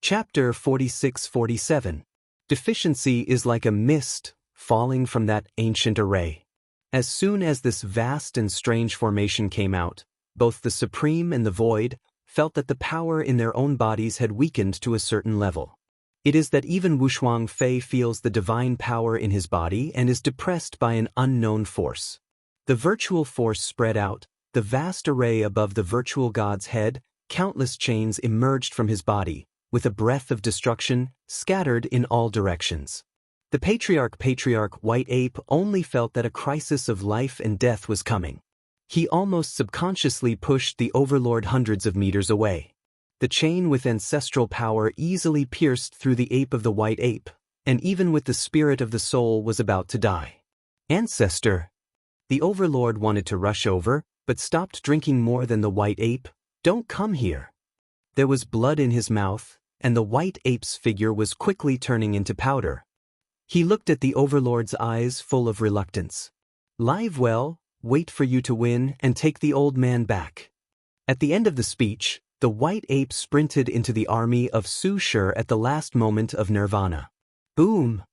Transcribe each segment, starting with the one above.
Chapter 46-47. Deficiency is like a mist falling from that ancient array. As soon as this vast and strange formation came out, both the Supreme and the Void felt that the power in their own bodies had weakened to a certain level. It is that even Wushuang Fei feels the divine power in his body and is depressed by an unknown force. The virtual force spread out, the vast array above the virtual god's head, countless chains emerged from his body, with a breath of destruction, scattered in all directions. The patriarch White Ape only felt that a crisis of life and death was coming. He almost subconsciously pushed the overlord hundreds of meters away. The chain with ancestral power easily pierced through the ape of the White Ape, and even with the spirit of the soul was about to die. Ancestor! The overlord wanted to rush over, but stopped drinking more than the White Ape. Don't come here. There was blood in his mouth, and the White Ape's figure was quickly turning into powder. He looked at the overlord's eyes full of reluctance. Live well, wait for you to win and take the old man back. At the end of the speech, the White Ape sprinted into the army of Su Shi at the last moment of nirvana. Boom!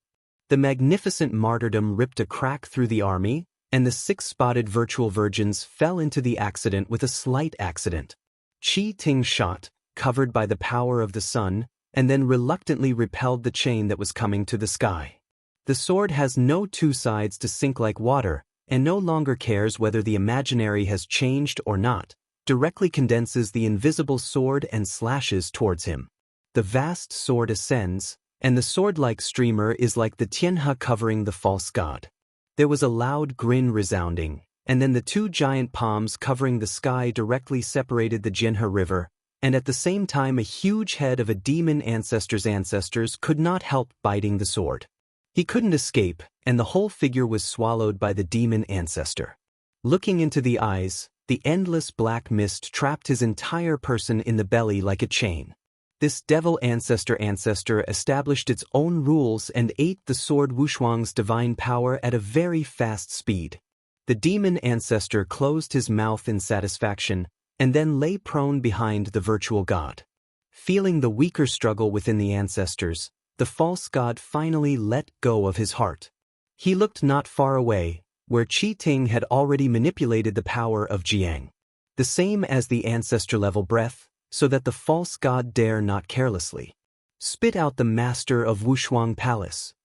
The magnificent martyrdom ripped a crack through the army, and the 6-spotted virtual virgins fell into the accident with a slight accident. Qi Ting shot, covered by the power of the sun, and then reluctantly repelled the chain that was coming to the sky. The sword has no two sides to sink like water, and no longer cares whether the imaginary has changed or not, directly condenses the invisible sword and slashes towards him. The vast sword ascends, and the sword-like streamer is like the Tianhe covering the false god. There was a loud grin resounding, and then the 2 giant palms covering the sky directly separated the Jianhe River, and at the same time a huge head of a demon ancestor's ancestors could not help biting the sword. He couldn't escape, and the whole figure was swallowed by the demon ancestor. Looking into the eyes, the endless black mist trapped his entire person in the belly like a chain. This devil ancestor established its own rules and ate the sword Wushuang's divine power at a very fast speed. The demon ancestor closed his mouth in satisfaction, and then lay prone behind the virtual god. Feeling the weaker struggle within the ancestors, the false god finally let go of his heart. He looked not far away, where Qi Ting had already manipulated the power of Jiang. The same as the ancestor-level breath, so that the false god dare not carelessly spit out the master of Wushuang Palace.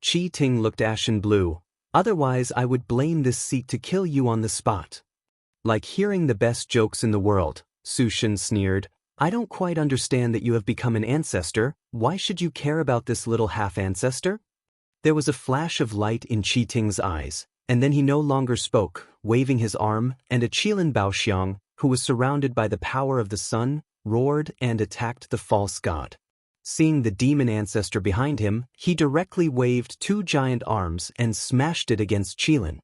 Qi Ting looked ashen blue. Otherwise I would blame this seat to kill you on the spot. Like hearing the best jokes in the world, Su Shen sneered. I don't quite understand that you have become an ancestor. Why should you care about this little half-ancestor? There was a flash of light in Qi Ting's eyes, and then he no longer spoke, waving his arm, and a Qilin Baoxiang, who was surrounded by the power of the sun, roared and attacked the false god. Seeing the demon ancestor behind him, he directly waved 2 giant arms and smashed it against Qilin.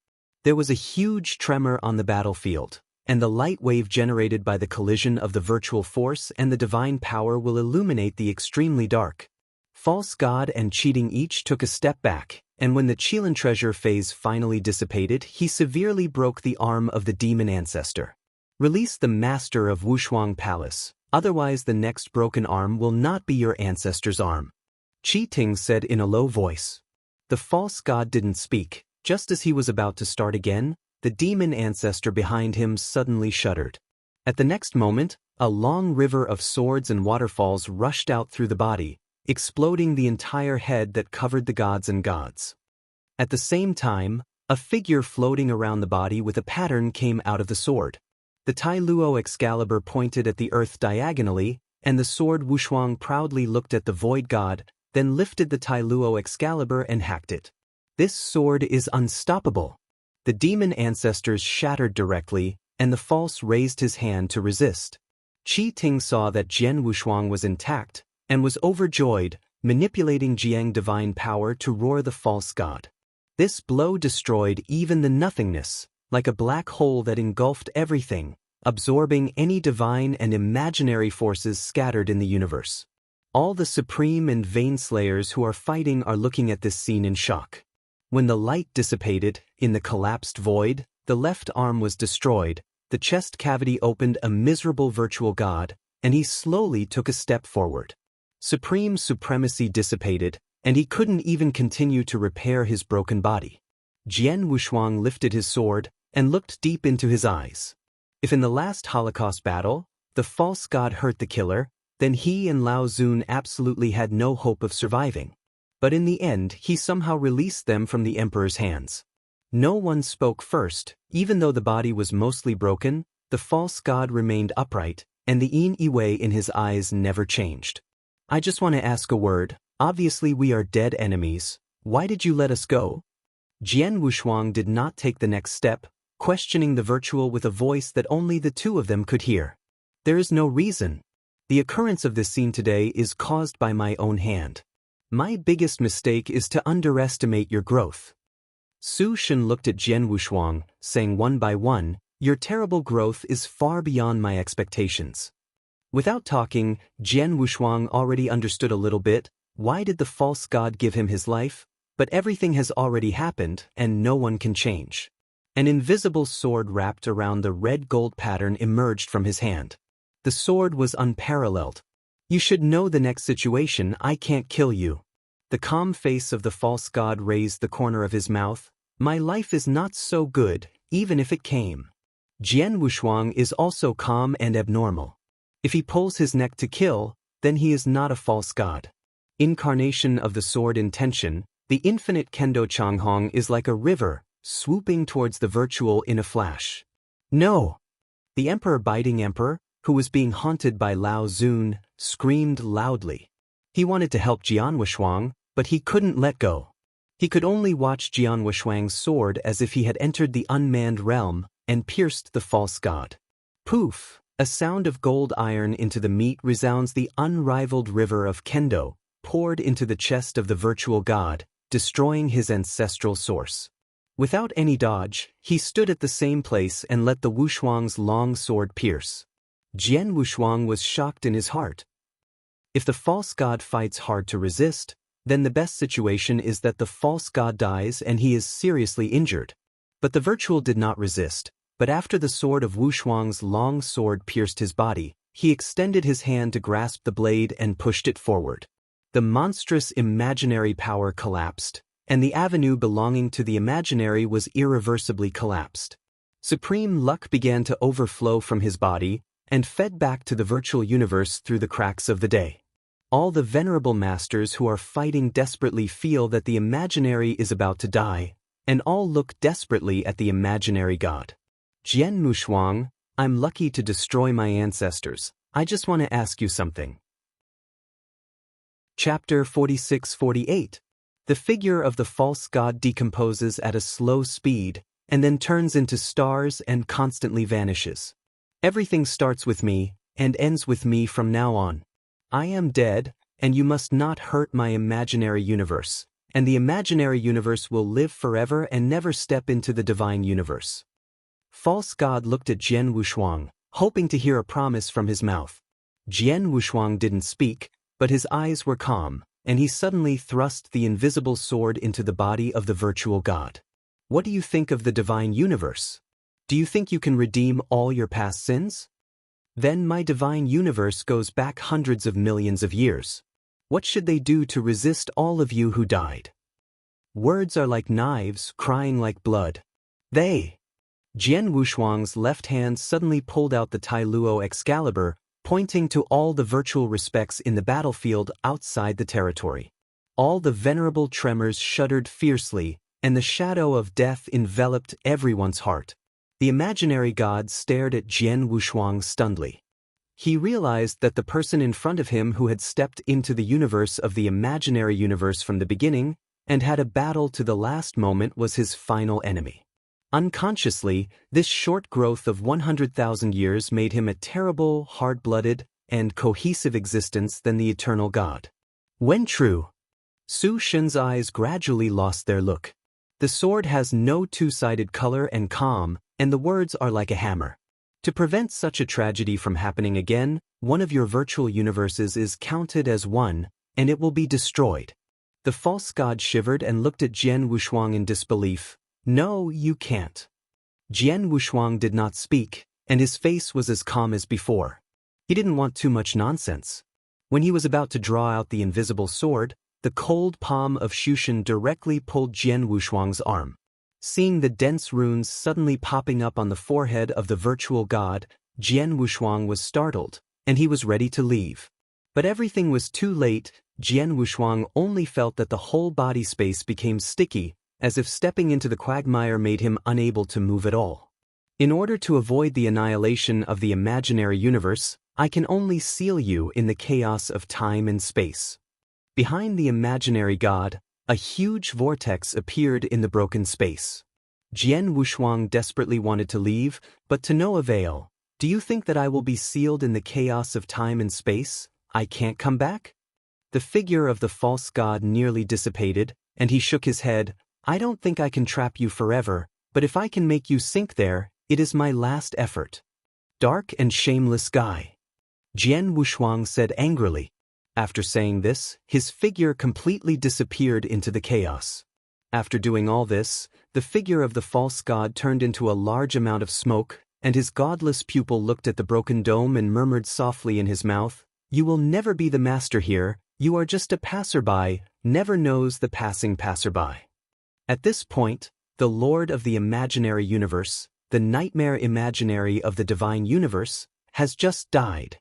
There was a huge tremor on the battlefield, and the light wave generated by the collision of the virtual force and the divine power will illuminate the extremely dark. False god and cheating each took a step back, and when the Qilin treasure phase finally dissipated, he severely broke the arm of the demon ancestor. Release the master of Wushuang Palace, otherwise the next broken arm will not be your ancestor's arm. Qi Ting said in a low voice. The false god didn't speak. Just as he was about to start again, the demon ancestor behind him suddenly shuddered. At the next moment, a long river of swords and waterfalls rushed out through the body, exploding the entire head that covered the gods and gods. At the same time, a figure floating around the body with a pattern came out of the sword. The Tai Luo Excalibur pointed at the earth diagonally, and the sword Wushuang proudly looked at the void god, then lifted the Tai Luo Excalibur and hacked it. This sword is unstoppable. The demon ancestors shattered directly, and the false raised his hand to resist. Qi Ting saw that Jian Wushuang was intact, and was overjoyed, manipulating Jiang divine power to roar the false god. This blow destroyed even the nothingness, like a black hole that engulfed everything, absorbing any divine and imaginary forces scattered in the universe. All the supreme and vain slayers who are fighting are looking at this scene in shock. When the light dissipated, in the collapsed void, the left arm was destroyed, the chest cavity opened a miserable virtual god, and he slowly took a step forward. Supreme supremacy dissipated, and he couldn't even continue to repair his broken body. Jian Wushuang lifted his sword and looked deep into his eyes. If in the last Holocaust battle, the false god hurt the killer, then he and Lao Zun absolutely had no hope of surviving. But in the end, he somehow released them from the emperor's hands. No one spoke first. Even though the body was mostly broken, the false god remained upright, and the Yin Yiwei in his eyes never changed. I just want to ask a word. Obviously we are dead enemies. Why did you let us go? Jian Wushuang did not take the next step, questioning the virtual with a voice that only the two of them could hear. There is no reason. The occurrence of this scene today is caused by my own hand. My biggest mistake is to underestimate your growth. Su Shen looked at Jian Wushuang, saying one by one, your terrible growth is far beyond my expectations. Without talking, Jian Wushuang already understood a little bit. Why did the false god give him his life? But everything has already happened, and no one can change. An invisible sword wrapped around the red-gold pattern emerged from his hand. The sword was unparalleled. You should know the next situation. I can't kill you. The calm face of the false god raised the corner of his mouth. My life is not so good, even if it came. Jian Wushuang is also calm and abnormal. If he pulls his neck to kill, then he is not a false god. Incarnation of the sword intention, the infinite Kendo Changhong is like a river, swooping towards the virtual in a flash. No! The biting emperor, who was being haunted by Lao Zun, screamed loudly. He wanted to help Jian Wushuang, but he couldn't let go. He could only watch Jian Wushuang's sword as if he had entered the unmanned realm and pierced the false god. Poof! A sound of gold iron into the meat resounds. The unrivaled river of Kendo poured into the chest of the virtual god, destroying his ancestral source. Without any dodge, he stood at the same place and let the Wushuang's long sword pierce. Jian Wushuang was shocked in his heart. If the false god fights hard to resist, then the best situation is that the false god dies and he is seriously injured. But the virtual did not resist, but after the sword of Wushuang's long sword pierced his body, he extended his hand to grasp the blade and pushed it forward. The monstrous imaginary power collapsed, and the avenue belonging to the imaginary was irreversibly collapsed. Supreme luck began to overflow from his body and fed back to the virtual universe through the cracks of the day. All the venerable masters who are fighting desperately feel that the imaginary is about to die, and all look desperately at the imaginary god. Jian Wushuang, I'm lucky to destroy my ancestors. I just want to ask you something. Chapter 46-48. The figure of the false god decomposes at a slow speed, and then turns into stars and constantly vanishes. Everything starts with me, and ends with me from now on. I am dead, and you must not hurt my imaginary universe, and the imaginary universe will live forever and never step into the divine universe. False god looked at Jian Wushuang, hoping to hear a promise from his mouth. Jian Wushuang didn't speak, but his eyes were calm, and he suddenly thrust the invisible sword into the body of the virtual god. What do you think of the divine universe? Do you think you can redeem all your past sins? Then my divine universe goes back hundreds of millions of years. What should they do to resist all of you who died? Words are like knives, crying like blood. Jian Wushuang's left hand suddenly pulled out the Tai Luo Excalibur, pointing to all the virtual respects in the battlefield outside the territory. All the venerable tremors shuddered fiercely, and the shadow of death enveloped everyone's heart. The imaginary god stared at Jian Wushuang stunnedly. He realized that the person in front of him who had stepped into the universe of the imaginary universe from the beginning and had a battle to the last moment was his final enemy. Unconsciously, this short growth of 100,000 years made him a terrible, hard-blooded, and cohesive existence than the eternal god. When true, Su Shen's eyes gradually lost their look. The sword has no two-sided color and calm, and the words are like a hammer. To prevent such a tragedy from happening again, one of your virtual universes is counted as one, and it will be destroyed. The false god shivered and looked at Jian Wushuang in disbelief. No, you can't. Jian Wushuang did not speak, and his face was as calm as before. He didn't want too much nonsense. When he was about to draw out the invisible sword, the cold palm of Shushan directly pulled Jian Wushuang's arm. Seeing the dense runes suddenly popping up on the forehead of the virtual god, Jian Wushuang was startled, and he was ready to leave. But everything was too late. Jian Wushuang only felt that the whole body space became sticky, as if stepping into the quagmire made him unable to move at all. In order to avoid the annihilation of the imaginary universe, I can only seal you in the chaos of time and space. Behind the imaginary god, a huge vortex appeared in the broken space. Jian Wushuang desperately wanted to leave, but to no avail. Do you think that I will be sealed in the chaos of time and space? I can't come back? The figure of the false god nearly dissipated, and he shook his head. I don't think I can trap you forever, but if I can make you sink there, it is my last effort. Dark and shameless guy. Jian Wushuang said angrily. After saying this, his figure completely disappeared into the chaos. After doing all this, the figure of the false god turned into a large amount of smoke, and his godless pupil looked at the broken dome and murmured softly in his mouth, "You will never be the master here, you are just a passerby, never knows the passing passerby." At this point, the Lord of the imaginary universe, the nightmare imaginary of the divine universe, has just died.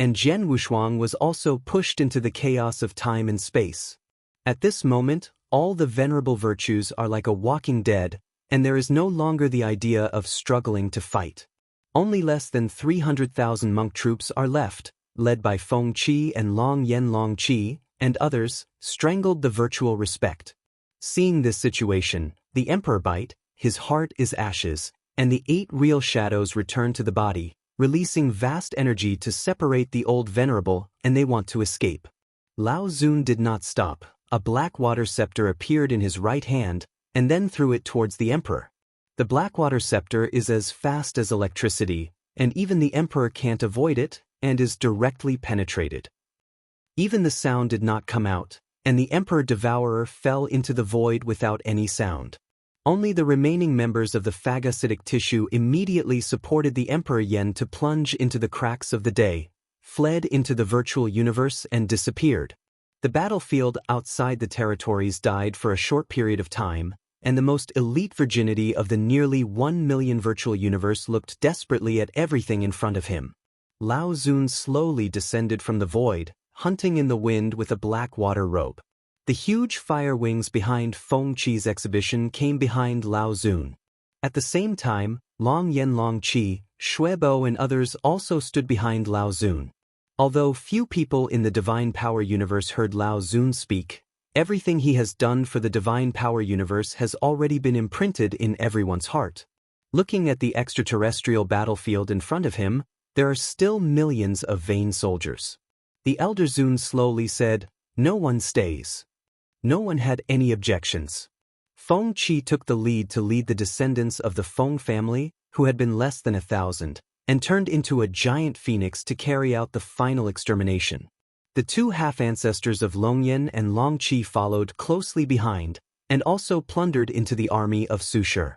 And Jian Wushuang was also pushed into the chaos of time and space. At this moment, all the venerable virtues are like a walking dead, and there is no longer the idea of struggling to fight. Only less than 300,000 monk troops are left, led by Feng Qi and Long Yen Long Qi, and others, strangled the virtual respect. Seeing this situation, the emperor bite, his heart is ashes, and the 8 real shadows return to the body, releasing vast energy to separate the old venerable, and they want to escape. Lao Zun did not stop. A black water scepter appeared in his right hand, and then threw it towards the emperor. The black water scepter is as fast as electricity, and even the emperor can't avoid it, and is directly penetrated. Even the sound did not come out, and the emperor devourer fell into the void without any sound. Only the remaining members of the phagocytic tissue immediately supported the Emperor Yen to plunge into the cracks of the day, fled into the virtual universe and disappeared. The battlefield outside the territories died for a short period of time, and the most elite virginity of the nearly 1 million virtual universe looked desperately at everything in front of him. Lao Zun slowly descended from the void, hunting in the wind with a black water robe. The huge fire wings behind Feng Qi's exhibition came behind Lao Zun. At the same time, Long Yen Long Qi, Shuebo and others also stood behind Lao Zun. Although few people in the Divine Power Universe heard Lao Zun speak, everything he has done for the Divine Power Universe has already been imprinted in everyone's heart. Looking at the extraterrestrial battlefield in front of him, there are still millions of vain soldiers. The Elder Zun slowly said, "No one stays." No one had any objections. Feng Qi took the lead to lead the descendants of the Feng family, who had been less than 1,000, and turned into a giant phoenix to carry out the final extermination. The 2 half-ancestors of Longyan and Long Qi followed closely behind, and also plundered into the army of Su Shi.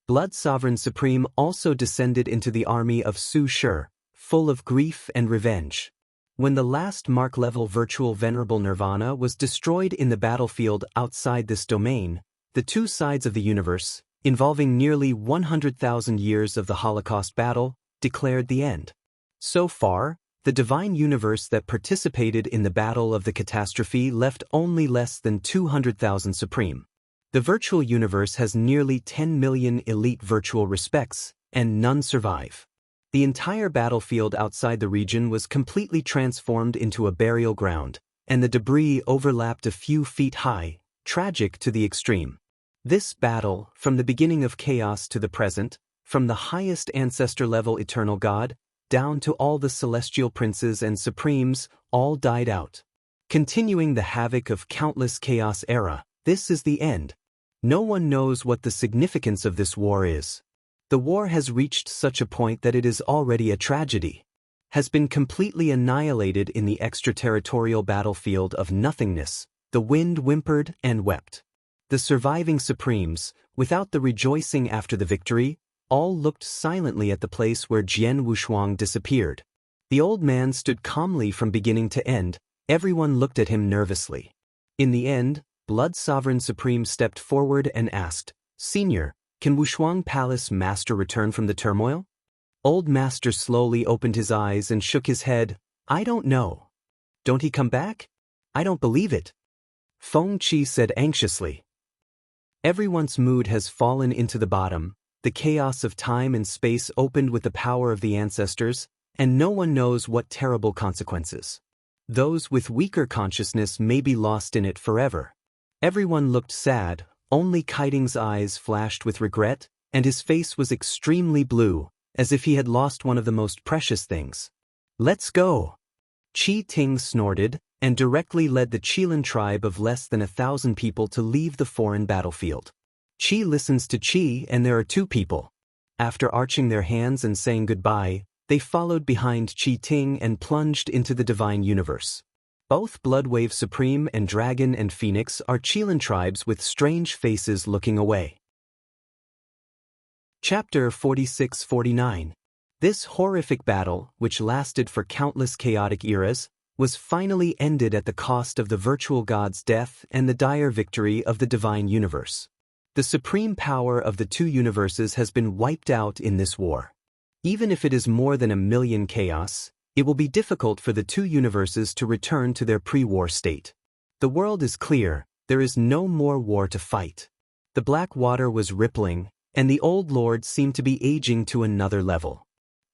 Blood Sovereign Supreme also descended into the army of Su Shi, full of grief and revenge. When the last Mark-level virtual Venerable Nirvana was destroyed in the battlefield outside this domain, the 2 sides of the universe, involving nearly 100,000 years of the Holocaust battle, declared the end. So far, the divine universe that participated in the battle of the catastrophe left only less than 200,000 supreme. The virtual universe has nearly 10 million elite virtual respects, and none survive. The entire battlefield outside the region was completely transformed into a burial ground, and the debris overlapped a few feet high, tragic to the extreme. This battle, from the beginning of chaos to the present, from the highest ancestor-level eternal god, down to all the celestial princes and supremes, all died out. Continuing the havoc of countless chaos era, this is the end. No one knows what the significance of this war is. The war has reached such a point that it is already a tragedy, has been completely annihilated in the extraterritorial battlefield of nothingness. The wind whimpered and wept. The surviving supremes, without the rejoicing after the victory, all looked silently at the place where Jian Wushuang disappeared. The old man stood calmly from beginning to end, Everyone looked at him nervously. In the end, Blood Sovereign Supreme stepped forward and asked, "Senior, can Wushuang Palace Master return from the turmoil?" Old Master slowly opened his eyes and shook his head. "I don't know." "Don't he come back?" "I don't believe it," Feng Qi said anxiously. Everyone's mood has fallen into the bottom. The chaos of time and space opened with the power of the ancestors, and no one knows what terrible consequences. Those with weaker consciousness may be lost in it forever. Everyone looked sad, only Kiting's eyes flashed with regret, and his face was extremely blue, as if he had lost one of the most precious things. "Let's go!" Qi Ting snorted, and directly led the Qilin tribe of less than 1,000 people to leave the foreign battlefield. Qi listens to Qi, and there are two people. After arching their hands and saying goodbye, they followed behind Qi Ting and plunged into the divine universe. Both Bloodwave Supreme and Dragon and Phoenix are Qilin tribes with strange faces looking away. Chapter 46-49. This horrific battle, which lasted for countless chaotic eras, was finally ended at the cost of the virtual god's death and the dire victory of the divine universe. The supreme power of the two universes has been wiped out in this war. Even if it is more than 1,000,000 chaos, it will be difficult for the two universes to return to their pre-war state. The world is clear, there is no more war to fight. The black water was rippling, and the old lord seemed to be aging to another level.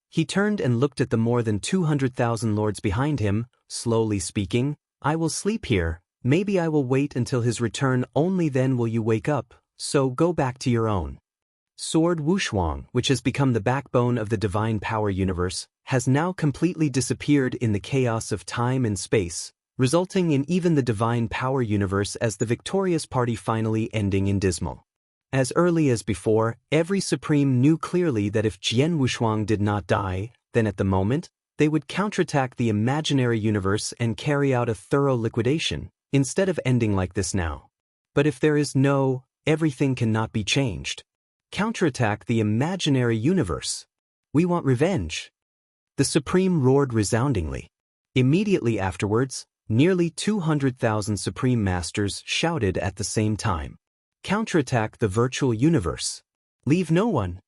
He turned and looked at the more than 200,000 lords behind him, slowly speaking, "I will sleep here, maybe I will wait until his return, only then will you wake up, so go back to your own." Sword Wushuang, which has become the backbone of the divine power universe, has now completely disappeared in the chaos of time and space, resulting in even the divine power universe as the victorious party finally ending in dismal. As early as before, every supreme knew clearly that if Jian Wushuang did not die, then at the moment, they would counterattack the imaginary universe and carry out a thorough liquidation, instead of ending like this now. But if there is no, everything cannot be changed. Counterattack the imaginary universe. We want revenge. The Supreme roared resoundingly. Immediately afterwards, nearly 200,000 Supreme Masters shouted at the same time. Counterattack the virtual universe. Leave no one.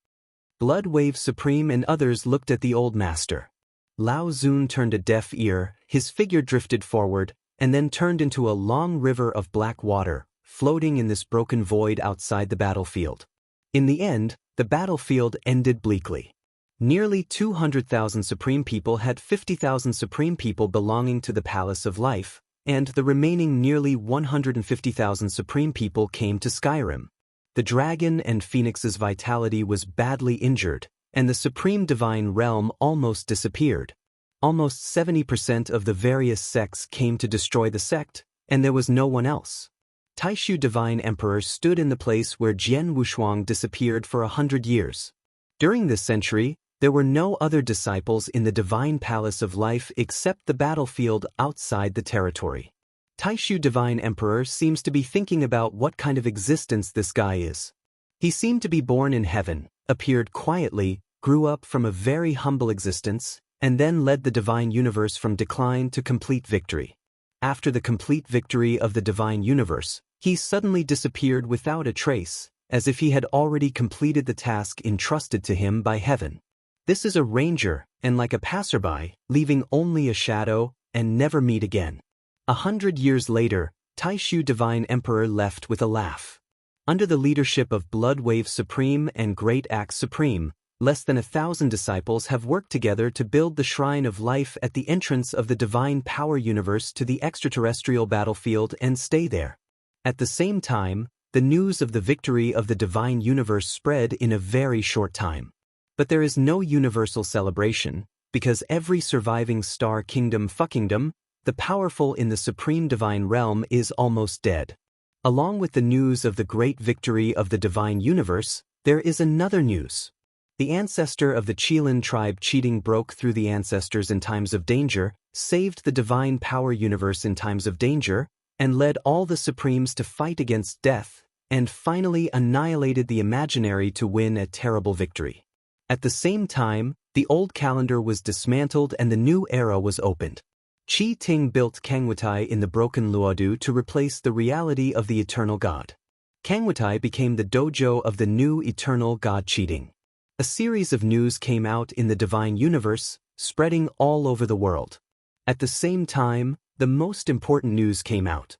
Bloodwave Supreme and others looked at the old master. Lao Zun turned a deaf ear, his figure drifted forward, and then turned into a long river of black water, floating in this broken void outside the battlefield. In the end, the battlefield ended bleakly. Nearly 200,000 Supreme people had 50,000 Supreme people belonging to the Palace of Life, and the remaining nearly 150,000 Supreme people came to Skyrim. The Dragon and Phoenix's vitality was badly injured, and the Supreme Divine Realm almost disappeared. Almost 70% of the various sects came to destroy the sect, and there was no one else. Taishu Divine Emperor stood in the place where Jian Wushuang disappeared for 100 years. During this century, there were no other disciples in the Divine Palace of Life except the battlefield outside the territory. Taishu Divine Emperor seems to be thinking about what kind of existence this guy is. He seemed to be born in heaven, appeared quietly, grew up from a very humble existence, and then led the divine universe from decline to complete victory. After the complete victory of the divine universe, he suddenly disappeared without a trace, as if he had already completed the task entrusted to him by heaven. This is a ranger, and like a passerby, leaving only a shadow, and never meet again. 100 years later, Taishu Divine Emperor left with a laugh. Under the leadership of Bloodwave Supreme and Great Axe Supreme, less than 1,000 disciples have worked together to build the Shrine of Life at the entrance of the Divine Power Universe to the extraterrestrial battlefield and stay there. At the same time, the news of the victory of the Divine Universe spread in a very short time. But there is no universal celebration, because every surviving star kingdom fuckingdom, the powerful in the Supreme Divine Realm, is almost dead. Along with the news of the great victory of the Divine Universe, there is another news. The ancestor of the Qilin tribe cheating broke through the ancestors in times of danger, saved the Divine Power Universe in times of danger, and led all the Supremes to fight against death, and finally annihilated the imaginary to win a terrible victory. At the same time, the old calendar was dismantled and the new era was opened. Chi Ting built Kangwatai in the broken Luodu to replace the reality of the eternal god. Kangwatai became the dojo of the new eternal god Cheating. A series of news came out in the divine universe, spreading all over the world. At the same time, the most important news came out.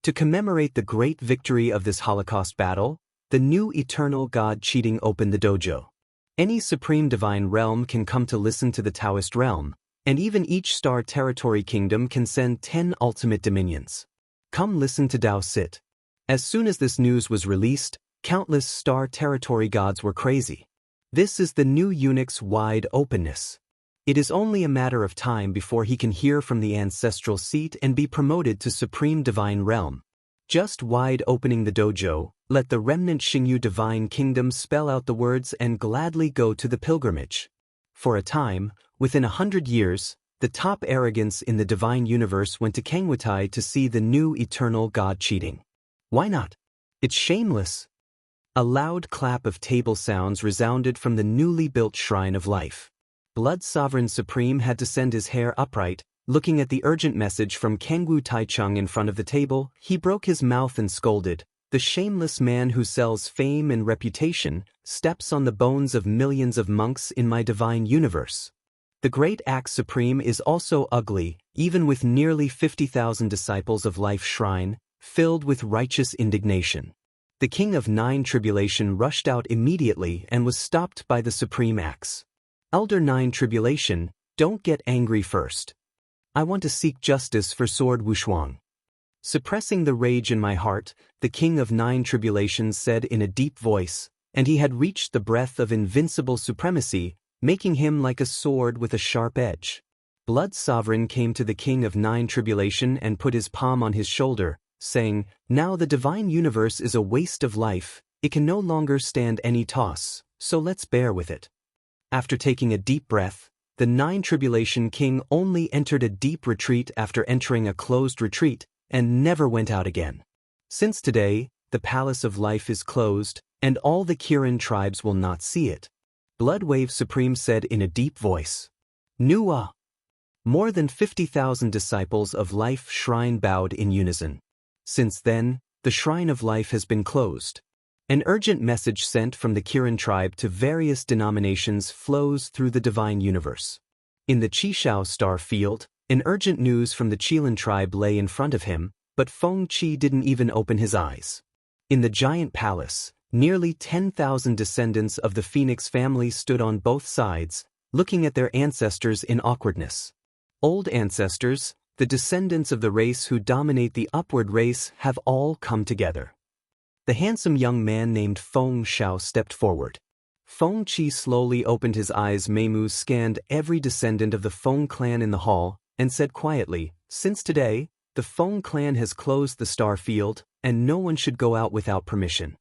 To commemorate the great victory of this Holocaust battle, the new eternal god Cheating opened the dojo. Any supreme divine realm can come to listen to the Taoist realm, and even each star territory kingdom can send 10 ultimate dominions. Come listen to Dao Sit. As soon as this news was released, countless star territory gods were crazy. This is the new eunuch's wide openness. It is only a matter of time before he can hear from the ancestral seat and be promoted to supreme divine realm. Just wide opening the dojo, let the remnant Xingyu divine kingdom spell out the words and gladly go to the pilgrimage. For a time, within 100 years, the top arrogance in the divine universe went to Kangwatai to see the new eternal god Cheating. Why not? It's shameless. A loud clap of table sounds resounded from the newly built Shrine of Life. Blood Sovereign Supreme had to send his hair upright. Looking at the urgent message from Kangwu Taichung in front of the table, he broke his mouth and scolded, "The shameless man who sells fame and reputation steps on the bones of millions of monks in my divine universe." The Great Axe Supreme is also ugly, even with nearly 50,000 disciples of Life Shrine, filled with righteous indignation. The King of Nine Tribulation rushed out immediately and was stopped by the Supreme Axe. "Elder Nine Tribulation, don't get angry first. I want to seek justice for Sword Wushuang." Suppressing the rage in my heart, the King of Nine Tribulations said in a deep voice, and he had reached the breadth of invincible supremacy, making him like a sword with a sharp edge. Blood Sovereign came to the King of Nine Tribulation and put his palm on his shoulder, saying, "Now the divine universe is a waste of life, it can no longer stand any toss, so let's bear with it." After taking a deep breath, the Nine Tribulation King only entered a deep retreat after entering a closed retreat, and never went out again. Since today, the Palace of Life is closed, and all the Kirin tribes will not see it. Bloodwave Supreme said in a deep voice. Nuwa. More than 50,000 disciples of Life Shrine bowed in unison. Since then, the Shrine of Life has been closed. An urgent message sent from the Kirin tribe to various denominations flows through the divine universe. In the Qishao star field, an urgent news from the Qilin tribe lay in front of him, but Feng Qi didn't even open his eyes. In the giant palace, nearly 10,000 descendants of the Phoenix family stood on both sides, looking at their ancestors in awkwardness. Old ancestors, the descendants of the race who dominate the upward race, have all come together. The handsome young man named Feng Xiao stepped forward. Feng Qi slowly opened his eyes. Meimu scanned every descendant of the Feng clan in the hall, and said quietly, "Since today, the Feng clan has closed the star field, and no one should go out without permission."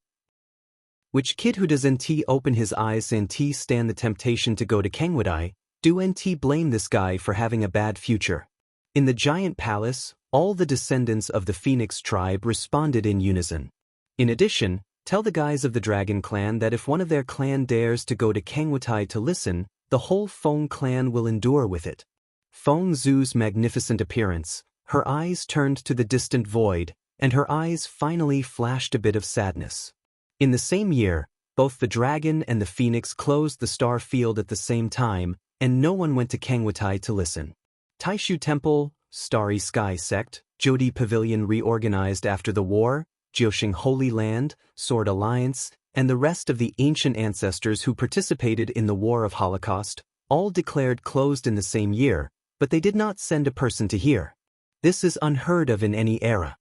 Which kid who does NT open his eyes and NT stand the temptation to go to Kangwadai? Do NT blame this guy for having a bad future? In the giant palace, all the descendants of the Phoenix tribe responded in unison. In addition, tell the guys of the Dragon clan that if one of their clan dares to go to Kangwatai to listen, the whole Feng clan will endure with it. Feng Zhu's magnificent appearance, her eyes turned to the distant void, and her eyes finally flashed a bit of sadness. In the same year, both the Dragon and the Phoenix closed the star field at the same time, and no one went to Kangwatai to listen. Taishu Temple, Starry Sky Sect, Jodi Pavilion reorganized after the war, Jiuxing Holy Land, Sword Alliance, and the rest of the ancient ancestors who participated in the War of Holocaust, all declared closed in the same year, but they did not send a person to hear. This is unheard of in any era.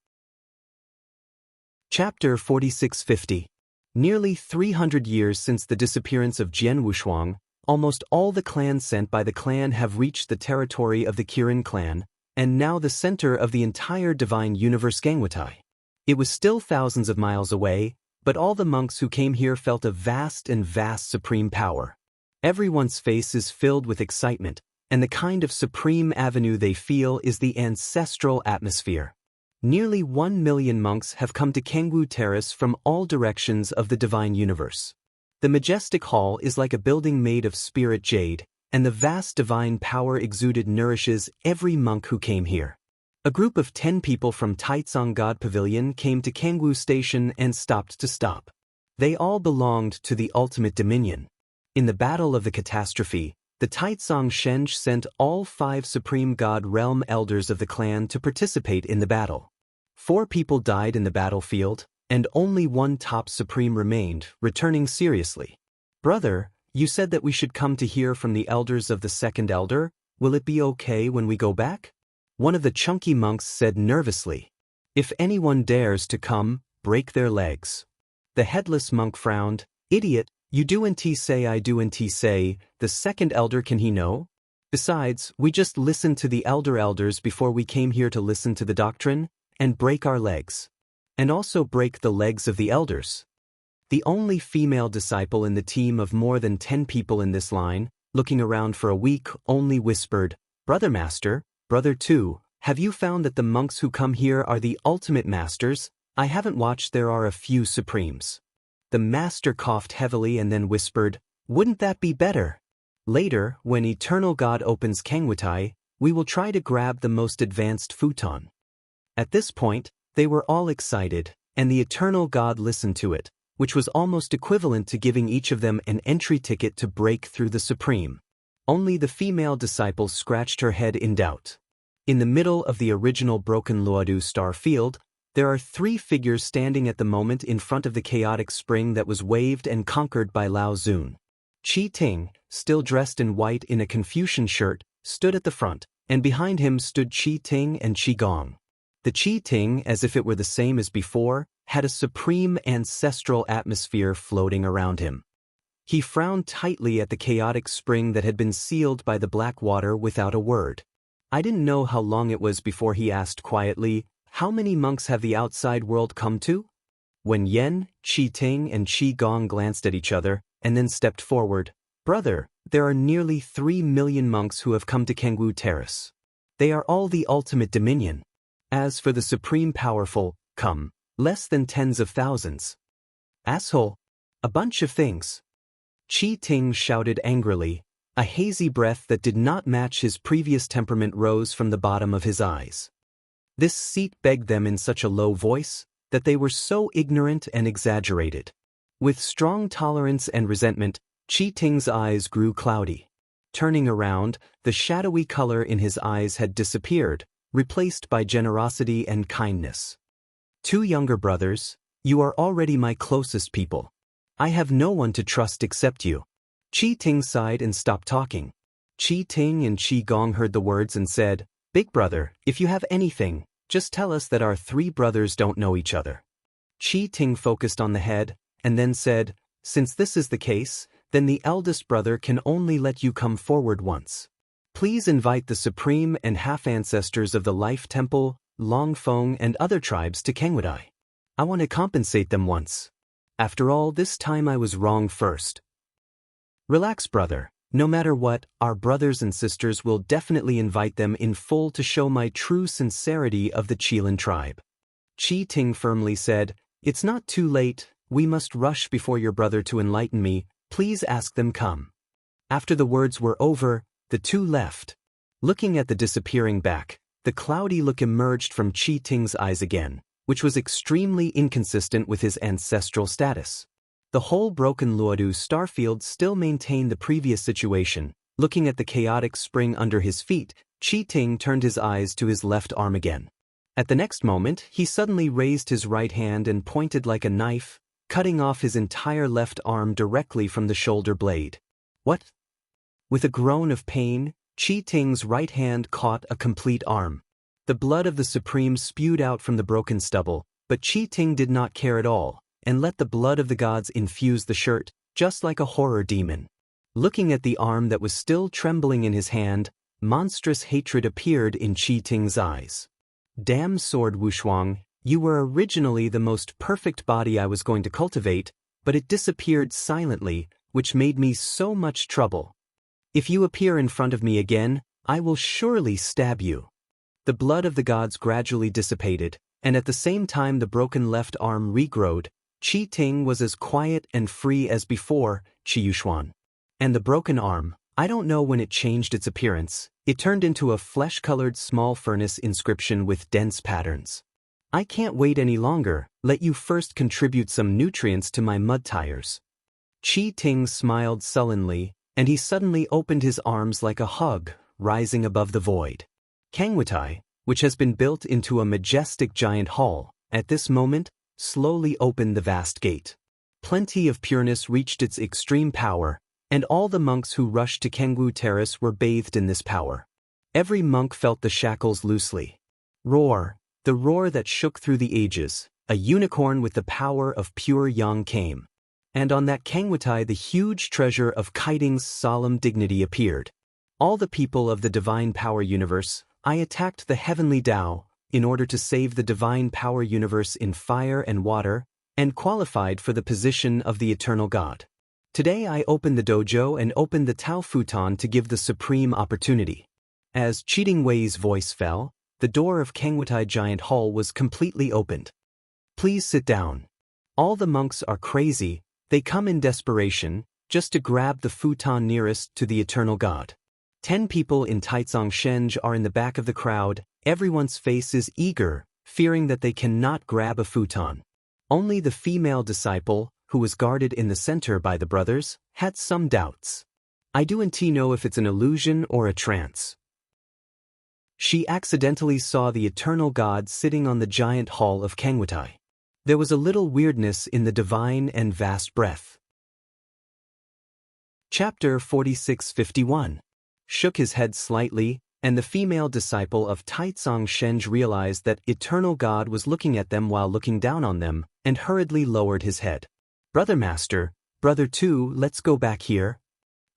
Chapter 4650. Nearly 300 years since the disappearance of Jian Wushuang, almost all the clans sent by the clan have reached the territory of the Kirin clan, and now the center of the entire divine universe Kangwatai. It was still thousands of miles away, but all the monks who came here felt a vast supreme power. Everyone's face is filled with excitement, and the kind of supreme avenue they feel is the ancestral atmosphere. Nearly 1 million monks have come to Kangwu Terrace from all directions of the divine universe. The majestic hall is like a building made of spirit jade, and the vast divine power exuded nourishes every monk who came here. A group of 10 people from Taitsong God Pavilion came to Kangwoo Station and stopped to stop. They all belonged to the ultimate dominion. In the Battle of the Catastrophe, the Taitsong Shenge sent all 5 Supreme God Realm Elders of the clan to participate in the battle. 4 people died in the battlefield, and only 1 top Supreme remained, returning seriously. Brother, you said that we should come to hear from the elders of the second elder. Will it be okay when we go back? One of the chunky monks said nervously. If anyone dares to come, break their legs. The headless monk frowned. Idiot, you do and say I do and say, the second elder can he know? Besides, we just listened to the elders before we came here to listen to the doctrine, and break our legs. And also break the legs of the elders. The only female disciple in the team of more than 10 people in this line, looking around for a week, only whispered, Brother Master, Brother too, have you found that the monks who come here are the ultimate masters? I haven't watched, there are a few supremes. The master coughed heavily and then whispered, wouldn't that be better? Later, when Eternal God opens Kangwutai, we will try to grab the most advanced futon. At this point, they were all excited, and the Eternal God listened to it, which was almost equivalent to giving each of them an entry ticket to break through the Supreme. Only the female disciple scratched her head in doubt. In the middle of the original Broken Luodu star field, there are 3 figures standing at the moment in front of the chaotic spring that was waved and conquered by Lao Zun. Qi Ting, still dressed in white in a Confucian shirt, stood at the front, and behind him stood Qi Ting and Qi Gong. The Qi Ting, as if it were the same as before, had a supreme ancestral atmosphere floating around him. He frowned tightly at the chaotic spring that had been sealed by the black water without a word. I didn't know how long it was before he asked quietly, how many monks have the outside world come to? When Yen, Qi Ting and Qi Gong glanced at each other, and then stepped forward, Brother, there are nearly 3 million monks who have come to Kangwoo Terrace. They are all the ultimate dominion. As for the supreme powerful, come, less than tens of thousands. Asshole. A bunch of things. Qi Ting shouted angrily. A hazy breath that did not match his previous temperament rose from the bottom of his eyes. This seat begged them in such a low voice that they were so ignorant and exaggerated. With strong tolerance and resentment, Qi Ting's eyes grew cloudy. Turning around, the shadowy color in his eyes had disappeared, replaced by generosity and kindness. 2 younger brothers, you are already my closest people. I have no one to trust except you. Qi Ting sighed and stopped talking. Qi Ting and Qi Gong heard the words and said, Big brother, if you have anything, just tell us that our 3 brothers don't know each other. Qi Ting focused on the head, and then said, Since this is the case, then the eldest brother can only let you come forward once. Please invite the supreme and half-ancestors of the Life Temple, Longfeng and other tribes to Kangwutai. I want to compensate them once. After all, this time I was wrong first. Relax, brother. No matter what, our brothers and sisters will definitely invite them in full to show my true sincerity of the Qilin tribe. Qi Ting firmly said, It's not too late, we must rush before your brother to enlighten me, please ask them come. After the words were over, the 2 left. Looking at the disappearing back, the cloudy look emerged from Qi Ting's eyes again, which was extremely inconsistent with his ancestral status. The whole Broken Luodu starfield still maintained the previous situation. Looking at the chaotic spring under his feet, Qi Ting turned his eyes to his left arm again. At the next moment, he suddenly raised his right hand and pointed like a knife, cutting off his entire left arm directly from the shoulder blade. What? With a groan of pain, Qi Ting's right hand caught a complete arm. The blood of the Supreme spewed out from the broken stubble, but Qi Ting did not care at all, and let the blood of the gods infuse the shirt, just like a horror demon. Looking at the arm that was still trembling in his hand, monstrous hatred appeared in Qi Ting's eyes. Damn sword Wushuang, you were originally the most perfect body I was going to cultivate, but it disappeared silently, which made me so much trouble. If you appear in front of me again, I will surely stab you. The blood of the gods gradually dissipated, and at the same time the broken left arm regrowed. Qi Ting was as quiet and free as before, Qi Yuxuan. And the broken arm, I don't know when it changed its appearance. It turned into a flesh-colored small furnace inscription with dense patterns. I can't wait any longer. Let you first contribute some nutrients to my mud tires. Qi Ting smiled sullenly, and he suddenly opened his arms like a hug, rising above the void. Kangwatai, which has been built into a majestic giant hall, at this moment, slowly opened the vast gate. Plenty of pureness reached its extreme power, and all the monks who rushed to Kangwu Terrace were bathed in this power. Every monk felt the shackles loosely. Roar, the roar that shook through the ages, a unicorn with the power of pure yang came. And on that Kangwatai the huge treasure of Kiting's solemn dignity appeared. All the people of the divine power universe, I attacked the heavenly Tao, in order to save the divine power universe in fire and water, and qualified for the position of the eternal God. Today I opened the dojo and opened the Tao Futon to give the supreme opportunity. As Cheating Wei's voice fell, the door of Kangwatai Giant Hall was completely opened. Please sit down. All the monks are crazy, they come in desperation, just to grab the futon nearest to the eternal God. 10 people in Taizong Shenge are in the back of the crowd, everyone's face is eager, fearing that they cannot grab a futon. Only the female disciple, who was guarded in the center by the brothers, had some doubts. I don't know if it's an illusion or a trance. She accidentally saw the eternal God sitting on the giant hall of Kangwatai. There was a little weirdness in the divine and vast breath. Chapter 46:51. Shook his head slightly, and the female disciple of Taizong Shenge realized that eternal God was looking at them while looking down on them, and hurriedly lowered his head. Brother Master, Brother Two, let's go back here.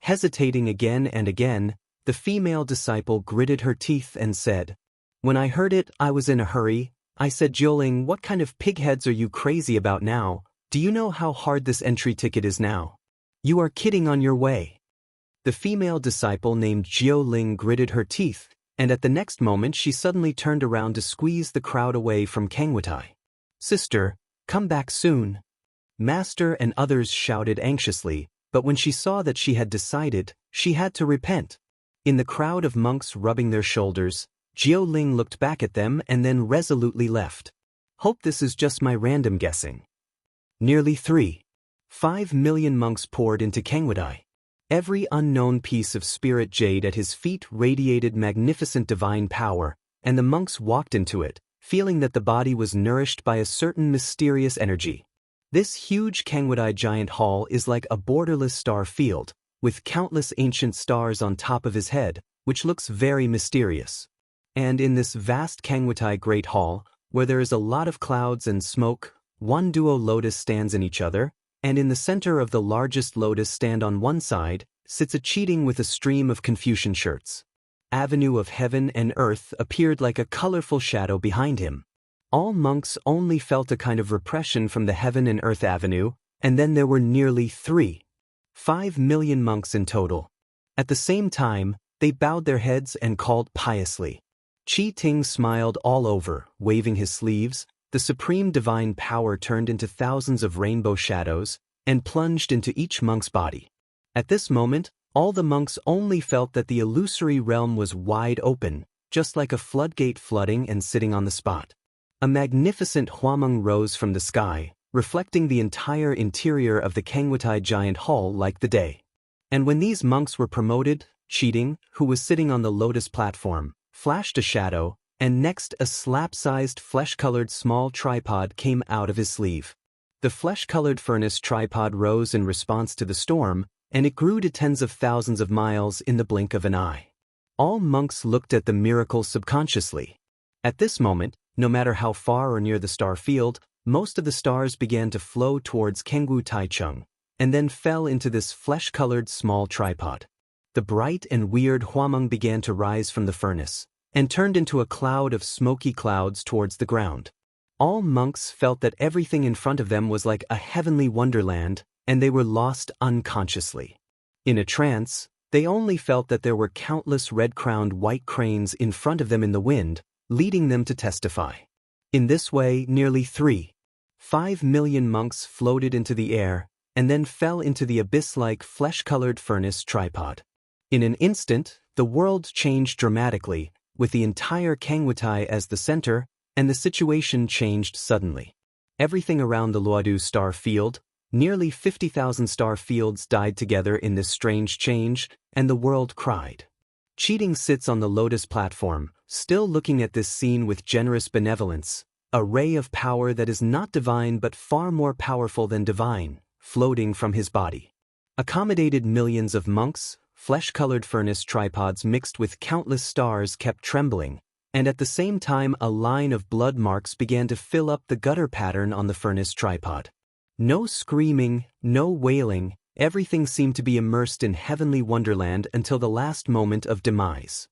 Hesitating again and again, the female disciple gritted her teeth and said, When I heard it, I was in a hurry. I said, Jioling, what kind of pigheads are you crazy about now? Do you know how hard this entry ticket is now? You are kidding on your way. The female disciple named Jioling gritted her teeth, and at the next moment she suddenly turned around to squeeze the crowd away from Kangwatai. Sister, come back soon. Master and others shouted anxiously, but when she saw that she had decided, she had to repent. In the crowd of monks rubbing their shoulders, Jioling looked back at them and then resolutely left. Hope this is just my random guessing. Nearly 3.5 million monks poured into Kangwatai. Every unknown piece of spirit jade at his feet radiated magnificent divine power, and the monks walked into it, feeling that the body was nourished by a certain mysterious energy. This huge Kangwatai giant hall is like a borderless star field, with countless ancient stars on top of his head, which looks very mysterious. And in this vast Kangwatai Great Hall, where there is a lot of clouds and smoke, one duo lotus stands in each other, and in the center of the largest lotus stand on one side, sits a cheating with a stream of Confucian shirts. Avenue of heaven and earth appeared like a colorful shadow behind him. All monks only felt a kind of repression from the heaven and earth avenue, and then there were nearly 3.5 million monks in total. At the same time, they bowed their heads and called piously. Qi Ting smiled all over, waving his sleeves. The supreme divine power turned into thousands of rainbow shadows, and plunged into each monk's body. At this moment, all the monks only felt that the illusory realm was wide open, just like a floodgate flooding and sitting on the spot. A magnificent huameng rose from the sky, reflecting the entire interior of the Kangwatai Giant Hall like the day. And when these monks were promoted, Cheating, who was sitting on the lotus platform, flashed a shadow, and next a slap-sized flesh-colored small tripod came out of his sleeve. The flesh-colored furnace tripod rose in response to the storm, and it grew to tens of thousands of miles in the blink of an eye. All monks looked at the miracle subconsciously. At this moment, no matter how far or near the star field, most of the stars began to flow towards Kangwu Taichung, and then fell into this flesh-colored small tripod. The bright and weird huameng began to rise from the furnace, and turned into a cloud of smoky clouds towards the ground. All monks felt that everything in front of them was like a heavenly wonderland, and they were lost unconsciously. In a trance, they only felt that there were countless red-crowned white cranes in front of them in the wind, leading them to testify. In this way, nearly 3.5 million monks floated into the air, and then fell into the abyss-like flesh-colored furnace tripod. In an instant, the world changed dramatically, with the entire Kangwatai as the center, and the situation changed suddenly. Everything around the Luodu star field, nearly 50,000 star fields died together in this strange change, and the world cried. Cheating sits on the lotus platform, still looking at this scene with generous benevolence, a ray of power that is not divine but far more powerful than divine, floating from his body. Accommodated millions of monks, flesh-colored furnace tripods mixed with countless stars kept trembling, and at the same time a line of blood marks began to fill up the gutter pattern on the furnace tripod. No screaming, no wailing, everything seemed to be immersed in heavenly wonderland until the last moment of demise.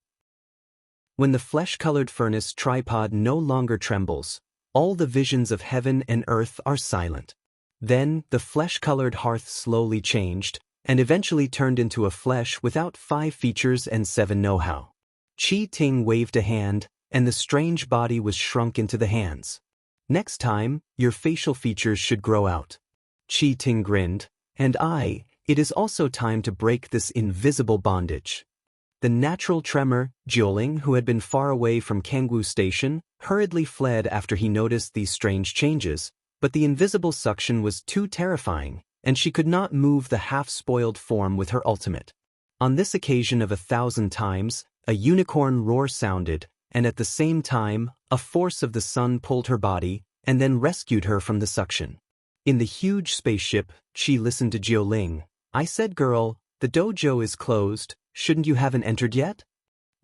When the flesh-colored furnace tripod no longer trembles, all the visions of heaven and earth are silent. Then, the flesh-colored hearth slowly changed, and eventually turned into a flesh without 5 features and 7 know-how. Qi Ting waved a hand, and the strange body was shrunk into the hands. Next time, your facial features should grow out. Qi Ting grinned, and it is also time to break this invisible bondage. The natural tremor, Jioling, who had been far away from Kangwu Station, hurriedly fled after he noticed these strange changes, but the invisible suction was too terrifying, and she could not move the half-spoiled form with her ultimate. On this occasion of 1,000 times, a unicorn roar sounded, and at the same time, a force of the sun pulled her body, and then rescued her from the suction. In the huge spaceship, she listened to Jioling. I said, girl, the dojo is closed, shouldn't you haven't entered yet?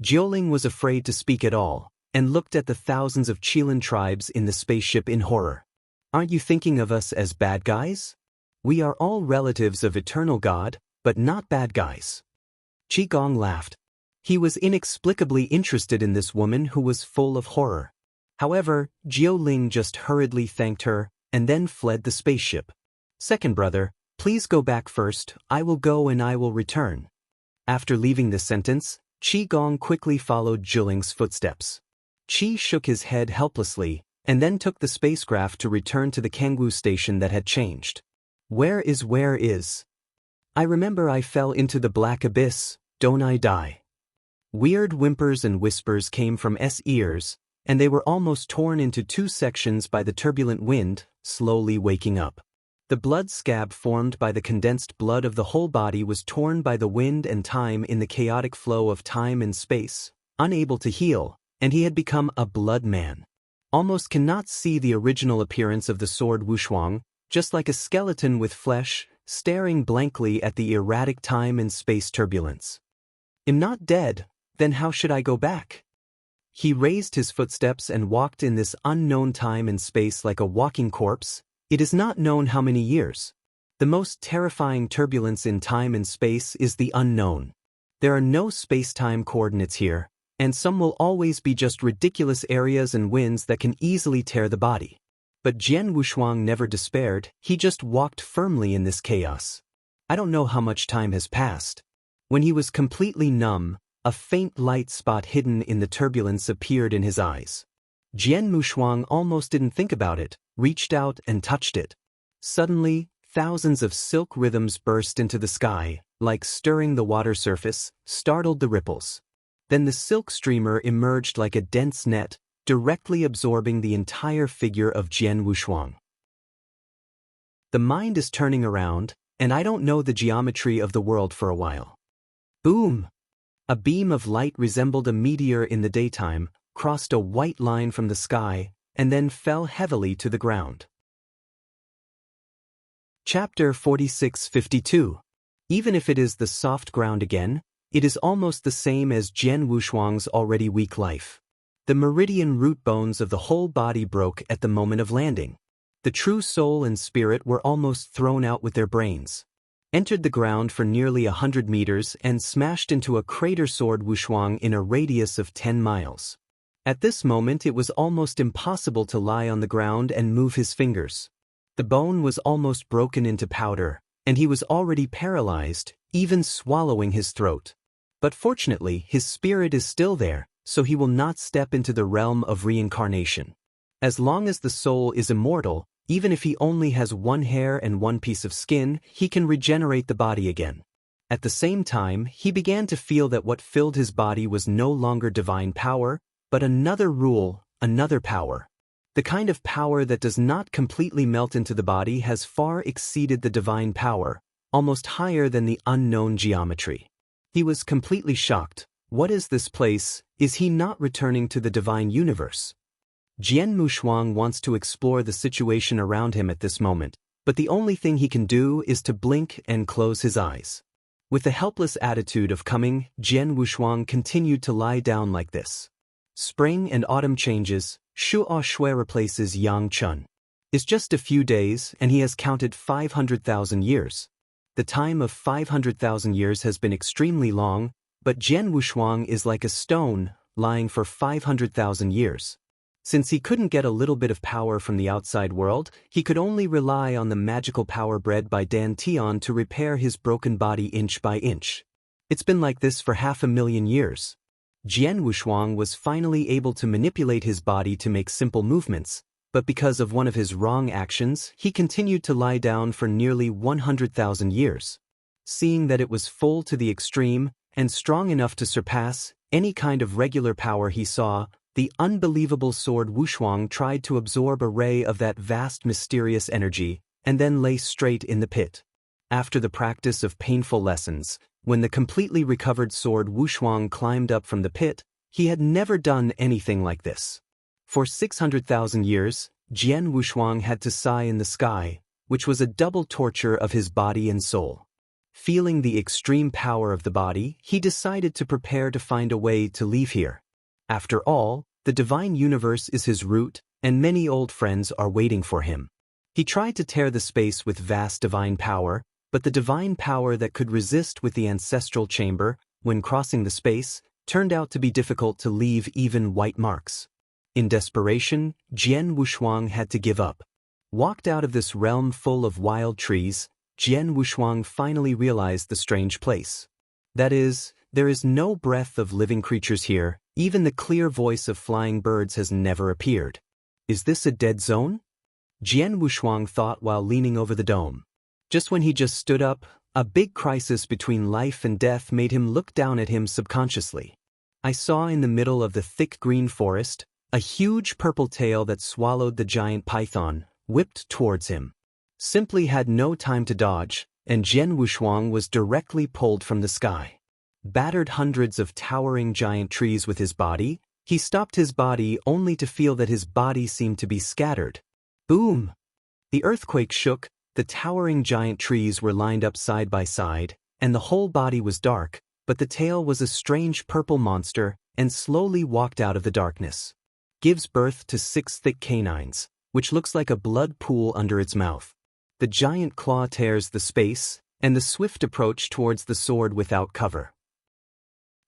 Jioling was afraid to speak at all, and looked at the thousands of Qilin tribes in the spaceship in horror. Aren't you thinking of us as bad guys? We are all relatives of Eternal God, but not bad guys. Qigong laughed. He was inexplicably interested in this woman who was full of horror. However, Jioling just hurriedly thanked her, and then fled the spaceship. Second brother, please go back first, I will go and I will return. After leaving this sentence, Qigong quickly followed Jioling's footsteps. Qi shook his head helplessly, and then took the spacecraft to return to the Kangwu station that had changed. Where is? I remember I fell into the black abyss, don't I die? Weird whimpers and whispers came from S ears, and they were almost torn into 2 sections by the turbulent wind, slowly waking up. The blood scab formed by the condensed blood of the whole body was torn by the wind and time in the chaotic flow of time and space, unable to heal, and he had become a blood man. Almost cannot see the original appearance of the sword Wushuang, just like a skeleton with flesh, staring blankly at the erratic time and space turbulence. Am not dead, then how should I go back? He raised his footsteps and walked in this unknown time and space like a walking corpse. It is not known how many years. The most terrifying turbulence in time and space is the unknown. There are no space-time coordinates here, and some will always be just ridiculous areas and winds that can easily tear the body. But Jian Wushuang never despaired, he just walked firmly in this chaos. I don't know how much time has passed. When he was completely numb, a faint light spot hidden in the turbulence appeared in his eyes. Jian Wushuang almost didn't think about it, reached out and touched it. Suddenly, thousands of silk rhythms burst into the sky, like stirring the water surface, startled the ripples. Then the silk streamer emerged like a dense net, directly absorbing the entire figure of Jian Wushuang. The mind is turning around, and I don't know the geometry of the world for a while. Boom! A beam of light resembled a meteor in the daytime, crossed a white line from the sky, and then fell heavily to the ground. Chapter 4652. Even if it is the soft ground again, it is almost the same as Jian Wushuang's already weak life. The meridian root bones of the whole body broke at the moment of landing. The true soul and spirit were almost thrown out with their brains. Entered the ground for nearly 100 meters and smashed into a crater sword Wushuang in a radius of 10 miles. At this moment it was almost impossible to lie on the ground and move his fingers. The bone was almost broken into powder, and he was already paralyzed, even swallowing his throat. But fortunately his spirit is still there, so he will not step into the realm of reincarnation. As long as the soul is immortal, even if he only has 1 hair and 1 piece of skin, he can regenerate the body again. At the same time, he began to feel that what filled his body was no longer divine power, but another rule, another power. The kind of power that does not completely melt into the body has far exceeded the divine power, almost higher than the unknown geometry. He was completely shocked. What is this place? Is he not returning to the divine universe? Jian Mushuang wants to explore the situation around him at this moment, but the only thing he can do is to blink and close his eyes. With the helpless attitude of coming, Jian Wushuang continued to lie down like this. Spring and autumn changes, Shu Shui replaces Yang Chun. It's just a few days, and he has counted 500,000 years. The time of 500,000 years has been extremely long, but Jian Wushuang is like a stone, lying for 500,000 years. Since he couldn't get a little bit of power from the outside world, he could only rely on the magical power bred by Dan Tian to repair his broken body inch by inch. It's been like this for 500,000 years. Jian Wushuang was finally able to manipulate his body to make simple movements, but because of one of his wrong actions, he continued to lie down for nearly 100,000 years. Seeing that it was full to the extreme, and strong enough to surpass any kind of regular power he saw, the unbelievable sword Wushuang tried to absorb a ray of that vast mysterious energy, and then lay straight in the pit. After the practice of painful lessons, when the completely recovered sword Wushuang climbed up from the pit, he had never done anything like this. For 600,000 years, Jian Wushuang had to sigh in the sky, which was a double torture of his body and soul. Feeling the extreme power of the body, he decided to prepare to find a way to leave here. After all, the divine universe is his root, and many old friends are waiting for him. He tried to tear the space with vast divine power, but the divine power that could resist with the ancestral chamber, when crossing the space, turned out to be difficult to leave even white marks. In desperation, Jian Wushuang had to give up. Walked out of this realm full of wild trees, Jian Wushuang finally realized the strange place. That is, there is no breath of living creatures here, even the clear voice of flying birds has never appeared. Is this a dead zone? Jian Wushuang thought while leaning over the dome. Just when he just stood up, a big crisis between life and death made him look down at him subconsciously. I saw in the middle of the thick green forest, a huge purple tail that swallowed the giant python, whipped towards him. Simply had no time to dodge, and Jian Wushuang was directly pulled from the sky. Battered hundreds of towering giant trees with his body, he stopped his body only to feel that his body seemed to be scattered. Boom! The earthquake shook, the towering giant trees were lined up side by side, and the whole body was dark, but the tail was a strange purple monster, and slowly walked out of the darkness. Gives birth to 6 thick canines, which looks like a blood pool under its mouth. The giant claw tears the space, and the swift approach towards the sword without cover.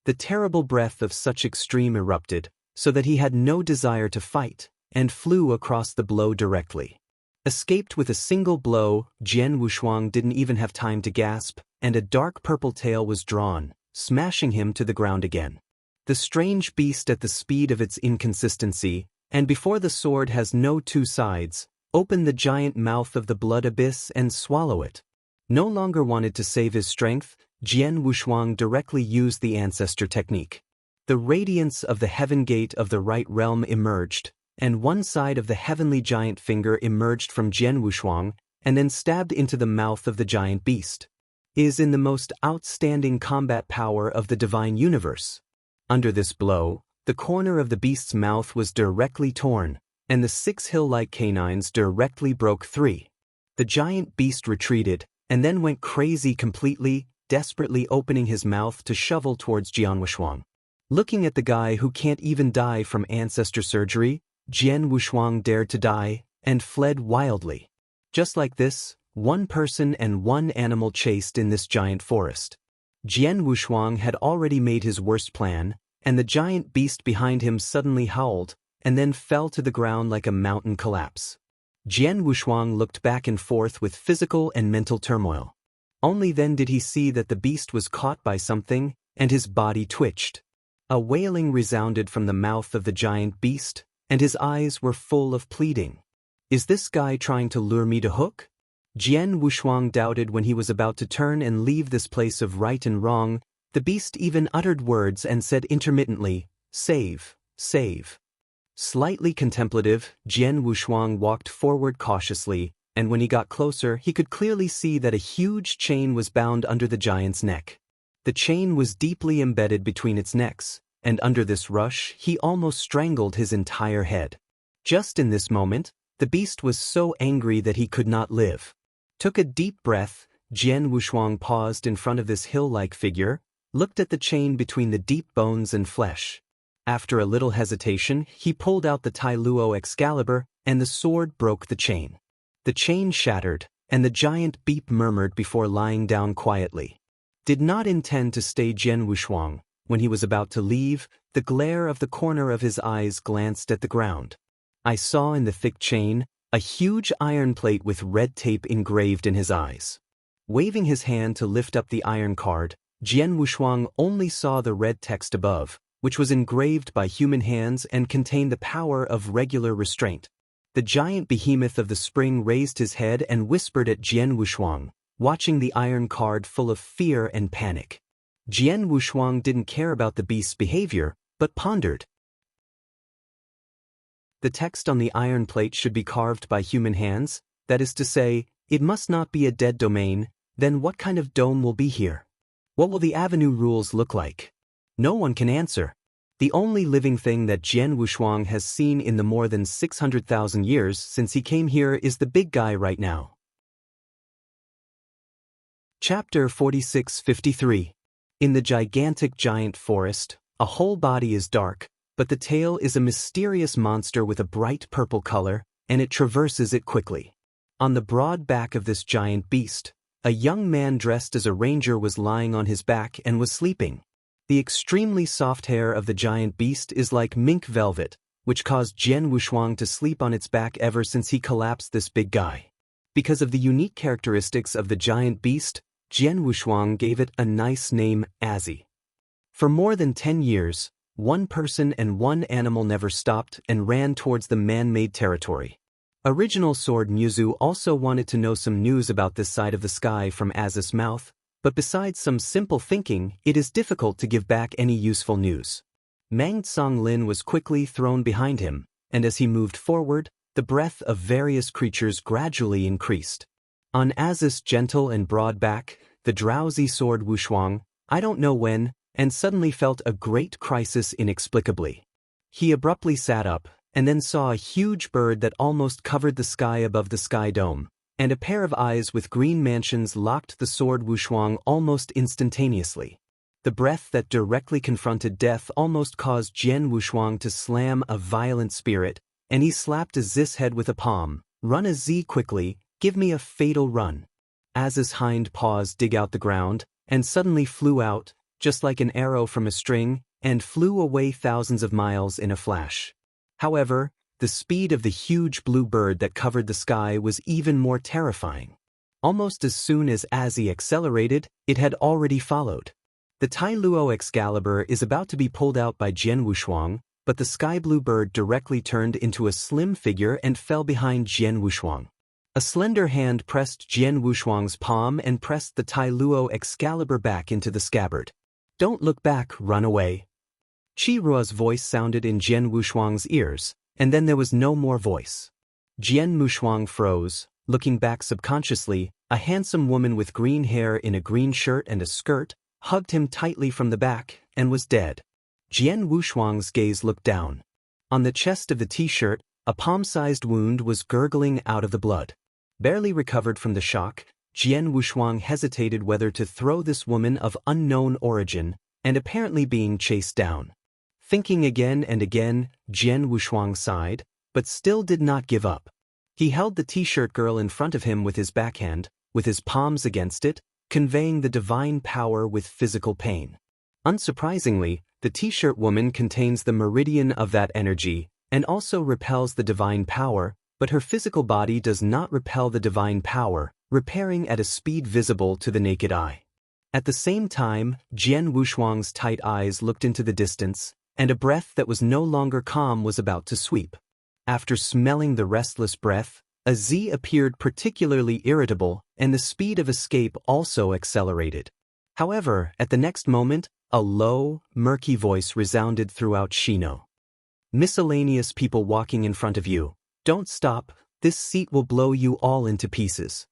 The terrible breath of such extreme erupted, so that he had no desire to fight, and flew across the blow directly. Escaped with a single blow, Jian Wushuang didn't even have time to gasp, and a dark purple tail was drawn, smashing him to the ground again. The strange beast at the speed of its inconsistency, and before the sword has no two sides, open the giant mouth of the blood abyss and swallow it. No longer wanted to save his strength, Jian Wushuang directly used the ancestor technique. The radiance of the heaven gate of the right realm emerged, and one side of the heavenly giant finger emerged from Jian Wushuang, and then stabbed into the mouth of the giant beast. Is in the most outstanding combat power of the divine universe. Under this blow, the corner of the beast's mouth was directly torn, and the 6 hill-like canines directly broke 3. The giant beast retreated, and then went crazy completely, desperately opening his mouth to shovel towards Jian Wushuang. Looking at the guy who can't even die from ancestor surgery, Jian Wushuang dared to die, and fled wildly. Just like this, one person and one animal chased in this giant forest. Jian Wushuang had already made his worst plan, and the giant beast behind him suddenly howled, and then fell to the ground like a mountain collapse. Jian Wushuang looked back and forth with physical and mental turmoil. Only then did he see that the beast was caught by something, and his body twitched. A wailing resounded from the mouth of the giant beast, and his eyes were full of pleading. Is this guy trying to lure me to hook? Jian Wushuang doubted when he was about to turn and leave this place of right and wrong. The beast even uttered words and said intermittently, "Save, save." Slightly contemplative, Jian Wushuang walked forward cautiously, and when he got closer he could clearly see that a huge chain was bound under the giant's neck. The chain was deeply embedded between its necks, and under this rush he almost strangled his entire head. Just in this moment, the beast was so angry that he could not live. Took a deep breath, Jian Wushuang paused in front of this hill-like figure, looked at the chain between the deep bones and flesh. After a little hesitation, he pulled out the Tai Luo Excalibur, and the sword broke the chain. The chain shattered, and the giant beep murmured before lying down quietly. Did not intend to stay. Jian Wushuang, when he was about to leave, the glare of the corner of his eyes glanced at the ground. I saw in the thick chain a huge iron plate with red tape engraved in his eyes. Waving his hand to lift up the iron card, Jian Wushuang only saw the red text above, which was engraved by human hands and contained the power of regular restraint. The giant behemoth of the spring raised his head and whispered at Jian Wushuang, watching the iron card full of fear and panic. Jian Wushuang didn't care about the beast's behavior, but pondered. The text on the iron plate should be carved by human hands, that is to say, it must not be a dead domain. Then what kind of dome will be here? What will the avenue rules look like? No one can answer. The only living thing that Jian Wushuang has seen in the more than 600,000 years since he came here is the big guy right now. Chapter 46-53. In the gigantic giant forest, a whole body is dark, but the tail is a mysterious monster with a bright purple color, and it traverses it quickly. On the broad back of this giant beast, a young man dressed as a ranger was lying on his back and was sleeping. The extremely soft hair of the giant beast is like mink velvet, which caused Jian Wushuang to sleep on its back ever since he collapsed this big guy. Because of the unique characteristics of the giant beast, Jian Wushuang gave it a nice name, Azzy. For more than 10 years, one person and one animal never stopped and ran towards the man-made territory. Original Sword Muzu also wanted to know some news about this side of the sky from Az's mouth, but besides some simple thinking, it is difficult to give back any useful news. Mang Songlin was quickly thrown behind him, and as he moved forward, the breath of various creatures gradually increased. On Az's gentle and broad back, the drowsy sword Wushuang, I don't know when, and suddenly felt a great crisis inexplicably. He abruptly sat up, and then saw a huge bird that almost covered the sky above the sky dome, and a pair of eyes with green mansions locked the sword Wushuang almost instantaneously. The breath that directly confronted death almost caused Jian Wushuang to slam a violent spirit, and he slapped Az's head with a palm. Run Az quickly, give me a fatal run. Az's hind paws dig out the ground, and suddenly flew out, just like an arrow from a string, and flew away thousands of miles in a flash. However, the speed of the huge blue bird that covered the sky was even more terrifying. Almost as soon as Azzy accelerated, it had already followed. The Tai Luo Excalibur is about to be pulled out by Jian Wushuang, but the sky blue bird directly turned into a slim figure and fell behind Jian Wushuang. A slender hand pressed Jian Wushuang's palm and pressed the Tai Luo Excalibur back into the scabbard. Don't look back, run away. Qi Ruo's voice sounded in Jian Wushuang's ears, and then there was no more voice. Jian Wushuang froze, looking back subconsciously. A handsome woman with green hair in a green shirt and a skirt hugged him tightly from the back and was dead. Jian Wushuang's gaze looked down. On the chest of the t-shirt, a palm-sized wound was gurgling out of the blood. Barely recovered from the shock, Jian Wushuang hesitated whether to throw this woman of unknown origin and apparently being chased down. Thinking again and again, Jian Wushuang sighed, but still did not give up. He held the t-shirt girl in front of him with his backhand, with his palms against it, conveying the divine power with physical pain. Unsurprisingly, the t-shirt woman contains the meridian of that energy and also repels the divine power, but her physical body does not repel the divine power, repairing at a speed visible to the naked eye. At the same time, Jian Wushuang's tight eyes looked into the distance, and a breath that was no longer calm was about to sweep. After smelling the restless breath, Z appeared particularly irritable, and the speed of escape also accelerated. However, at the next moment, a low, murky voice resounded throughout Shino. Miscellaneous people walking in front of you. Don't stop, this seat will blow you all into pieces.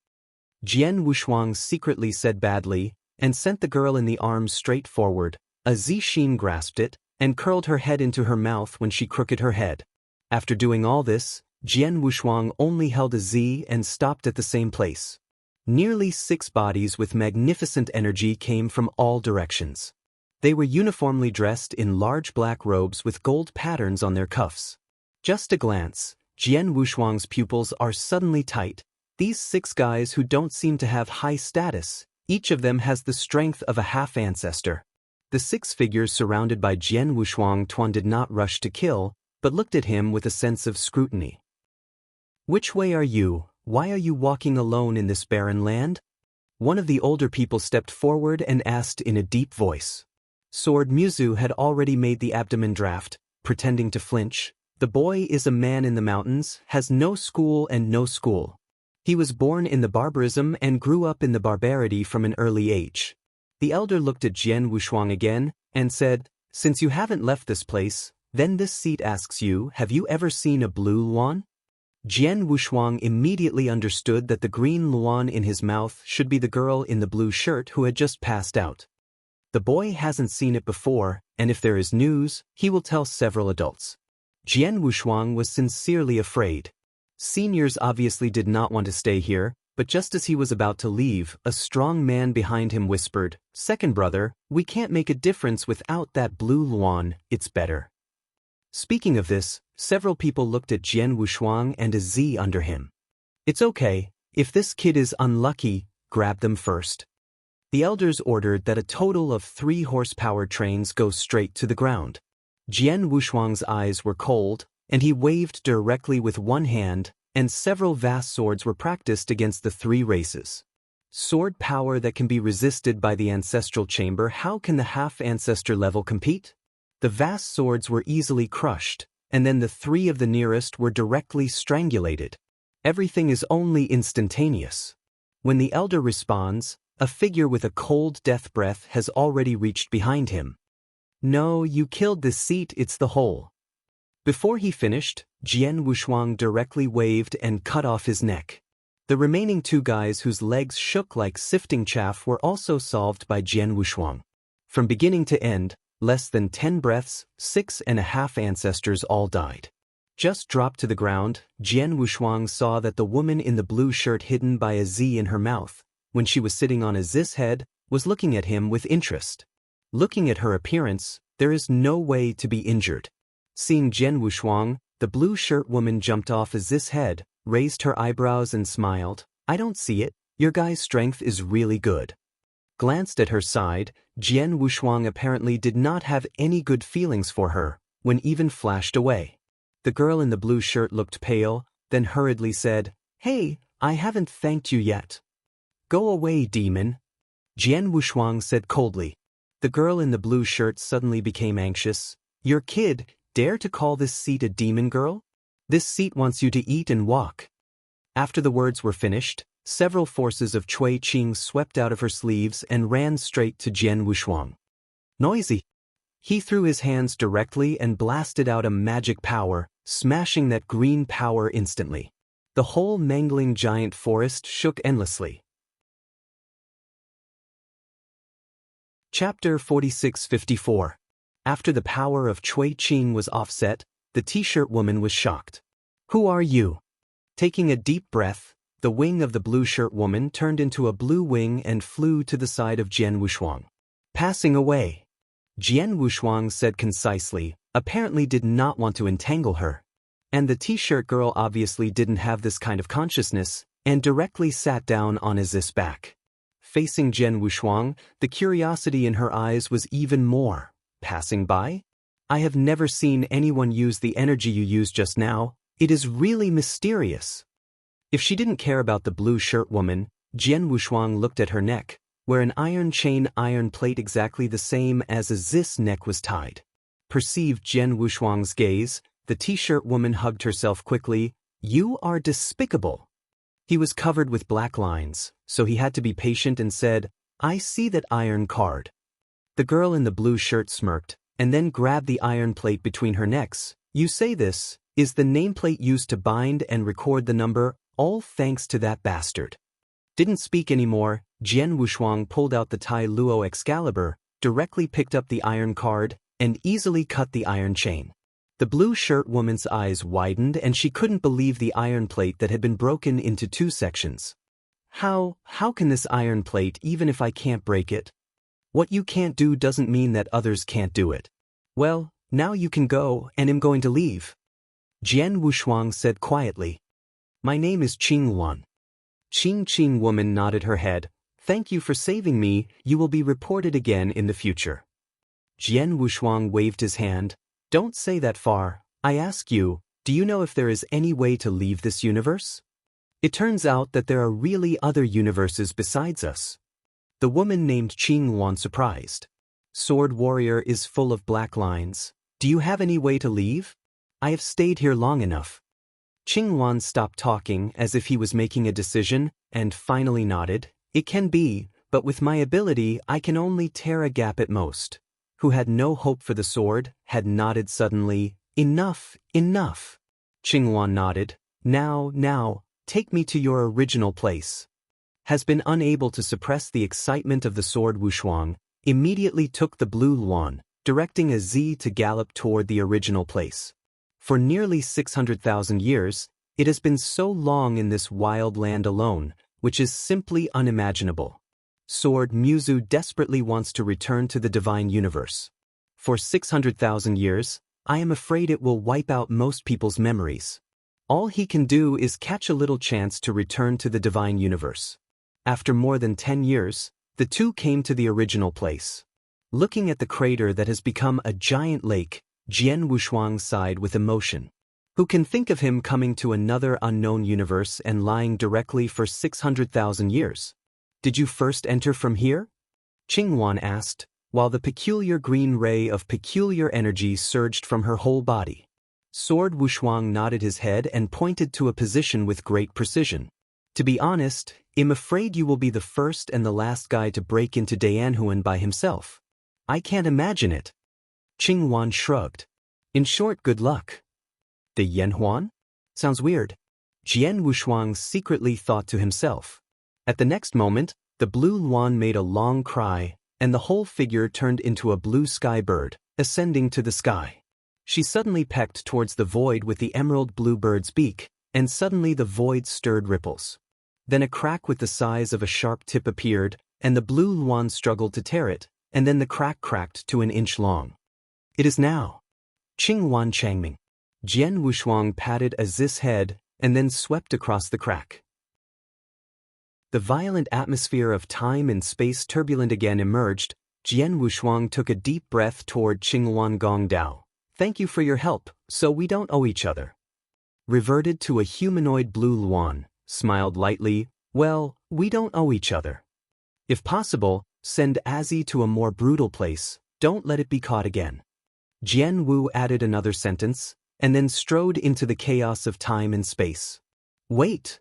Jian Wushuang secretly said badly, and sent the girl in the arms straight forward. Xin grasped it, and curled her head into her mouth when she crooked her head. After doing all this, Jian Wushuang only held a Z and stopped at the same place. Nearly 6 bodies with magnificent energy came from all directions. They were uniformly dressed in large black robes with gold patterns on their cuffs. Just a glance, Jian Wushuang's pupils are suddenly tight. These 6 guys who don't seem to have high status, each of them has the strength of a half-ancestor. The 6 figures surrounded by Jian Wushuang Tuan did not rush to kill, but looked at him with a sense of scrutiny. Which way are you? Why are you walking alone in this barren land? One of the older people stepped forward and asked in a deep voice. Sword Muzu had already made the abdomen draft, pretending to flinch. The boy is a man in the mountains, has no school and no school. He was born in the barbarism and grew up in the barbarity from an early age. The elder looked at Jian Wushuang again, and said, Since you haven't left this place, then this seat asks you, have you ever seen a blue luan? Jian Wushuang immediately understood that the green luan in his mouth should be the girl in the blue shirt who had just passed out. The boy hasn't seen it before, and if there is news, he will tell several adults. Jian Wushuang was sincerely afraid. Seniors obviously did not want to stay here, but just as he was about to leave, a strong man behind him whispered, Second brother, we can't make a difference without that blue luan, it's better. Speaking of this, several people looked at Jian Wushuang and a Z under him. It's okay, if this kid is unlucky, grab them first. The elders ordered that a total of 3 horsepower trains go straight to the ground. Jian Wushuang's eyes were cold, and he waved directly with one hand, and several vast swords were practiced against the 3 races. Sword power that can be resisted by the ancestral chamber, how can the half-ancestor level compete? The vast swords were easily crushed, and then the 3 of the nearest were directly strangulated. Everything is only instantaneous. When the elder responds, a figure with a cold death breath has already reached behind him. No, you killed this seat, it's the hole. Before he finished, Jian Wushuang directly waved and cut off his neck. The remaining 2 guys whose legs shook like sifting chaff were also solved by Jian Wushuang. From beginning to end, less than 10 breaths, 6.5 ancestors all died. Just dropped to the ground, Jian Wushuang saw that the woman in the blue shirt hidden by a Z in her mouth, when she was sitting on a Z's head, was looking at him with interest. Looking at her appearance, there is no way to be injured. Seeing Jian Wushuang, the blue shirt woman jumped off a Z's head, raised her eyebrows and smiled. I don't see it, your guy's strength is really good. Glanced at her side, Jian Wushuang apparently did not have any good feelings for her, when even flashed away. The girl in the blue shirt looked pale, then hurriedly said, Hey, I haven't thanked you yet. Go away, demon. Jian Wushuang said coldly. The girl in the blue shirt suddenly became anxious. Your kid, dare to call this seat a demon girl? This seat wants you to eat and walk. After the words were finished, several forces of Cui Qing swept out of her sleeves and ran straight to Jian Wushuang. Noisy. He threw his hands directly and blasted out a magic power, smashing that green power instantly. The whole mangling giant forest shook endlessly. Chapter 46-54. After the power of Cui Qing was offset, the t-shirt woman was shocked. Who are you? Taking a deep breath, the wing of the blue shirt woman turned into a blue wing and flew to the side of Jian Wushuang. Passing away. Jian Wushuang said concisely, apparently did not want to entangle her. And the t-shirt girl obviously didn't have this kind of consciousness, and directly sat down on his back. Facing Jian Wushuang, the curiosity in her eyes was even more. Passing by? I have never seen anyone use the energy you used just now. It is really mysterious. If she didn't care about the blue shirt woman, Jian Wushuang looked at her neck, where an iron chain iron plate exactly the same as a Zis neck was tied. Perceived Jian Wushuang's gaze, the t-shirt woman hugged herself quickly. "You are despicable." He was covered with black lines, so he had to be patient and said, "I see that iron card." The girl in the blue shirt smirked, and then grabbed the iron plate between her necks. "You say this is the nameplate used to bind and record the number, all thanks to that bastard." Didn't speak anymore. Jian Wushuang pulled out the Tai Luo Excalibur, directly picked up the iron card, and easily cut the iron chain. The blue shirt woman's eyes widened and she couldn't believe the iron plate that had been broken into 2 sections. How can this iron plate, even if I can't break it? What you can't do doesn't mean that others can't do it. Well, now you can go, and I'm going to leave. Jian Wushuang said quietly. My name is Qing Wan. Qing woman nodded her head. Thank you for saving me, you will be reported again in the future. Jian Wushuang waved his hand. Don't say that far. I ask you, do you know if there is any way to leave this universe? It turns out that there are really other universes besides us. The woman named Qing Wan surprised. Sword warrior is full of black lines. Do you have any way to leave? I have stayed here long enough. Qing Wan stopped talking as if he was making a decision, and finally nodded. It can be, but with my ability I can only tear a gap at most. Who had no hope for the sword, had nodded suddenly. Enough. Qing Wan nodded. Now, take me to your original place. Has been unable to suppress the excitement of the sword. Wushuang immediately took the blue Luan, directing a Z to gallop toward the original place. For nearly 600,000 years, it has been so long in this wild land alone, which is simply unimaginable. Sword Muzu desperately wants to return to the divine universe. For 600,000 years, I am afraid it will wipe out most people's memories. All he can do is catch a little chance to return to the divine universe. After more than 10 years, the two came to the original place. Looking at the crater that has become a giant lake, Jian Wushuang sighed with emotion. Who can think of him coming to another unknown universe and lying directly for 600,000 years? Did you first enter from here? Qing Wan asked, while the peculiar green ray of peculiar energy surged from her whole body. Sword Wushuang nodded his head and pointed to a position with great precision. To be honest, I'm afraid you will be the first and the last guy to break into Dayanhuan by himself. I can't imagine it. Qing Wan shrugged. In short, good luck. Dayanhuan? Sounds weird. Jian Wushuang secretly thought to himself. At the next moment, the blue Luan made a long cry, and the whole figure turned into a blue sky bird, ascending to the sky. She suddenly pecked towards the void with the emerald blue bird's beak, and suddenly the void stirred ripples. Then a crack with the size of a sharp tip appeared, and the blue Luan struggled to tear it, and then the crack cracked to an inch long. It is now. Qing Wan Changming. Jian Wushuang patted Aziz's head, and then swept across the crack. The violent atmosphere of time and space turbulent again emerged. Jian Wushuang took a deep breath toward Qing Wan Gong Dao. Thank you for your help, so we don't owe each other. Reverted to a humanoid blue Luan, smiled lightly. Well, we don't owe each other. If possible, send Azzy to a more brutal place, don't let it be caught again. Jian Wu added another sentence, and then strode into the chaos of time and space. Wait!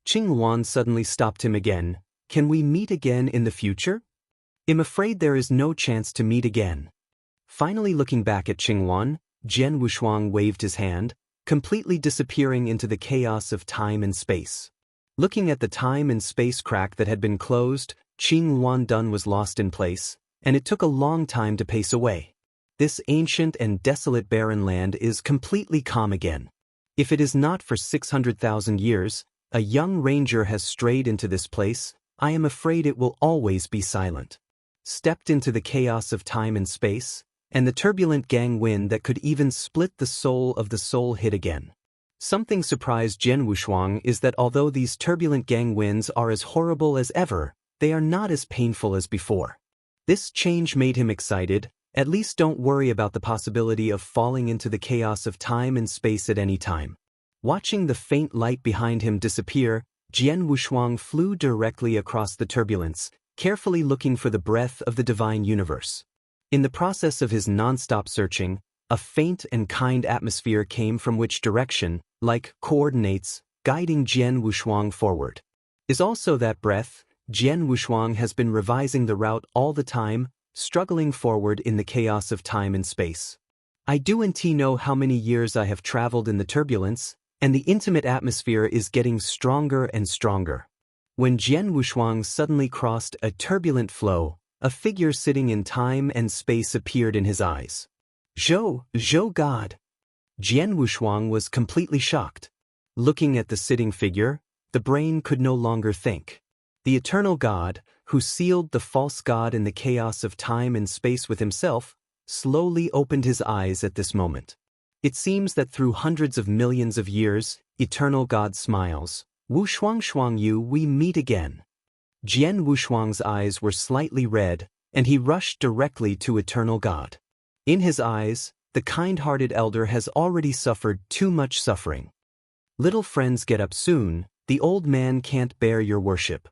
Qing Wan suddenly stopped him again. Can we meet again in the future? I'm afraid there is no chance to meet again. Finally looking back at Qing Wan, Jian Wushuang waved his hand, completely disappearing into the chaos of time and space. Looking at the time and space crack that had been closed, Qing Wan Dun was lost in place, and it took a long time to pace away. This ancient and desolate barren land is completely calm again. If it is not for 600,000 years, a young ranger has strayed into this place, I am afraid it will always be silent. Stepped into the chaos of time and space, and the turbulent gang wind that could even split the soul of the soul hit again. Something surprised Jian Wushuang is that although these turbulent gang winds are as horrible as ever, they are not as painful as before. This change made him excited. At least don't worry about the possibility of falling into the chaos of time and space at any time. Watching the faint light behind him disappear, Jian Wushuang flew directly across the turbulence, carefully looking for the breath of the divine universe. In the process of his non-stop searching, a faint and kind atmosphere came from which direction, like coordinates, guiding Jian Wushuang forward. Is also that breath, Jian Wushuang has been revising the route all the time, struggling forward in the chaos of time and space. I do know how many years I have traveled in the turbulence, and the intimate atmosphere is getting stronger and stronger. When Jian Wushuang suddenly crossed a turbulent flow, a figure sitting in time and space appeared in his eyes. Zhou God. Jian Wushuang was completely shocked. Looking at the sitting figure, the brain could no longer think. The eternal God, who sealed the false God in the chaos of time and space with himself, slowly opened his eyes at this moment. It seems that through hundreds of millions of years, eternal God smiles. Wushuang Yu, we meet again. Jian Wushuang's eyes were slightly red, and he rushed directly to eternal God. In his eyes, the kind-hearted elder has already suffered too much suffering. Little friends get up soon, the old man can't bear your worship.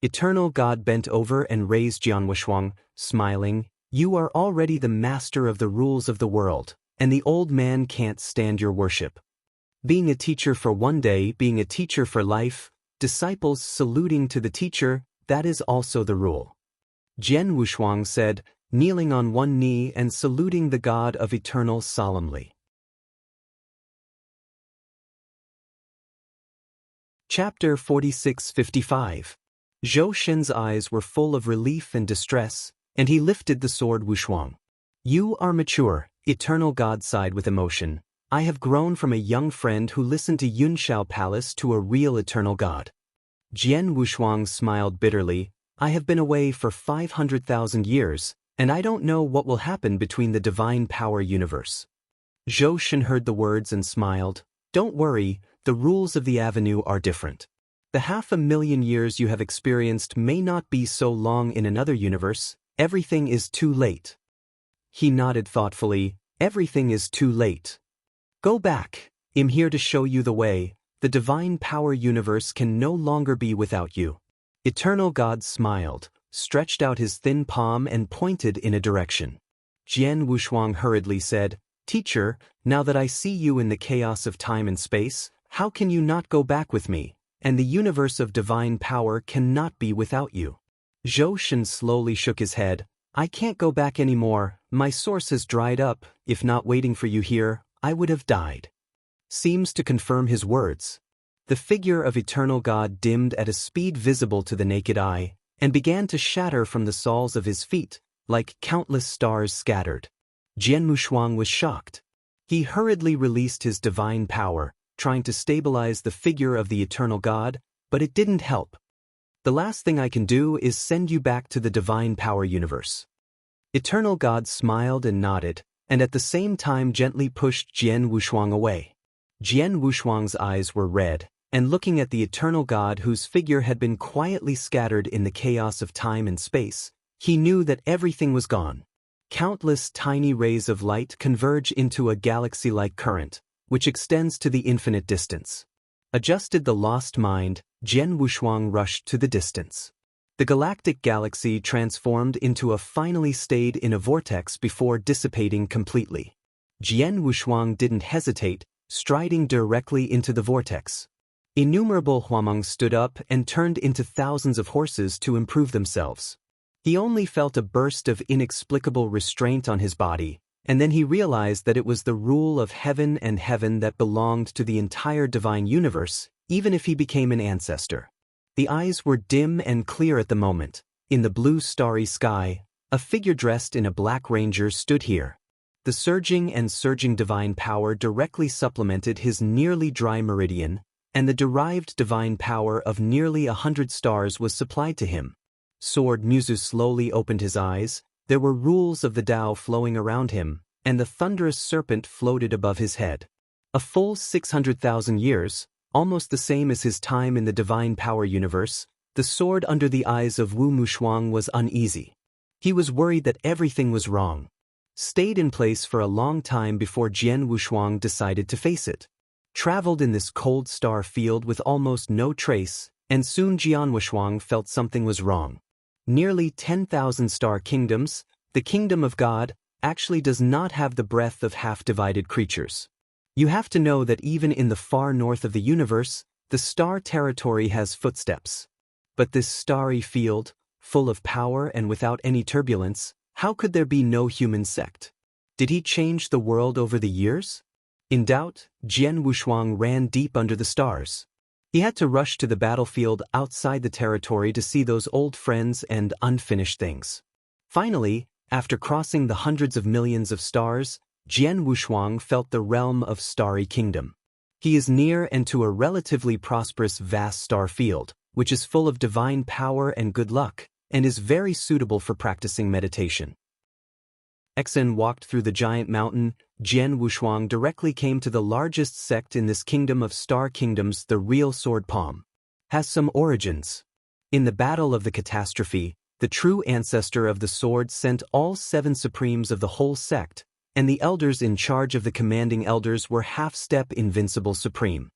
Eternal God bent over and raised Jian Wushuang, smiling, you are already the master of the rules of the world, and the old man can't stand your worship. Being a teacher for one day, being a teacher for life, disciples saluting to the teacher, that is also the rule. Jian Wushuang said, kneeling on one knee and saluting the God of Eternal solemnly. Chapter 46-55. Zhou Shen's eyes were full of relief and distress, and he lifted the sword Wushuang. You are mature, Eternal God sighed with emotion. I have grown from a young friend who listened to Yunshao Palace to a real eternal God. Jian Wushuang smiled bitterly. I have been away for 500,000 years, and I don't know what will happen between the divine power universe. Zhou Shen heard the words and smiled. Don't worry, the rules of the avenue are different. The 500,000 years you have experienced may not be so long in another universe. Everything is too late. He nodded thoughtfully. Everything is too late. Go back. I'm here to show you the way. The divine power universe can no longer be without you. Eternal God smiled, stretched out his thin palm and pointed in a direction. Jian Wushuang hurriedly said, Teacher, now that I see you in the chaos of time and space, how can you not go back with me? And the universe of divine power cannot be without you. Zhou Shen slowly shook his head. I can't go back anymore. My source has dried up. If not waiting for you here, I would have died. Seems to confirm his words. The figure of eternal God dimmed at a speed visible to the naked eye, and began to shatter from the soles of his feet, like countless stars scattered. Jian Wushuang was shocked. He hurriedly released his divine power, trying to stabilize the figure of the eternal God, but it didn't help. The last thing I can do is send you back to the divine power universe. Eternal God smiled and nodded, and at the same time gently pushed Jian Wushuang away. Jian Wushuang's eyes were red, and looking at the eternal God whose figure had been quietly scattered in the chaos of time and space, he knew that everything was gone. Countless tiny rays of light converge into a galaxy-like current, which extends to the infinite distance. Adjusted the lost mind, Jian Wushuang rushed to the distance. The galactic galaxy transformed into a finally stayed in a vortex before dissipating completely. Jian Wushuang didn't hesitate, striding directly into the vortex. Innumerable Huameng stood up and turned into thousands of horses to improve themselves. He only felt a burst of inexplicable restraint on his body, and then he realized that it was the rule of heaven and heaven that belonged to the entire divine universe, even if he became an ancestor. The eyes were dim and clear at the moment. In the blue starry sky, a figure dressed in a black ranger stood here. The surging divine power directly supplemented his nearly dry meridian, and the derived divine power of nearly 100 stars was supplied to him. Sword Muzu slowly opened his eyes. There were rules of the Tao flowing around him, and the thunderous serpent floated above his head. A full 600,000 years, almost the same as his time in the divine power universe, the sword under the eyes of Wu Mushuang was uneasy. He was worried that everything was wrong. Stayed in place for a long time before Jian Wushuang decided to face it. Traveled in this cold star field with almost no trace, and soon Jian Wushuang felt something was wrong. Nearly 10,000 star kingdoms, the kingdom of God, actually does not have the breath of half-divided creatures. You have to know that even in the far north of the universe, the star territory has footsteps. But this starry field, full of power and without any turbulence, how could there be no human sect? Did he change the world over the years? In doubt, Jian Wushuang ran deep under the stars. He had to rush to the battlefield outside the territory to see those old friends and unfinished things. Finally, after crossing the hundreds of millions of stars, Jian Wushuang felt the realm of Starry Kingdom. He is near and to a relatively prosperous vast star field, which is full of divine power and good luck, and is very suitable for practicing meditation. Exen walked through the giant mountain. Jian Wushuang directly came to the largest sect in this kingdom of star kingdoms. The real sword palm has some origins. In the battle of the catastrophe, the true ancestor of the sword sent all 7 supremes of the whole sect, and the elders in charge of the commanding elders were half-step invincible supreme.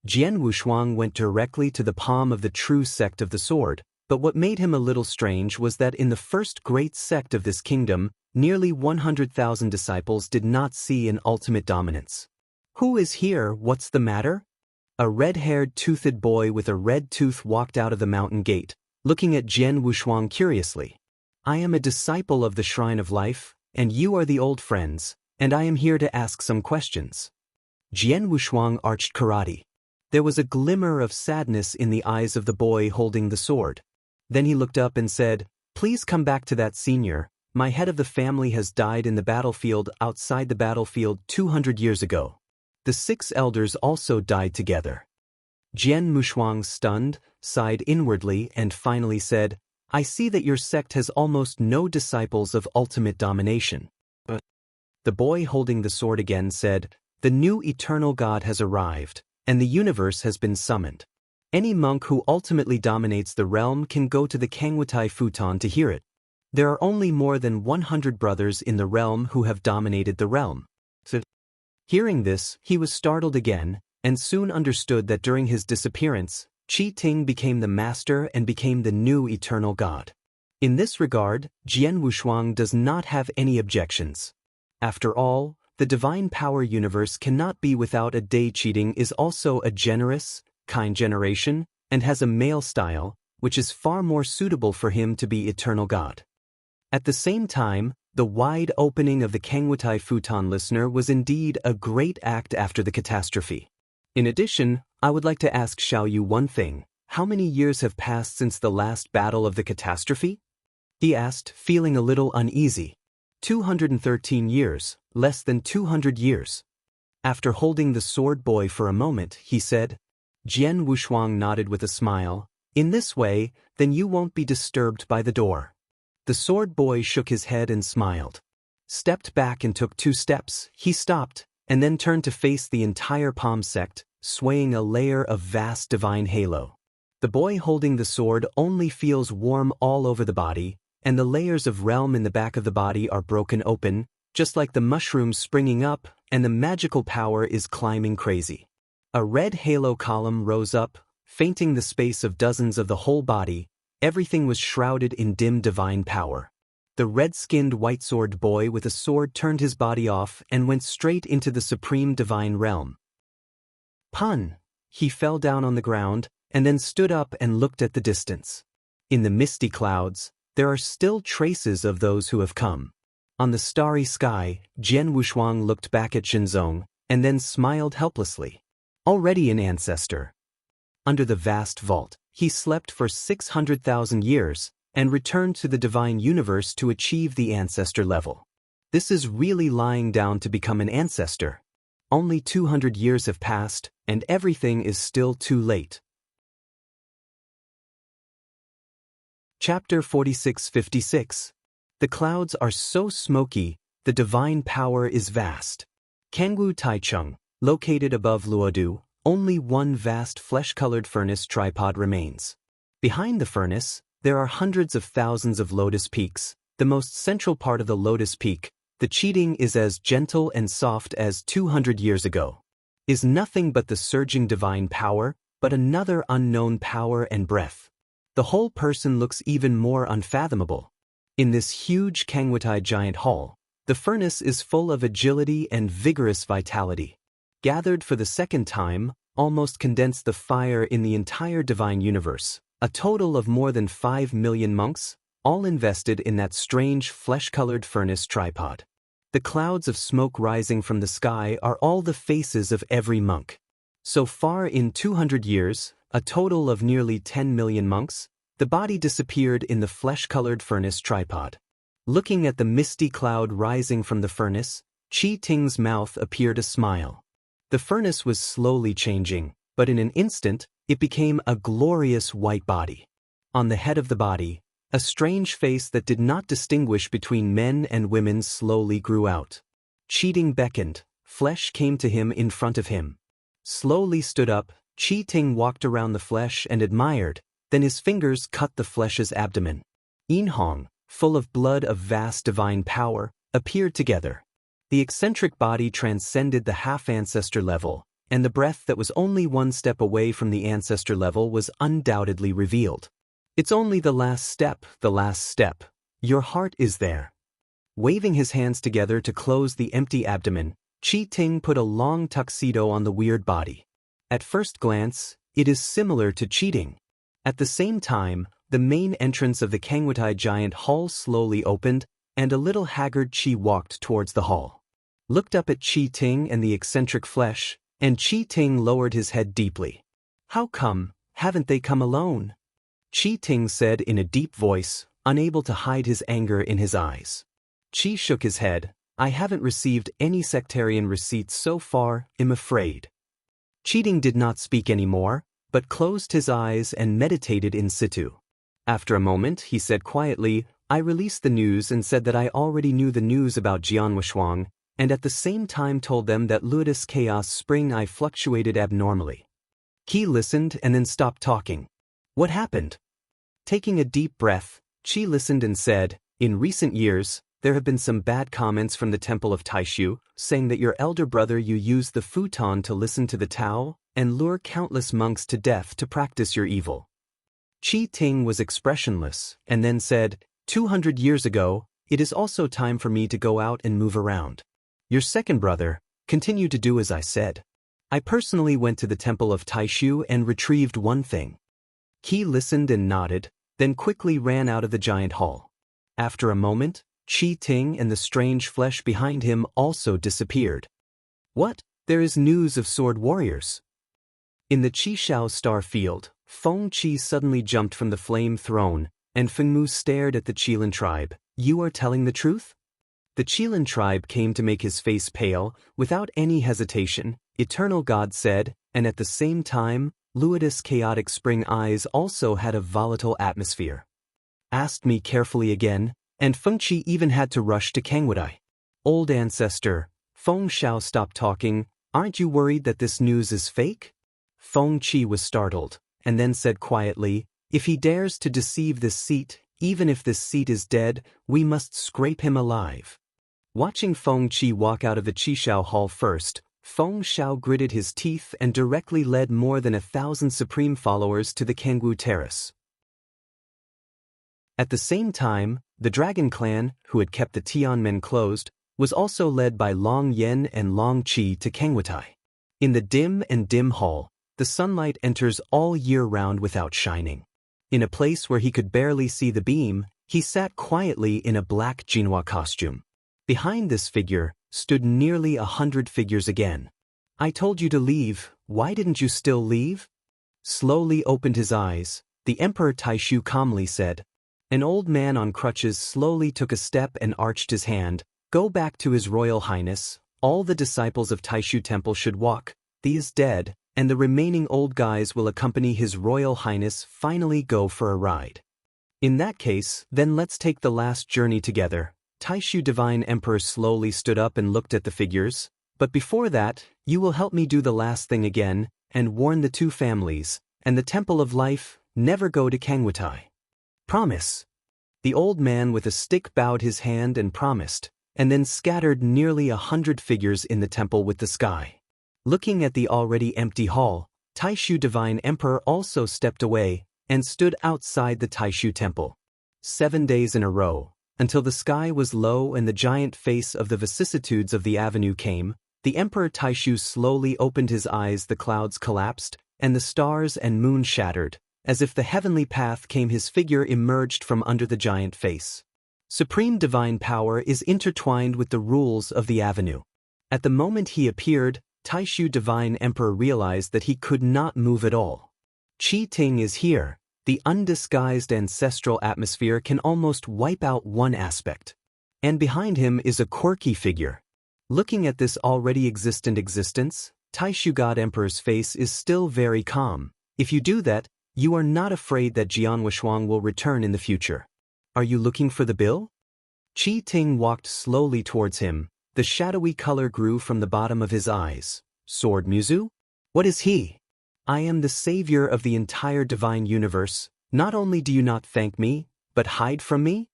Jian Wushuang went directly to the palm of the true sect of the sword, but what made him a little strange was that in the first great sect of this kingdom, nearly 100,000 disciples did not see an ultimate dominance. "Who is here? What's the matter?" A red-haired toothed boy with a red tooth walked out of the mountain gate, looking at Jian Wushuang curiously. "I am a disciple of the Shrine of Life, and you are the old friends, and I am here to ask some questions." Jian Wushuang arched karate. There was a glimmer of sadness in the eyes of the boy holding the sword. Then he looked up and said, "Please come back to that senior. My head of the family has died in the battlefield outside the battlefield 200 years ago." The 6 elders also died together. Jian Wushuang, stunned, sighed inwardly and finally said, "I see that your sect has almost no disciples of ultimate domination." But the boy holding the sword again said, "The new eternal God has arrived, and the universe has been summoned. Any monk who ultimately dominates the realm can go to the Kangwutai Futon to hear it. There are only more than 100 brothers in the realm who have dominated the realm." So, hearing this, he was startled again, and soon understood that during his disappearance, Qi Ting became the master and became the new eternal God. In this regard, Jian Wushuang does not have any objections. After all, the divine power universe cannot be without a day. Qi Ting is also a generous, kind generation, and has a male style, which is far more suitable for him to be eternal God. At the same time, the wide opening of the Kangwutai Futon listener was indeed a great act after the catastrophe. In addition, I would like to ask Xiao Yu one thing. How many years have passed since the last battle of the catastrophe? He asked, feeling a little uneasy. 213 years, less than 200 years. After holding the sword boy for a moment, he said. Jian Wushuang nodded with a smile. "In this way, then you won't be disturbed by the door." The sword boy shook his head and smiled. Stepped back and took 2 steps. He stopped, and then turned to face the entire palm sect, swaying a layer of vast divine halo. The boy holding the sword only feels warm all over the body, and the layers of realm in the back of the body are broken open, just like the mushrooms springing up, and the magical power is climbing crazy. A red halo column rose up, fainting the space of dozens of the whole body. Everything was shrouded in dim divine power. The red-skinned white-sword boy with a sword turned his body off and went straight into the supreme divine realm. Pun! He fell down on the ground, and then stood up and looked at the distance. In the misty clouds, there are still traces of those who have come. On the starry sky, Jian Wushuang looked back at Shenzong, and then smiled helplessly. Already an ancestor. Under the vast vault, he slept for 600,000 years, and returned to the divine universe to achieve the ancestor level. This is really lying down to become an ancestor. Only 200 years have passed, and everything is still too late. Chapter 46-56. The clouds are so smoky, the divine power is vast. Kangwu Taichung, located above Luodu, only one vast flesh-colored furnace tripod remains. Behind the furnace, there are hundreds of thousands of lotus peaks. The most central part of the lotus peak, the Qi Ting, is as gentle and soft as 200 years ago. Is nothing but the surging divine power, but another unknown power and breath. The whole person looks even more unfathomable. In this huge Kangwutai giant hall, the furnace is full of agility and vigorous vitality. gathered for the second time, almost condensed the fire in the entire divine universe. A total of more than 5 million monks, all invested in that strange flesh-colored furnace tripod. The clouds of smoke rising from the sky are all the faces of every monk. So far in 200 years, a total of nearly 10 million monks, the body disappeared in the flesh-colored furnace tripod. Looking at the misty cloud rising from the furnace, Qi Ting's mouth appeared a smile. The furnace was slowly changing, but in an instant, it became a glorious white body. On the head of the body, a strange face that did not distinguish between men and women slowly grew out. Qi Ting beckoned, flesh came to him in front of him. Slowly stood up, Qi Ting walked around the flesh and admired, then his fingers cut the flesh's abdomen. Yin Hong, full of blood of vast divine power, appeared together. The eccentric body transcended the half-ancestor level, and the breath that was only one step away from the ancestor level was undoubtedly revealed. It's only the last step, the last step. Your heart is there. Waving his hands together to close the empty abdomen, Qi Ting put a long tuxedo on the weird body. At first glance, it is similar to cheating. At the same time, the main entrance of the Kangwatai giant hall slowly opened, and a little haggard Qi walked towards the hall. Looked up at Qi Ting and the eccentric flesh, and Qi Ting lowered his head deeply. How come, haven't they come alone? Qi Ting said in a deep voice, unable to hide his anger in his eyes. Qi shook his head. I haven't received any sectarian receipts so far, I'm afraid. Qi Ting did not speak anymore, but closed his eyes and meditated in situ. After a moment, he said quietly, I released the news and said that I already knew the news about Jianwushuang, and at the same time told them that Luidus Chaos Spring I fluctuated abnormally. Qi listened and then stopped talking. What happened? Taking a deep breath, Qi listened and said, in recent years, there have been some bad comments from the temple of Taishu, saying that your elder brother you used the futon to listen to the Tao, and lure countless monks to death to practice your evil. Qi Ting was expressionless, and then said, 200 years ago, it is also time for me to go out and move around. Your second brother, continue to do as I said. I personally went to the temple of Taishu and retrieved one thing. Qi listened and nodded, then quickly ran out of the giant hall. After a moment, Qi Ting and the strange flesh behind him also disappeared. What? There is news of sword warriors. In the Qishao star field, Feng Qi suddenly jumped from the flame throne, and Fengmu stared at the Qilin tribe. You are telling the truth? The Qilin tribe came to make his face pale, without any hesitation, Eternal God said, and at the same time, Luidus Chaotic Spring eyes also had a volatile atmosphere. Asked me carefully again, and Feng Qi even had to rush to Kangwadai. Old ancestor, Feng Shao stopped talking, aren't you worried that this news is fake? Feng Qi was startled, and then said quietly, if he dares to deceive this seat, even if this seat is dead, we must scrape him alive. Watching Feng Qi walk out of the Qishao hall first, Feng Shao gritted his teeth and directly led more than 1,000 supreme followers to the Kangwu terrace. At the same time, the Dragon Clan, who had kept the Tianmen closed, was also led by Long Yen and Long Qi to Kangwatai. In the dim hall, the sunlight enters all year round without shining. In a place where he could barely see the beam, he sat quietly in a black Jinhua costume. Behind this figure stood nearly 100 figures again. I told you to leave, why didn't you still leave? Slowly opened his eyes, the Emperor Taishu calmly said. An old man on crutches slowly took a step and arched his hand. Go back to His Royal Highness, all the disciples of Taishu Temple should walk, he is dead, and the remaining old guys will accompany His Royal Highness finally go for a ride. In that case, then let's take the last journey together. Taishu Divine Emperor slowly stood up and looked at the figures, but before that, you will help me do the last thing again, and warn the two families, and the Temple of Life, never go to Kangwatai. Promise. The old man with a stick bowed his hand and promised, and then scattered nearly 100 figures in the temple with the sky. Looking at the already empty hall, Taishu Divine Emperor also stepped away, and stood outside the Taishu Temple. 7 days in a row, until the sky was low and the giant face of the vicissitudes of the avenue came, The Emperor Taishu slowly opened his eyes, the clouds collapsed, and the stars and moon shattered. As if the heavenly path came, his figure emerged from under the giant face. Supreme divine power is intertwined with the rules of the avenue. At the moment he appeared, Taishu Divine Emperor realized that he could not move at all. Qi Ting is here. The undisguised ancestral atmosphere can almost wipe out one aspect. And behind him is a quirky figure. Looking at this already existent existence, Taishu God Emperor's face is still very calm. If you do that, you are not afraid that Jian Wuxuang will return in the future. Are you looking for the bill? Qi Ting walked slowly towards him. The shadowy color grew from the bottom of his eyes. Sword Muzu? What is he? I am the savior of the entire divine universe. Not only do you not thank me, but hide from me?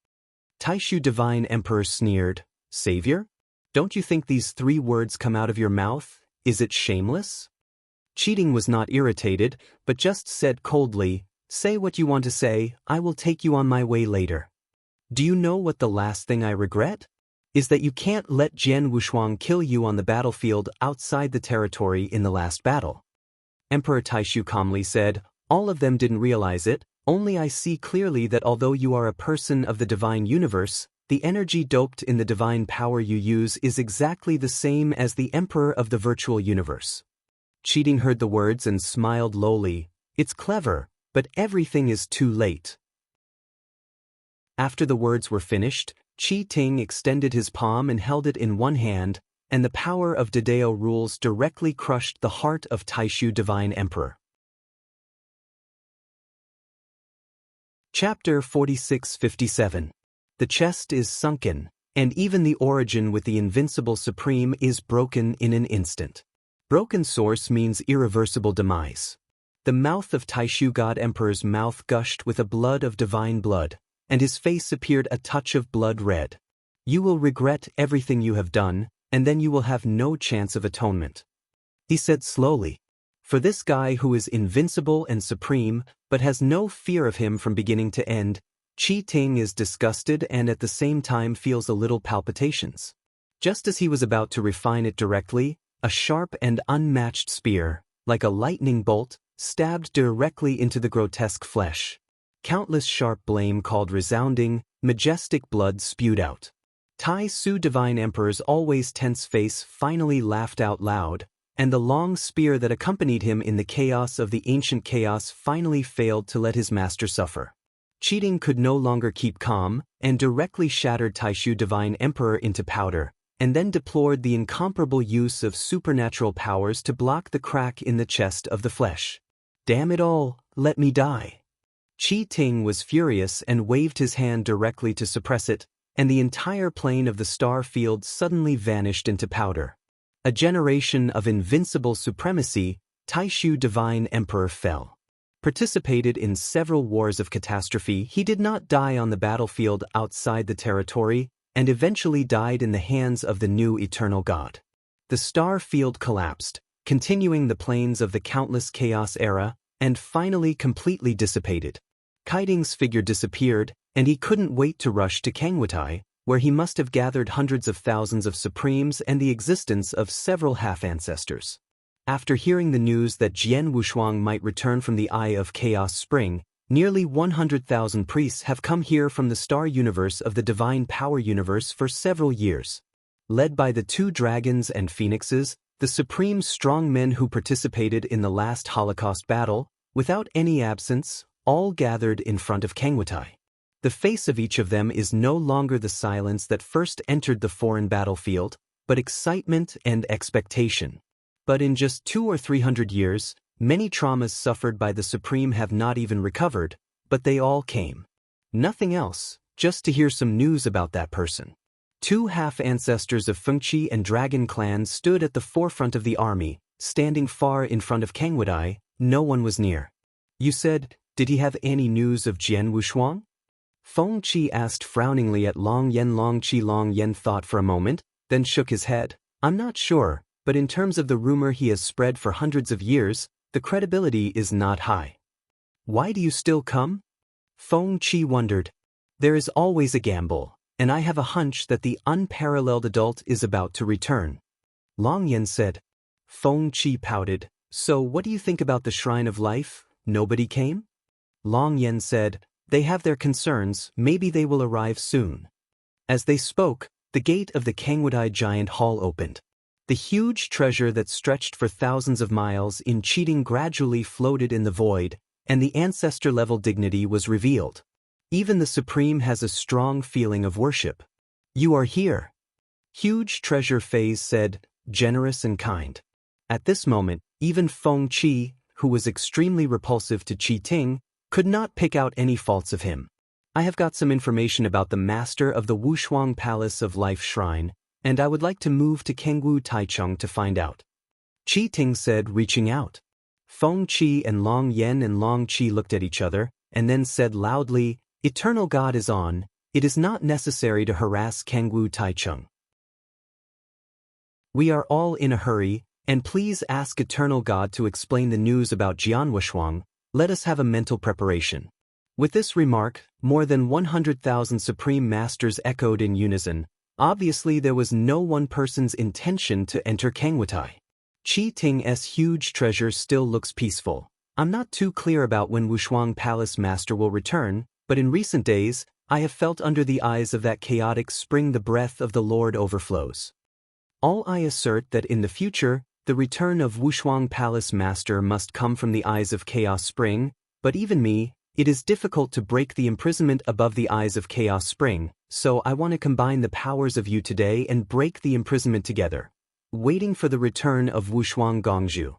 Taishu Divine Emperor sneered. Savior? Don't you think these 3 words come out of your mouth? Is it shameless? Cheating was not irritated, but just said coldly, say what you want to say, I will take you on my way later. Do you know what the last thing I regret? Is that you can't let Jian Wuxuang kill you on the battlefield outside the territory in the last battle. Emperor Taishu calmly said, all of them didn't realize it, only I see clearly that although you are a person of the divine universe, the energy doped in the divine power you use is exactly the same as the emperor of the virtual universe. Cheating heard the words and smiled lowly. It's clever, but everything is too late. After the words were finished, Qi Ting extended his palm and held it in one hand, and the power of Dedeo rules directly crushed the heart of Taishu Divine Emperor. Chapter 46-57. The chest is sunken, and even the origin with the invincible supreme is broken in an instant. Broken source means irreversible demise. The mouth of Taishu God Emperor's mouth gushed with a blood of divine blood, and his face appeared a touch of blood red. You will regret everything you have done, and then you will have no chance of atonement. He said slowly. For this guy who is invincible and supreme, but has no fear of him from beginning to end, Qi Ting is disgusted and at the same time feels a little palpitations. Just as he was about to refine it directly, a sharp and unmatched spear, like a lightning bolt, stabbed directly into the grotesque flesh. Countless sharp blame called resounding, majestic blood spewed out. Tai Su Divine Emperor's always tense face finally laughed out loud, and the long spear that accompanied him in the chaos of the ancient chaos finally failed to let his master suffer. Cheating could no longer keep calm, and directly shattered Taishu Divine Emperor into powder, and then deplored the incomparable use of supernatural powers to block the crack in the chest of the flesh. Damn it all, let me die. Qi Ting was furious and waved his hand directly to suppress it, and the entire plane of the star field suddenly vanished into powder. A generation of invincible supremacy, Taishu Divine Emperor fell. Participated in several wars of catastrophe, he did not die on the battlefield outside the territory, and eventually died in the hands of the new eternal god. The star field collapsed, continuing the planes of the countless chaos era, and finally completely dissipated. Kiting's figure disappeared, and he couldn't wait to rush to Kangwatai, where he must have gathered hundreds of thousands of supremes and the existence of several half-ancestors. After hearing the news that Jian Wuxuang might return from the Eye of Chaos Spring, nearly 100,000 priests have come here from the star universe of the divine power universe for several years. Led by the 2 dragons and phoenixes, the supreme strong men who participated in the last Holocaust battle, without any absence, all gathered in front of Kangwatai. The face of each of them is no longer the silence that first entered the foreign battlefield, but excitement and expectation. But in just 200 or 300 years, many traumas suffered by the Supreme have not even recovered, but they all came. Nothing else, just to hear some news about that person. 2 half-ancestors of Fengqi and Dragon clans stood at the forefront of the army, standing far in front of Kangwatai. No one was near. You said, did he have any news of Jian Wuxuang? Feng Qi asked frowningly at Long Yen. Long Yen thought for a moment, then shook his head. I'm not sure, but in terms of the rumor he has spread for hundreds of years, the credibility is not high. Why do you still come? Feng Qi wondered. There is always a gamble, and I have a hunch that the unparalleled adult is about to return. Long Yen said. Feng Qi pouted. So what do you think about the Shrine of Life? Nobody came? Long Yen said, they have their concerns, maybe they will arrive soon. As they spoke, the gate of the Kangwadai giant hall opened. The huge treasure that stretched for thousands of miles in cheating gradually floated in the void, and the ancestor-level dignity was revealed. Even the Supreme has a strong feeling of worship. You are here. Huge Treasure Phase said, generous and kind. At this moment, even Feng Qi, who was extremely repulsive to Qi Ting, could not pick out any faults of him. I have got some information about the master of the Wushuang Palace of Life Shrine, and I would like to move to Kengwu Taichung to find out. Qi Ting said, reaching out. Feng Qi and Long Yen and Long Qi looked at each other, and then said loudly, Eternal God is on, it is not necessary to harass Kengwu Taichung. We are all in a hurry, and please ask Eternal God to explain the news about Jianwushuang, let us have a mental preparation. With this remark, more than 100,000 Supreme Masters echoed in unison. Obviously there was no one person's intention to enter Kangwatai. Qi Ting's huge treasure still looks peaceful. I'm not too clear about when Wushuang Palace Master will return, but in recent days, I have felt under the eyes of that chaotic spring the breath of the Lord overflows. All I assert that in the future, the return of Wushuang Palace Master must come from the eyes of Chaos Spring, but even me, it is difficult to break the imprisonment above the eyes of Chaos Spring, so I want to combine the powers of you today and break the imprisonment together. Waiting for the return of Wushuang Gongzhu.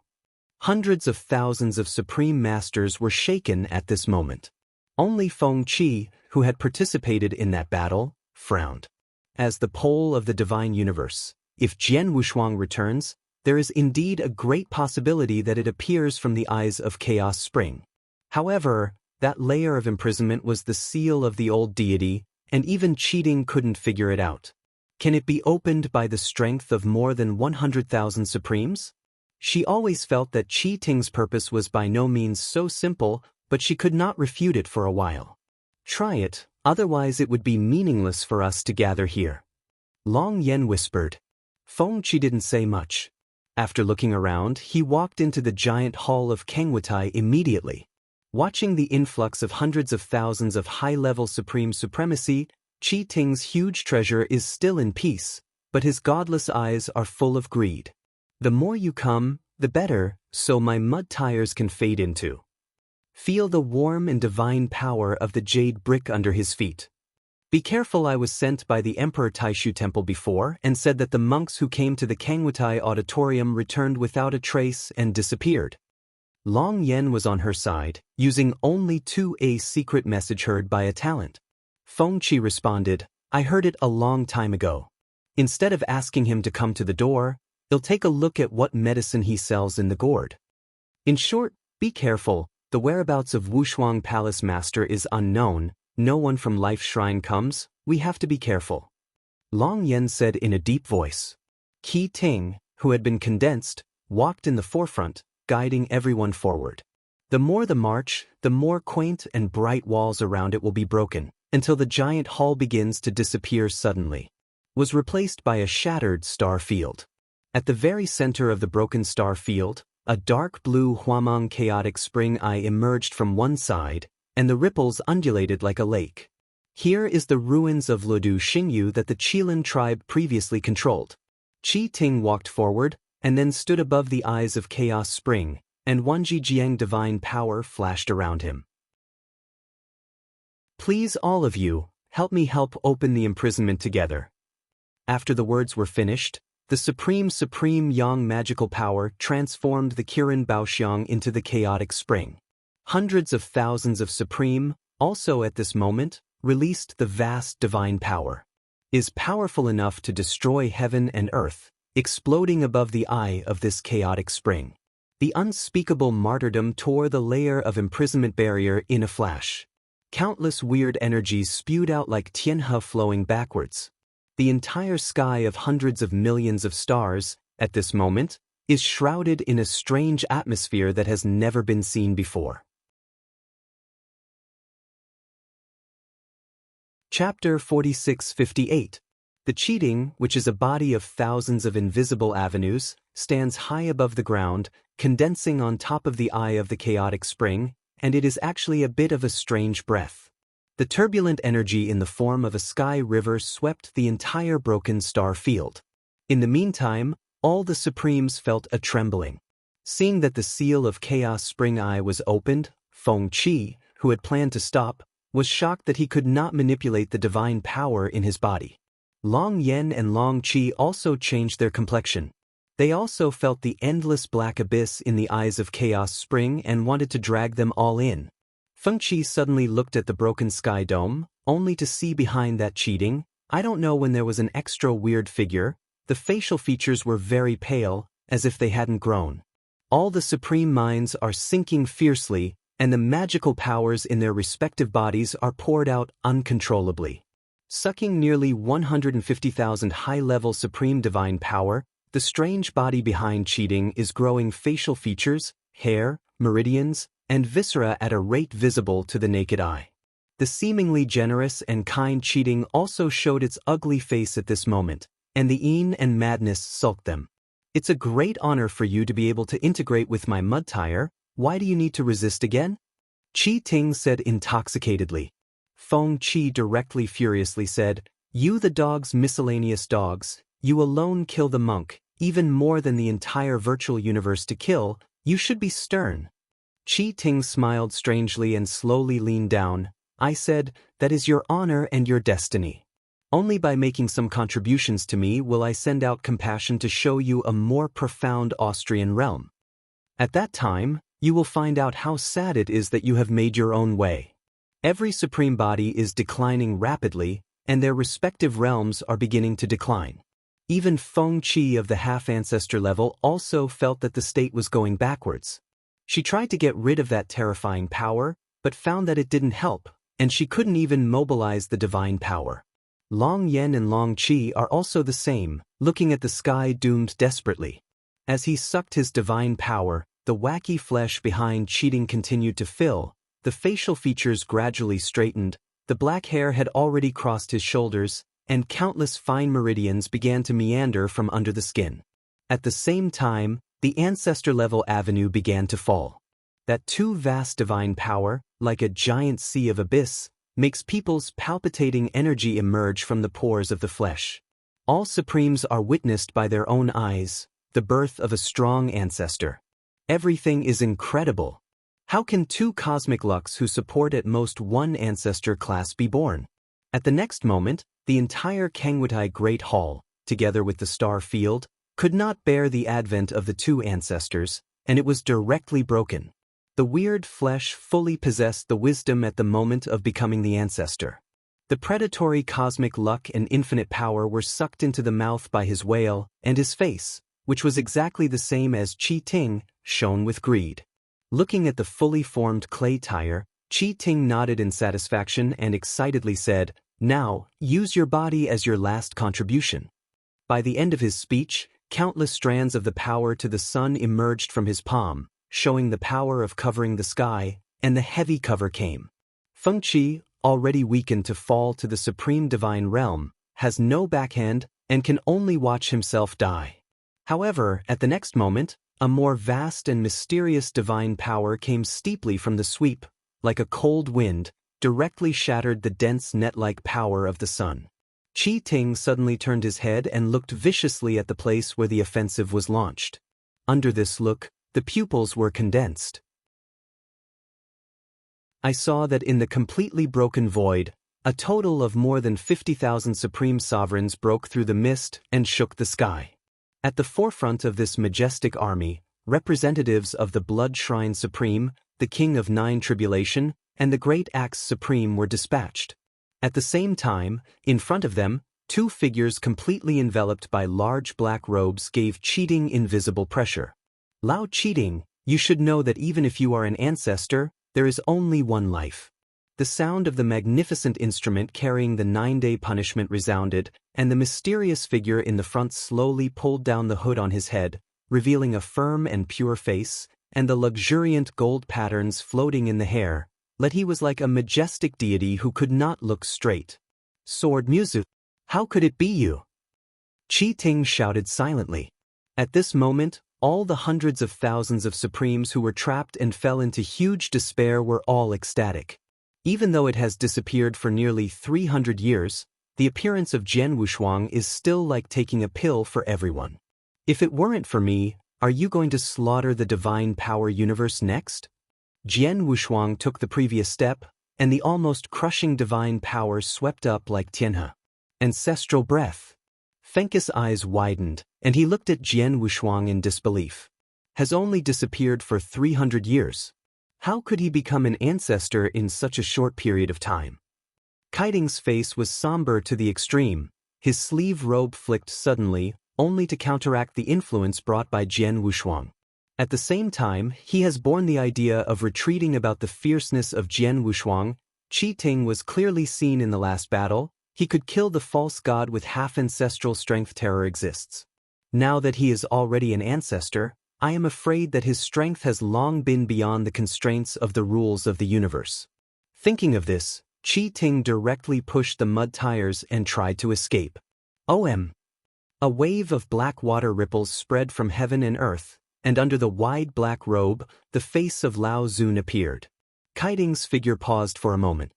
Hundreds of thousands of Supreme Masters were shaken at this moment. Only Feng Qi, who had participated in that battle, frowned. As the pole of the divine universe, if Jian Wushuang returns, there is indeed a great possibility that it appears from the eyes of Chaos Spring. However, that layer of imprisonment was the seal of the old deity, and even Qi Ting couldn't figure it out. Can it be opened by the strength of more than 100,000 Supremes? She always felt that Qi Ting's purpose was by no means so simple, but she could not refute it for a while. Try it, otherwise it would be meaningless for us to gather here. Long Yen whispered. Feng Qi didn't say much. After looking around, he walked into the giant hall of Kangwatai immediately. Watching the influx of hundreds of thousands of high-level supreme supremacy, Qi Ting's huge treasure is still in peace, but his godless eyes are full of greed. The more you come, the better, so my mud tires can fade into. Feel the warm and divine power of the jade brick under his feet. Be careful, I was sent by the Emperor Taishu Temple before and said that the monks who came to the Kangwatai Auditorium returned without a trace and disappeared. Long Yen was on her side, using only a secret message heard by a talent. Feng Qi responded, I heard it a long time ago. Instead of asking him to come to the door, you'll take a look at what medicine he sells in the gourd. In short, be careful, the whereabouts of Wushuang Palace Master is unknown, no one from Life Shrine comes, we have to be careful. Long Yen said in a deep voice. Qi Ting, who had been condensed, walked in the forefront, guiding everyone forward. The more the march, the more quaint and bright walls around it will be broken, until the giant hall begins to disappear suddenly. Was replaced by a shattered star field. At the very center of the broken star field, a dark blue Huamang chaotic spring eye emerged from one side, and the ripples undulated like a lake. Here is the ruins of Ludu Xingyu that the Qilin tribe previously controlled. Qi Ting walked forward, and then stood above the eyes of Chaos Spring, and Wanji Jiang divine power flashed around him. Please all of you, help me help open the imprisonment together. After the words were finished, the supreme yang magical power transformed the Kirin Baoxiang into the chaotic spring. Hundreds of thousands of supreme, also at this moment, released the vast divine power. Is powerful enough to destroy heaven and earth, exploding above the eye of this chaotic spring. The unspeakable martyrdom tore the layer of imprisonment barrier in a flash. Countless weird energies spewed out like Tianhe flowing backwards. The entire sky of hundreds of millions of stars, at this moment, is shrouded in a strange atmosphere that has never been seen before. Chapter 4658. The cheating, which is a body of thousands of invisible avenues, stands high above the ground, condensing on top of the eye of the chaotic spring, and it is actually a bit of a strange breath. The turbulent energy in the form of a sky river swept the entire broken star field. In the meantime, all the Supremes felt a trembling. Seeing that the seal of Chaos Spring Eye was opened, Feng Qi, who had planned to stop, was shocked that he could not manipulate the divine power in his body. Long Yen and Long Qi also changed their complexion. They also felt the endless black abyss in the eyes of Chaos Spring and wanted to drag them all in. Feng Qi suddenly looked at the broken sky dome, only to see behind that cheating, I don't know when there was an extra weird figure, the facial features were very pale, as if they hadn't grown. All the supreme minds are sinking fiercely, and the magical powers in their respective bodies are poured out uncontrollably. Sucking nearly 150,000 high-level supreme divine power, the strange body behind cheating is growing facial features, hair, meridians, and viscera at a rate visible to the naked eye. The seemingly generous and kind cheating also showed its ugly face at this moment, and the een and madness sulked them. It's a great honor for you to be able to integrate with my mud tire. Why do you need to resist again? Qi Ting said intoxicatedly. Feng Qi directly furiously said, You the dog's miscellaneous dogs, you alone kill the monk, even more than the entire virtual universe to kill, you should be stern. Qi Ting smiled strangely and slowly leaned down. I said, that is your honor and your destiny. Only by making some contributions to me will I send out compassion to show you a more profound Austrian realm. At that time, you will find out how sad it is that you have made your own way. Every supreme body is declining rapidly, and their respective realms are beginning to decline. Even Feng Qi of the half-ancestor level also felt that the state was going backwards. She tried to get rid of that terrifying power, but found that it didn't help, and she couldn't even mobilize the divine power. Long Yen and Long Qi are also the same, looking at the sky doomed desperately. As he sucked his divine power, the wacky flesh behind cheating continued to fill, the facial features gradually straightened, the black hair had already crossed his shoulders, and countless fine meridians began to meander from under the skin. At the same time, the ancestor-level avenue began to fall. That too vast divine power, like a giant sea of abyss, makes people's palpitating energy emerge from the pores of the flesh. All supremes are witnessed by their own eyes, the birth of a strong ancestor. Everything is incredible. How can two cosmic lux who support at most one ancestor class be born? At the next moment, the entire Kangwutai Great Hall, together with the star field, could not bear the advent of the two ancestors, and it was directly broken. The weird flesh fully possessed the wisdom at the moment of becoming the ancestor. The predatory cosmic luck and infinite power were sucked into the mouth by his whale, and his face, which was exactly the same as Qi Ting, shone with greed. Looking at the fully formed clay tire, Qi Ting nodded in satisfaction and excitedly said, Now, use your body as your last contribution. By the end of his speech, countless strands of the power to the sun emerged from his palm, showing the power of covering the sky, and the heavy cover came. Feng Qi, already weakened to fall to the supreme divine realm, has no backhand and can only watch himself die. However, at the next moment, a more vast and mysterious divine power came steeply from the sweep, like a cold wind, directly shattered the dense net-like power of the sun. Qi Ting suddenly turned his head and looked viciously at the place where the offensive was launched. Under this look, the pupils were condensed. I saw that in the completely broken void, a total of more than 50,000 supreme sovereigns broke through the mist and shook the sky. At the forefront of this majestic army, representatives of the Blood Shrine Supreme, the King of Nine Tribulation, and the Great Axe Supreme were dispatched. At the same time, in front of them, two figures completely enveloped by large black robes gave cheating invisible pressure. Lao Cheating, you should know that even if you are an ancestor, there is only one life. The sound of the magnificent instrument carrying the 9-day punishment resounded, and the mysterious figure in the front slowly pulled down the hood on his head, revealing a firm and pure face, and the luxuriant gold patterns floating in the hair, he was like a majestic deity who could not look straight. Sword music. How could it be you? Qi Ting shouted silently. At this moment, all the hundreds of thousands of Supremes who were trapped and fell into huge despair were all ecstatic. Even though it has disappeared for nearly 300 years, the appearance of Jian Wushuang is still like taking a pill for everyone. If it weren't for me, are you going to slaughter the divine power universe next? Jian Wushuang took the previous step, and the almost crushing divine power swept up like Tianhe. Ancestral breath. Fengke's eyes widened, and he looked at Jian Wushuang in disbelief. Has only disappeared for 300 years. How could he become an ancestor in such a short period of time? Kiting's face was somber to the extreme. His sleeve robe flicked suddenly, only to counteract the influence brought by Jian Wushuang. At the same time, he has borne the idea of retreating about the fierceness of Jian Wushuang. Qi Ting was clearly seen in the last battle. He could kill the false god with half-ancestral strength. Terror exists. Now that he is already an ancestor, I am afraid that his strength has long been beyond the constraints of the rules of the universe. Thinking of this, Qi Ting directly pushed the mud tires and tried to escape. A wave of black water ripples spread from heaven and earth, and under the wide black robe, the face of Lao Zun appeared. Kiting's figure paused for a moment.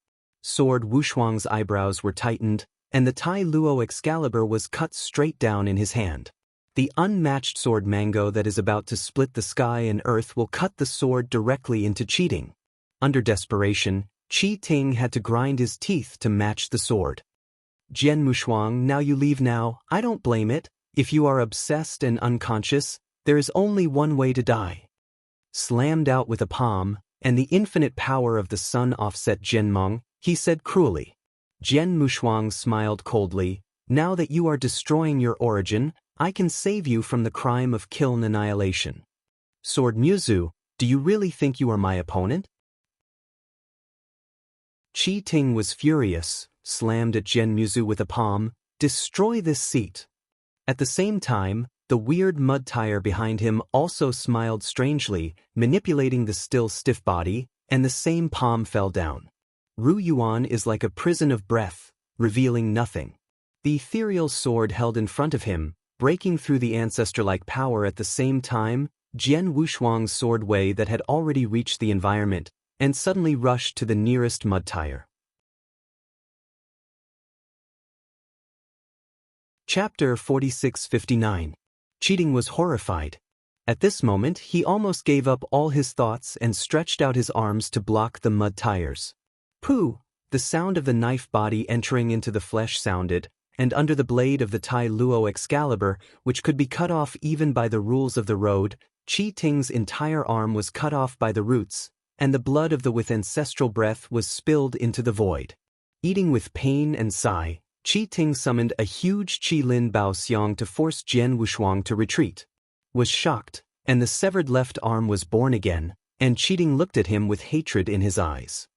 Sword Wushuang's eyebrows were tightened, and the Tai Luo Excalibur was cut straight down in his hand. The unmatched sword mango that is about to split the sky and earth will cut the sword directly into Qi Ting. Under desperation, Qi Ting had to grind his teeth to match the sword. Jian Wushuang, now you leave now, I don't blame it. If you are obsessed and unconscious, there is only one way to die. Slammed out with a palm, and the infinite power of the sun offset Jianmeng, he said cruelly. Jian Wushuang smiled coldly. Now that you are destroying your origin, I can save you from the crime of kiln annihilation. Sword Muzu, do you really think you are my opponent? Qi Ting was furious, slammed at Jian Muzu with a palm. Destroy this seat. At the same time, the weird mud tire behind him also smiled strangely, manipulating the still stiff body, and the same palm fell down. Ru Yuan is like a prison of breath, revealing nothing. The ethereal sword held in front of him, breaking through the ancestor-like power at the same time, Jian Wushuang's sword Wei that had already reached the environment, and suddenly rushed to the nearest mud tire. Chapter 46-59. Qi Ting was horrified. At this moment, he almost gave up all his thoughts and stretched out his arms to block the mud tires. Pooh! The sound of the knife body entering into the flesh sounded, and under the blade of the Tai Luo Excalibur, which could be cut off even by the rules of the road, Qi Ting's entire arm was cut off by the roots, and the blood of the with ancestral breath was spilled into the void. Eating with pain and sigh, Qi Ting summoned a huge Qi Lin Bao Xiang to force Jian Wushuang to retreat. Was shocked, and the severed left arm was born again, and Qi Ting looked at him with hatred in his eyes.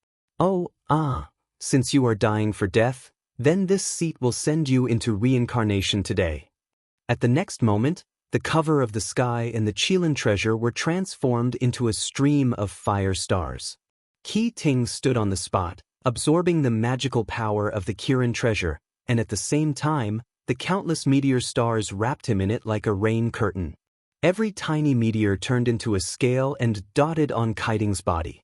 Since you are dying for death, then this seat will send you into reincarnation today. At the next moment, the cover of the sky and the Qilin treasure were transformed into a stream of fire stars. Qi Ting stood on the spot, absorbing the magical power of the Kirin treasure, and at the same time, the countless meteor stars wrapped him in it like a rain curtain. Every tiny meteor turned into a scale and dotted on Kiting's body.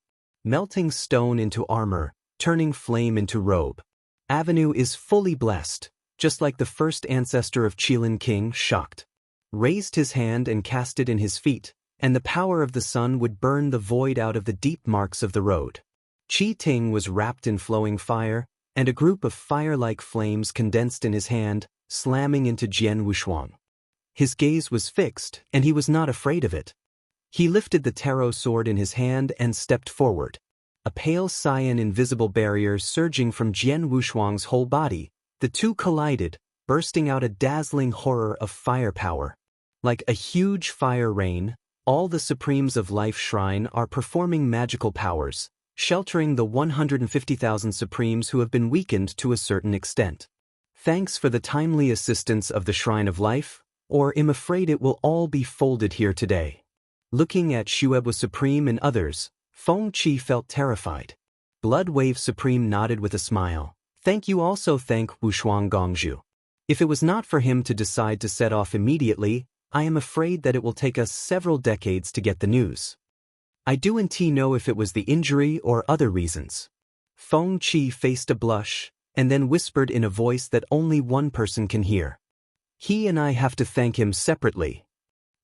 Melting stone into armor, turning flame into robe. Avenue is fully blessed, just like the first ancestor of Qilin King, shocked. Raised his hand and cast it in his feet, and the power of the sun would burn the void out of the deep marks of the road. Qi Ting was wrapped in flowing fire, and a group of fire-like flames condensed in his hand, slamming into Jian Wushuang. His gaze was fixed, and he was not afraid of it. He lifted the tarot sword in his hand and stepped forward. A pale cyan invisible barrier surging from Jian Wushuang's whole body, the two collided, bursting out a dazzling horror of firepower. Like a huge fire rain, all the Supremes of Life Shrine are performing magical powers, sheltering the 150,000 Supremes who have been weakened to a certain extent. Thanks for the timely assistance of the Shrine of Life, or I'm afraid it will all be folded here today. Looking at Shuebu Supreme and others, Feng Qi felt terrified. Blood Wave Supreme nodded with a smile. Thank you also thank Wushuang Gongzhu. If it was not for him to decide to set off immediately, I am afraid that it will take us several decades to get the news. I don't know if it was the injury or other reasons. Feng Qi faced a blush, and then whispered in a voice that only one person can hear. He and I have to thank him separately.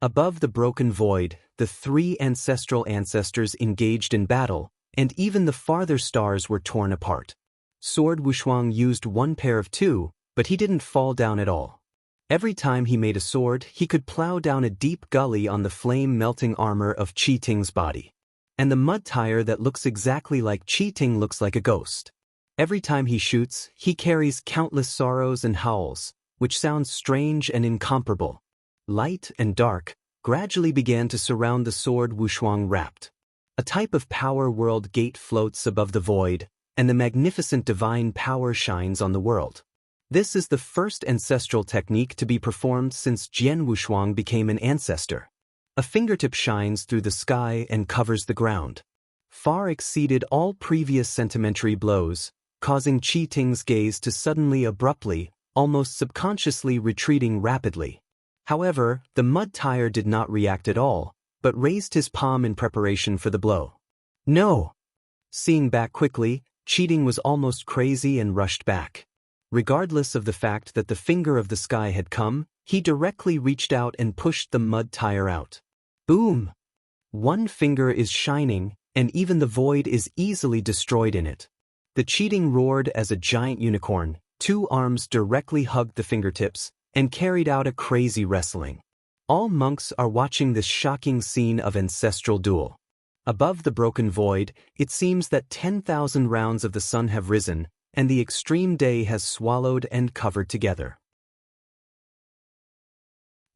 Above the broken void, the three ancestral ancestors engaged in battle, and even the farther stars were torn apart. Sword Wushuang used one pair of two, but he didn't fall down at all. Every time he made a sword, he could plow down a deep gully on the flame-melting armor of Qi Ting's body. And the mud tire that looks exactly like Qi Ting looks like a ghost. Every time he shoots, he carries countless sorrows and howls, which sounds strange and incomparable. Light and dark gradually began to surround the sword Wushuang wrapped. A type of power world gate floats above the void, and the magnificent divine power shines on the world. This is the first ancestral technique to be performed since Jian Wushuang became an ancestor. A fingertip shines through the sky and covers the ground. Far exceeded all previous sentimentary blows, causing Qi Ting's gaze to suddenly abruptly, almost subconsciously retreating rapidly. However, the mud tire did not react at all, but raised his palm in preparation for the blow. No! Seeing back quickly, Qi Ting was almost crazy and rushed back. Regardless of the fact that the finger of the sky had come, he directly reached out and pushed the mud tire out. Boom! One finger is shining, and even the void is easily destroyed in it. The Qi Ting roared as a giant unicorn, two arms directly hugged the fingertips, and carried out a crazy wrestling. All monks are watching this shocking scene of ancestral duel. Above the broken void, it seems that 10,000 rounds of the sun have risen, and the extreme day has swallowed and covered together.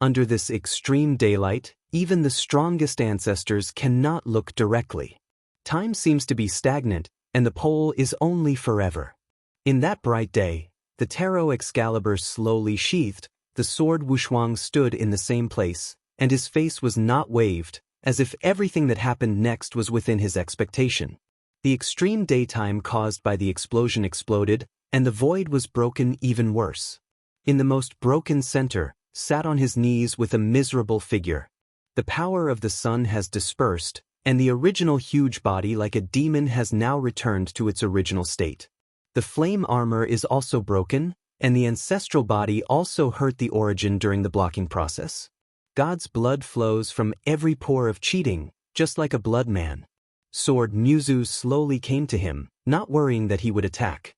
Under this extreme daylight, even the strongest ancestors cannot look directly. Time seems to be stagnant, and the pole is only forever. In that bright day, the tarot Excalibur slowly sheathed, the sword Wushuang stood in the same place, and his face was not waved, as if everything that happened next was within his expectation. The extreme daytime caused by the explosion exploded, and the void was broken even worse. In the most broken center, sat on his knees with a miserable figure. The power of the sun has dispersed, and the original huge body like a demon has now returned to its original state. The flame armor is also broken, and the ancestral body also hurt the origin during the blocking process. God's blood flows from every pore of Qi Ting, just like a blood man. Sword Muzu slowly came to him, not worrying that he would attack.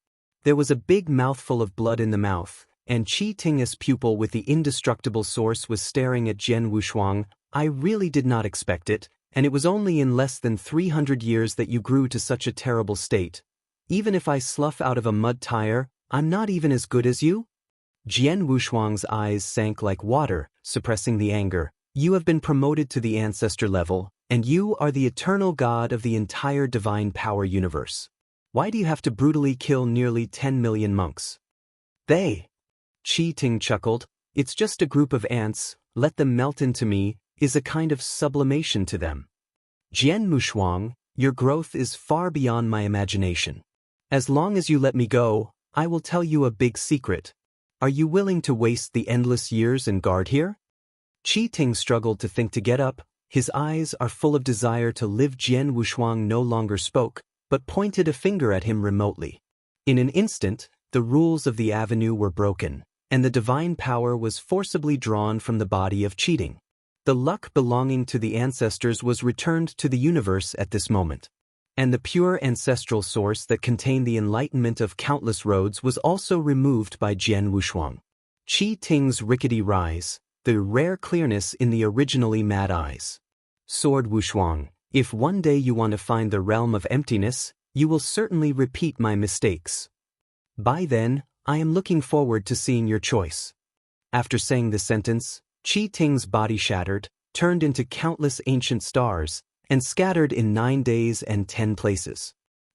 There was a big mouthful of blood in the mouth, and Qi Ting's pupil with the indestructible source was staring at Jian Wushuang. I really did not expect it, and it was only in less than 300 years that you grew to such a terrible state. Even if I slough out of a mud tire, I'm not even as good as you? Jian Wushuang's eyes sank like water, suppressing the anger. You have been promoted to the ancestor level, and you are the eternal god of the entire divine power universe. Why do you have to brutally kill nearly 10 million monks? They. Qi Ting chuckled. It's just a group of ants, let them melt into me, is a kind of sublimation to them. Jian Wushuang, your growth is far beyond my imagination. As long as you let me go, I will tell you a big secret. Are you willing to waste the endless years and guard here? Qi Ting struggled to think to get up. His eyes are full of desire to live. Jian Wushuang no longer spoke, but pointed a finger at him remotely. In an instant, the rules of the avenue were broken, and the divine power was forcibly drawn from the body of Qi Ting. The luck belonging to the ancestors was returned to the universe at this moment. And the pure ancestral source that contained the enlightenment of countless roads was also removed by Jian Wushuang. Qi Ting's rickety rise, the rare clearness in the originally mad eyes. Sword Wushuang, if one day you want to find the realm of emptiness, you will certainly repeat my mistakes. By then, I am looking forward to seeing your choice. After saying the sentence, Qi Ting's body shattered, turned into countless ancient stars, and scattered in 9 days and 10 places.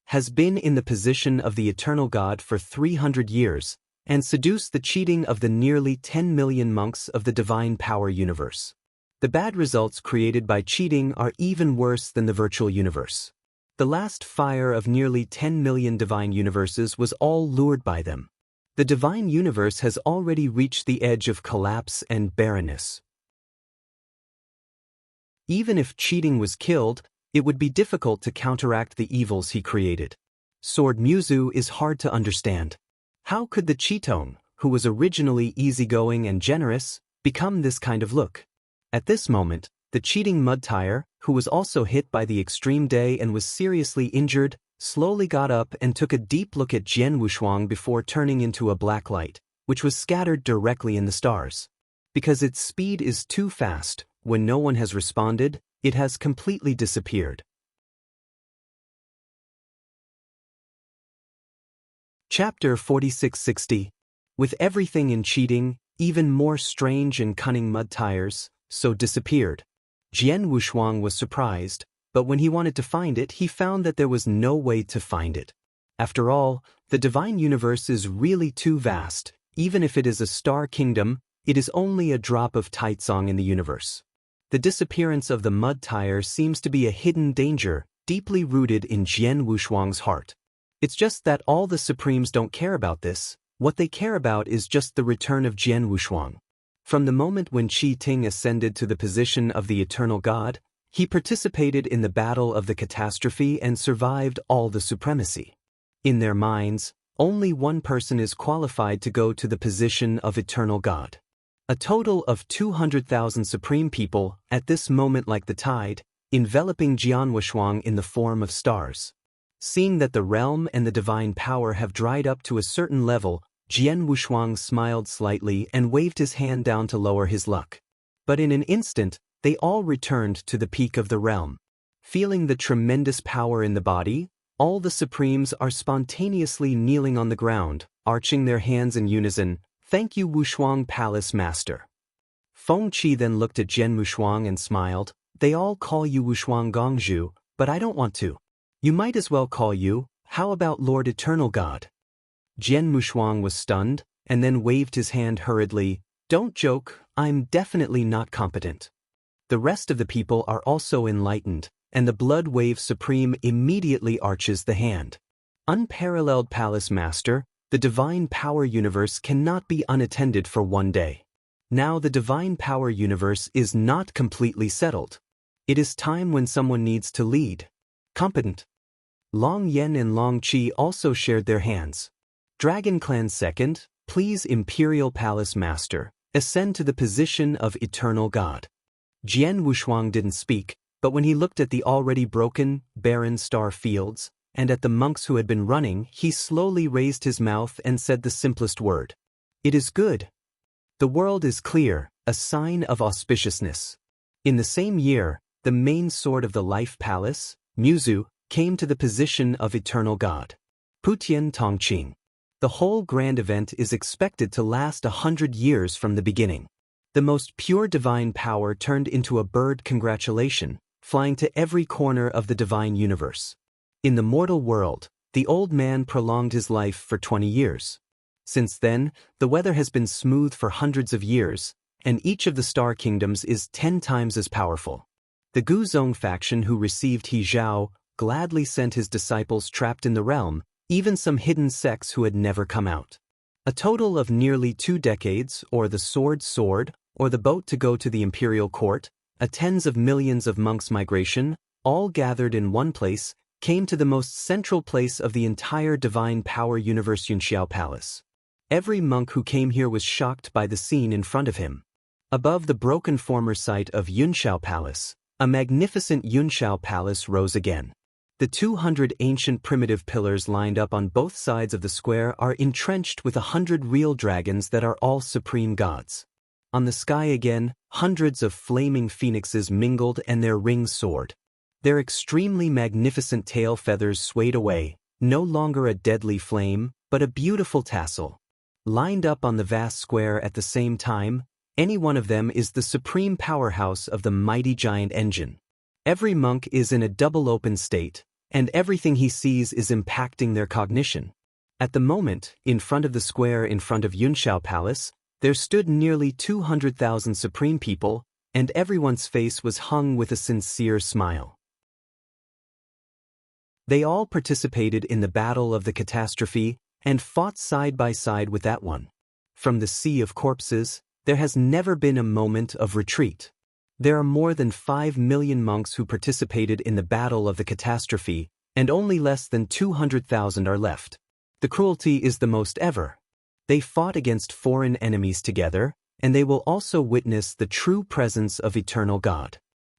Has been in the position of the eternal God for 300 years, and seduced the cheating of the nearly 10 million monks of the divine power universe. The bad results created by cheating are even worse than the virtual universe. The last fire of nearly 10 million divine universes was all lured by them. The divine universe has already reached the edge of collapse and barrenness. Even if cheating was killed, it would be difficult to counteract the evils he created. Sword Muzu is hard to understand. How could the Chitong, who was originally easygoing and generous, become this kind of look? At this moment, the cheating mud tire, who was also hit by the extreme day and was seriously injured, slowly got up and took a deep look at Jian Wushuang before turning into a black light, which was scattered directly in the stars. Because its speed is too fast, when no one has responded, it has completely disappeared. Chapter 4660. With everything in cheating, even more strange and cunning mud tires, so disappeared. Jian Wushuang was surprised, but when he wanted to find it, he found that there was no way to find it. After all, the divine universe is really too vast. Even if it is a star kingdom, it is only a drop of Taitsong in the universe. The disappearance of the mud tire seems to be a hidden danger, deeply rooted in Jian Wushuang's heart. It's just that all the Supremes don't care about this. What they care about is just the return of Jian Wushuang. From the moment when Qi Ting ascended to the position of the eternal god, he participated in the battle of the catastrophe and survived all the supremacy. In their minds, only one person is qualified to go to the position of eternal god. A total of 200,000 supreme people, at this moment like the tide, enveloping Jian Wushuang in the form of stars. Seeing that the realm and the divine power have dried up to a certain level, Jian Wushuang smiled slightly and waved his hand down to lower his luck. But in an instant, they all returned to the peak of the realm. Feeling the tremendous power in the body, all the Supremes are spontaneously kneeling on the ground, arching their hands in unison. "Thank you, Wushuang Palace Master." Feng Qi then looked at Jian Wushuang and smiled. "They all call you Wushuang Gongzhu, but I don't want to. You might as well call you, how about Lord Eternal God?" Jian Wushuang was stunned, and then waved his hand hurriedly. "Don't joke, I'm definitely not competent." The rest of the people are also enlightened, and the Blood Wave Supreme immediately arches the hand. Unparalleled Palace Master, the Divine Power Universe cannot be unattended for one day. Now the Divine Power Universe is not completely settled. It is time when someone needs to lead. Competent. Long Yen and Long Qi also shared their hands. Dragon Clan Second, please Imperial Palace Master, ascend to the position of Eternal God. Jian Wushuang didn't speak, but when he looked at the already broken, barren star fields, and at the monks who had been running, he slowly raised his mouth and said the simplest word. "It is good." The world is clear, a sign of auspiciousness. In the same year, the main sword of the Life Palace, Muzu, came to the position of Eternal God. Putian Tongqing. The whole grand event is expected to last 100 years from the beginning. The most pure divine power turned into a bird congratulation, flying to every corner of the divine universe. In the mortal world, the old man prolonged his life for 20 years. Since then, the weather has been smooth for hundreds of years, and each of the star kingdoms is 10 times as powerful. The Guzong faction who received He Zhao gladly sent his disciples trapped in the realm, even some hidden sects who had never come out. A total of nearly 2 decades, or the sword, or the boat to go to the imperial court, a tens of millions of monks' migration, all gathered in one place, came to the most central place of the entire divine power universe, Yunxiao Palace. Every monk who came here was shocked by the scene in front of him. Above the broken former site of Yunxiao Palace, a magnificent Yunxiao Palace rose again. The 200 ancient primitive pillars lined up on both sides of the square are entrenched with 100 real dragons that are all supreme gods. On the sky again, hundreds of flaming phoenixes mingled and their rings soared. Their extremely magnificent tail feathers swayed away, no longer a deadly flame, but a beautiful tassel. Lined up on the vast square at the same time, any one of them is the supreme powerhouse of the mighty giant engine. Every monk is in a double open state, and everything he sees is impacting their cognition. At the moment, in front of the square in front of Yunxiao Palace, there stood nearly 200,000 supreme people, and everyone's face was hung with a sincere smile. They all participated in the battle of the catastrophe, and fought side by side with that one. From the sea of corpses, there has never been a moment of retreat. There are more than 5 million monks who participated in the battle of the catastrophe, and only less than 200,000 are left. The cruelty is the most ever. They fought against foreign enemies together, and they will also witness the true presence of eternal God.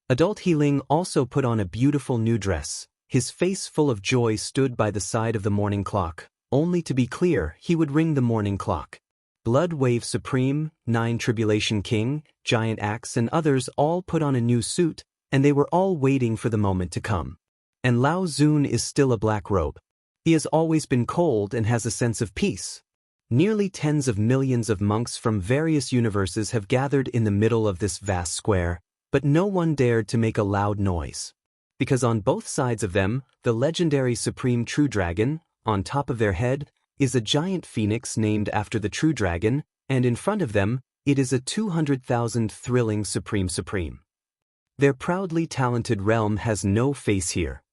Adult Healing also put on a beautiful new dress. His face full of joy stood by the side of the morning clock. Only to be clear, he would ring the morning clock. Blood Wave Supreme, 9 Tribulation King, Giant Axe and others all put on a new suit, and they were all waiting for the moment to come. And Lao Zun is still a black robe. He has always been cold and has a sense of peace. Nearly tens of millions of monks from various universes have gathered in the middle of this vast square, but no one dared to make a loud noise. Because on both sides of them, the legendary Supreme True Dragon, on top of their head, is a giant phoenix named after the True Dragon, and in front of them, it is a 200,000 thrilling Supreme. Their proudly talented realm has no face here.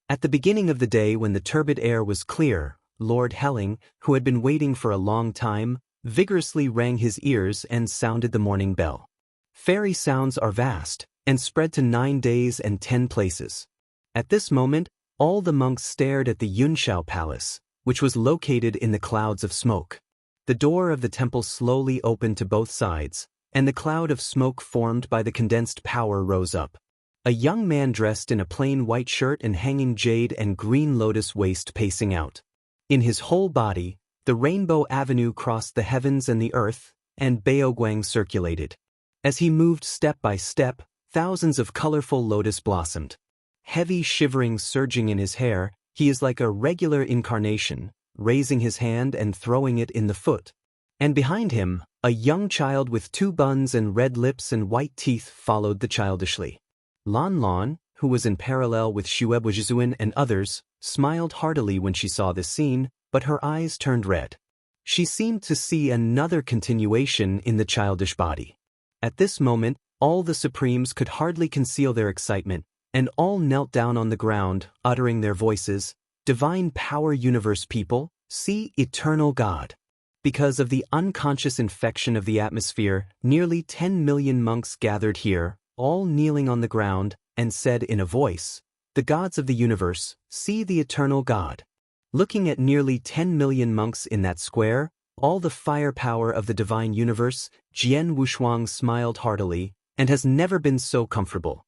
At the beginning of the day when the turbid air was clear, Lord Helling, who had been waiting for a long time, vigorously rang his ears and sounded the morning bell. Fairy sounds are vast, and spread to 9 days and 10 places. At this moment, all the monks stared at the Yunshao Palace, which was located in the clouds of smoke. The door of the temple slowly opened to both sides, and the cloud of smoke formed by the condensed power rose up. A young man dressed in a plain white shirt and hanging jade and green lotus waist pacing out. In his whole body, the Rainbow Avenue crossed the heavens and the earth, and Baoguang circulated. As he moved step by step, thousands of colorful lotus blossomed. Heavy shivering surging in his hair, he is like a regular incarnation, raising his hand and throwing it in the foot. And behind him, a young child with 2 buns and red lips and white teeth followed the childishly. Lan Lan, who was in parallel with Xuebujizuan and others, smiled heartily when she saw this scene, but her eyes turned red. She seemed to see another continuation in the childish body. At this moment, all the Supremes could hardly conceal their excitement, and all knelt down on the ground, uttering their voices, "Divine Power Universe people, see Eternal God." Because of the unconscious infection of the atmosphere, nearly 10 million monks gathered here, all kneeling on the ground, and said in a voice, "The gods of the universe, see the Eternal God." Looking at nearly 10 million monks in that square, all the firepower of the divine universe, Jian Wushuang smiled heartily, and has never been so comfortable.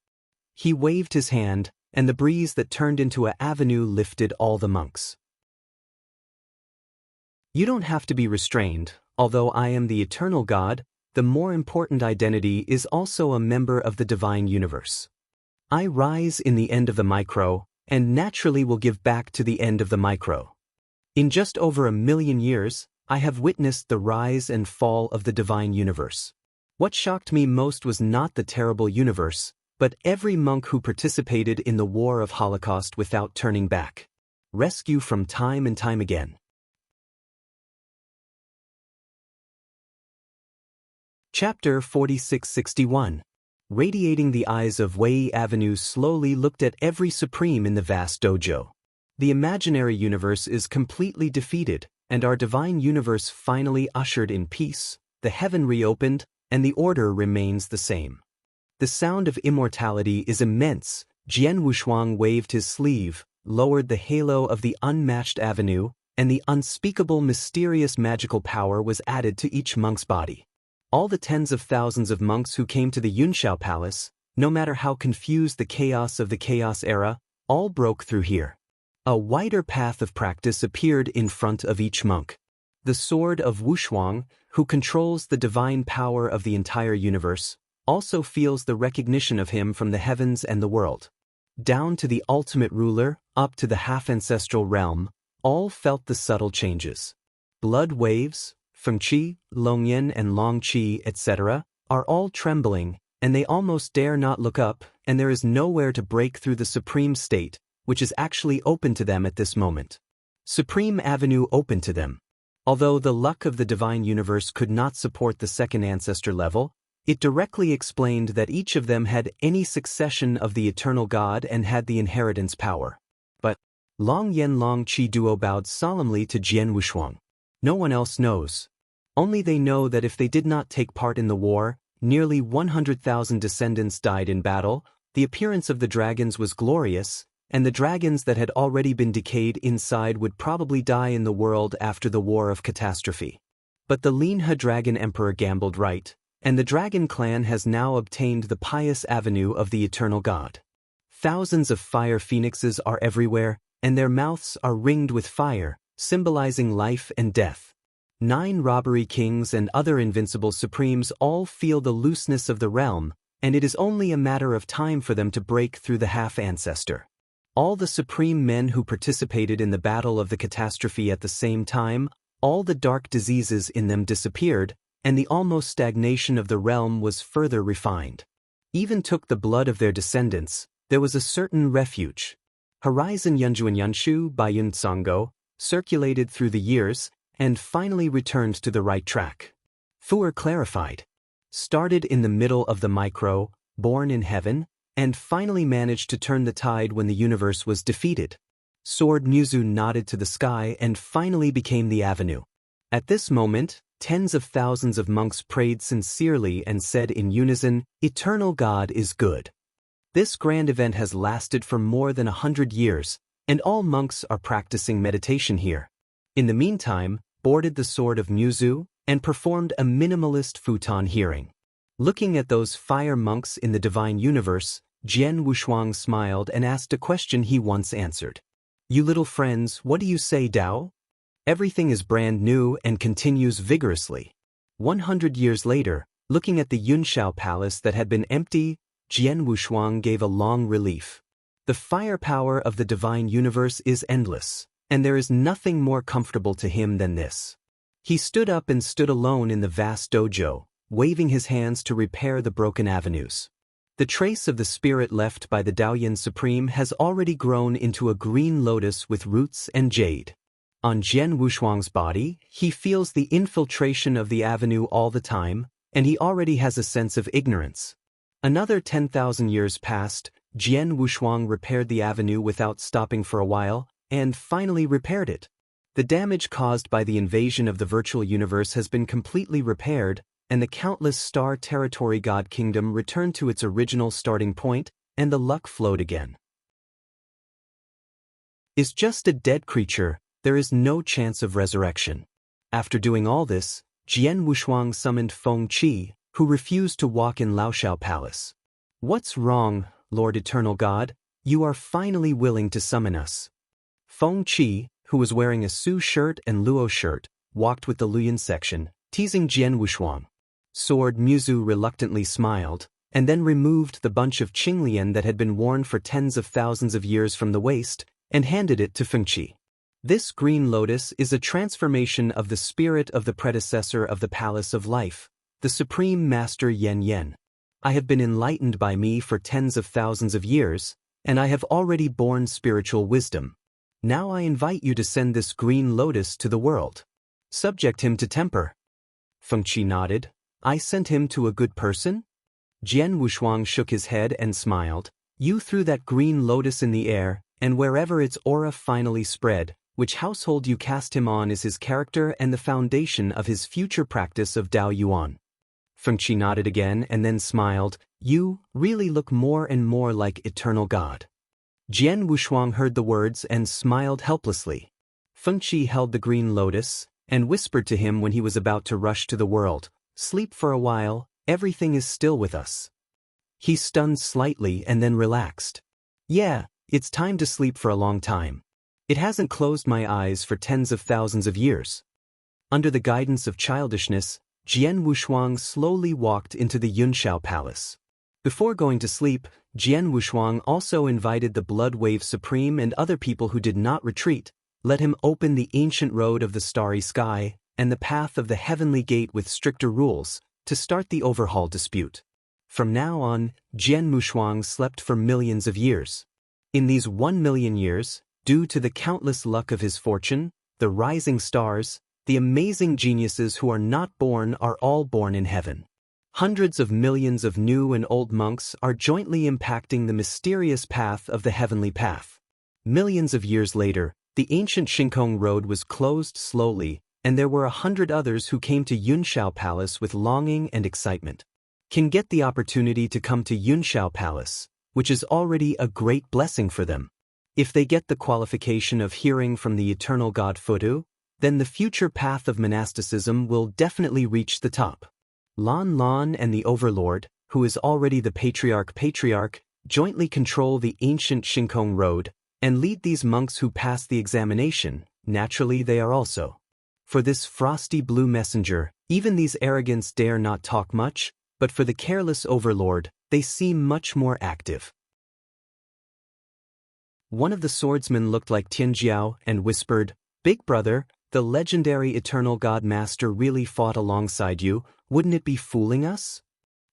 He waved his hand, and the breeze that turned into an avenue lifted all the monks. You don't have to be restrained. Although I am the eternal God, the more important identity is also a member of the divine universe. I rise in the end of the micro, and naturally will give back to the end of the micro. In just over 1,000,000 years, I have witnessed the rise and fall of the divine universe. What shocked me most was not the terrible universe, but every monk who participated in the war of Holocaust without turning back. Rescue from time and time again. Chapter 4661. Radiating the eyes of Wei Avenue slowly looked at every Supreme in the vast dojo. The imaginary universe is completely defeated, and our divine universe finally ushered in peace, the heaven reopened, and the order remains the same. The sound of immortality is immense. Jian Wushuang waved his sleeve, lowered the halo of the unmatched avenue, and the unspeakable mysterious magical power was added to each monk's body. All the tens of thousands of monks who came to the Yunshao Palace, no matter how confused the chaos of the chaos era, all broke through here. A wider path of practice appeared in front of each monk. The sword of Wushuang, who controls the divine power of the entire universe, also feels the recognition of him from the heavens and the world. Down to the ultimate ruler, up to the half-ancestral realm, all felt the subtle changes. Blood waves, Fengqi, Longyan and Longqi, etc., are all trembling, and they almost dare not look up, and there is nowhere to break through the supreme state, which is actually open to them at this moment. Supreme Avenue open to them. Although the luck of the divine universe could not support the second ancestor level, it directly explained that each of them had any succession of the eternal God and had the inheritance power. But Long Yen Long Chi Duo bowed solemnly to Jian Wushuang. No one else knows. Only they know that if they did not take part in the war, nearly 100,000 descendants died in battle, the appearance of the dragons was glorious, and the dragons that had already been decayed inside would probably die in the world after the War of Catastrophe. But the Linha Dragon Emperor gambled right, and the Dragon Clan has now obtained the pious avenue of the Eternal God. Thousands of fire phoenixes are everywhere, and their mouths are ringed with fire, symbolizing life and death. 9 robbery kings and other invincible supremes all feel the looseness of the realm, and it is only a matter of time for them to break through the half-ancestor. All the supreme men who participated in the battle of the catastrophe at the same time, all the dark diseases in them disappeared, and the almost stagnation of the realm was further refined. Even took the blood of their descendants, there was a certain refuge. Horizon Yunjuan Yunshu Bayun Tsongo circulated through the years, and finally returned to the right track. Fuer clarified. Started in the middle of the micro, born in heaven, and finally managed to turn the tide when the universe was defeated. Sword Muzu nodded to the sky and finally became the avenue. At this moment, tens of thousands of monks prayed sincerely and said in unison, "Eternal God is good." This grand event has lasted for more than 100 years, and all monks are practicing meditation here. In the meantime, boarded the sword of Muzu, and performed a minimalist futon hearing. Looking at those fire monks in the divine universe, Jian Wushuang smiled and asked a question he once answered. "You little friends, what do you say, Dao?" Everything is brand new and continues vigorously. 100 years later, looking at the Yunshao Palace that had been empty, Jian Wushuang gave a long relief. The firepower of the divine universe is endless, and there is nothing more comfortable to him than this. He stood up and stood alone in the vast dojo, waving his hands to repair the broken avenues. The trace of the spirit left by the Daoyan Supreme has already grown into a green lotus with roots and jade. On Jian Wushuang's body, he feels the infiltration of the avenue all the time, and he already has a sense of ignorance. Another 10,000 years passed, Jian Wushuang repaired the avenue without stopping for a while, and finally repaired it. The damage caused by the invasion of the virtual universe has been completely repaired, and the countless star territory God Kingdom returned to its original starting point, and the luck flowed again. Is just a dead creature, there is no chance of resurrection. After doing all this, Jian Wushuang summoned Feng Qi, who refused to walk in Laoshao Palace. "What's wrong, Lord Eternal God? You are finally willing to summon us." Feng Qi, who was wearing a Su shirt and Luo shirt, walked with the Luoyan section, teasing Jian Wushuang. Sword Muzu reluctantly smiled, and then removed the bunch of Qinglian that had been worn for tens of thousands of years from the waist, and handed it to Feng Qi. This green lotus is a transformation of the spirit of the predecessor of the Palace of Life, the Supreme Master Yen Yen. I have been enlightened by me for tens of thousands of years, and I have already borne spiritual wisdom. Now I invite you to send this green lotus to the world. Subject him to temper. Feng Qi nodded. I sent him to a good person? Jian Wushuang shook his head and smiled. You threw that green lotus in the air, and wherever its aura finally spread, which household you cast him on is his character and the foundation of his future practice of Dao Yuan. Feng Qi nodded again and then smiled. You really look more and more like Eternal God. Jian Wushuang heard the words and smiled helplessly. Feng Qi held the green lotus and whispered to him when he was about to rush to the world, "Sleep for a while, everything is still with us." He stunned slightly and then relaxed. Yeah, it's time to sleep for a long time. It hasn't closed my eyes for tens of thousands of years. Under the guidance of childishness, Jian Wushuang slowly walked into the Yunshao Palace. Before going to sleep, Jian Wushuang also invited the Blood Wave Supreme and other people who did not retreat, let him open the ancient road of the starry sky and the path of the heavenly gate with stricter rules, to start the overhaul dispute. From now on, Jian Wushuang slept for millions of years. In these 1 million years, due to the countless luck of his fortune, the rising stars, the amazing geniuses who are not born are all born in heaven. Hundreds of millions of new and old monks are jointly impacting the mysterious path of the heavenly path. Millions of years later, the ancient Shinkong Road was closed slowly, and there were 100 others who came to Yunshao Palace with longing and excitement. Can get the opportunity to come to Yunshao Palace, which is already a great blessing for them. If they get the qualification of hearing from the eternal God Fudu, then the future path of monasticism will definitely reach the top. Lan Lan and the Overlord, who is already the Patriarch, jointly control the ancient Shinkong Road, and lead these monks who pass the examination. Naturally they are also. For this frosty blue messenger, even these arrogants dare not talk much, but for the careless Overlord, they seem much more active. One of the swordsmen looked like Tianjiao and whispered, "Big brother, the legendary eternal God Master really fought alongside you, wouldn't it be fooling us?"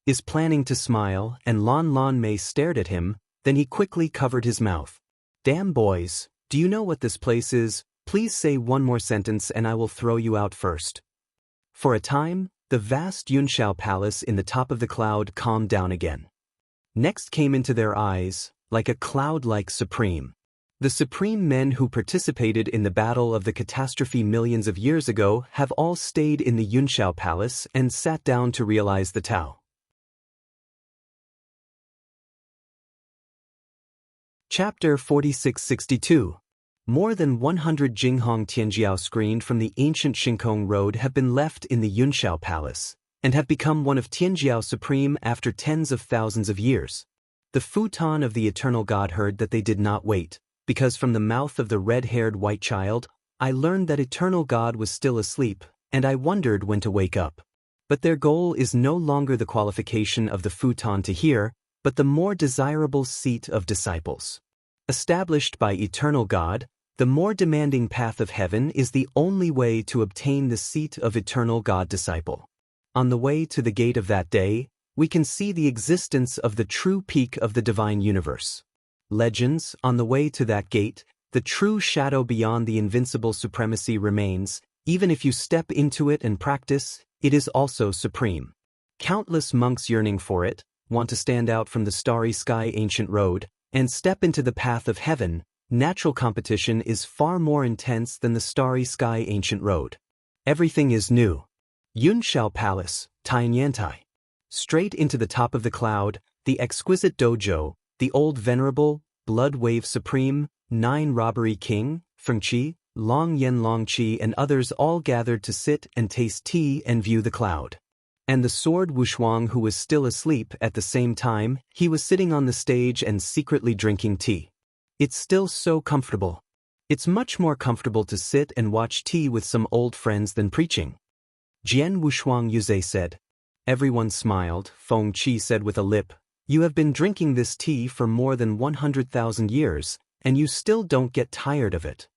Is planning to smile, and Lan Lan Mei stared at him, then he quickly covered his mouth. "Damn boys, do you know what this place is? Please say one more sentence and I will throw you out first." For a time, the vast Yunshao Palace in the top of the cloud calmed down again. Next came into their eyes, like a cloud-like supreme. The supreme men who participated in the battle of the catastrophe millions of years ago have all stayed in the Yunshao Palace and sat down to realize the Tao. Chapter 4662. More than 100 Jinghong Tianjiao screened from the ancient Shinkong Road have been left in the Yunshao Palace, and have become one of Tianjiao Supreme after tens of thousands of years. The futon of the eternal God heard that they did not wait, because from the mouth of the red-haired white child, I learned that eternal God was still asleep, and I wondered when to wake up. But their goal is no longer the qualification of the futon to hear, but the more desirable seat of disciples. Established by eternal God, the more demanding path of heaven is the only way to obtain the seat of eternal God disciple. On the way to the gate of that day, we can see the existence of the true peak of the divine universe. Legends, on the way to that gate, the true shadow beyond the invincible supremacy remains. Even if you step into it and practice, it is also supreme. Countless monks yearning for it, want to stand out from the starry sky ancient road, and step into the path of heaven. Natural competition is far more intense than the starry sky ancient road. Everything is new. Yunshao Palace, Tianyantai. Straight into the top of the cloud, the exquisite dojo, the old venerable, blood wave supreme, 9 robbery king, Fengqi, Long Yen Longqi and others all gathered to sit and taste tea and view the cloud. And the sword Wushuang who was still asleep at the same time, he was sitting on the stage and secretly drinking tea. It's still so comfortable. It's much more comfortable to sit and watch tea with some old friends than preaching. Jian Wushuang Yuze said. Everyone smiled. Feng Qi said with a lip, "You have been drinking this tea for more than 100,000 years, and you still don't get tired of it."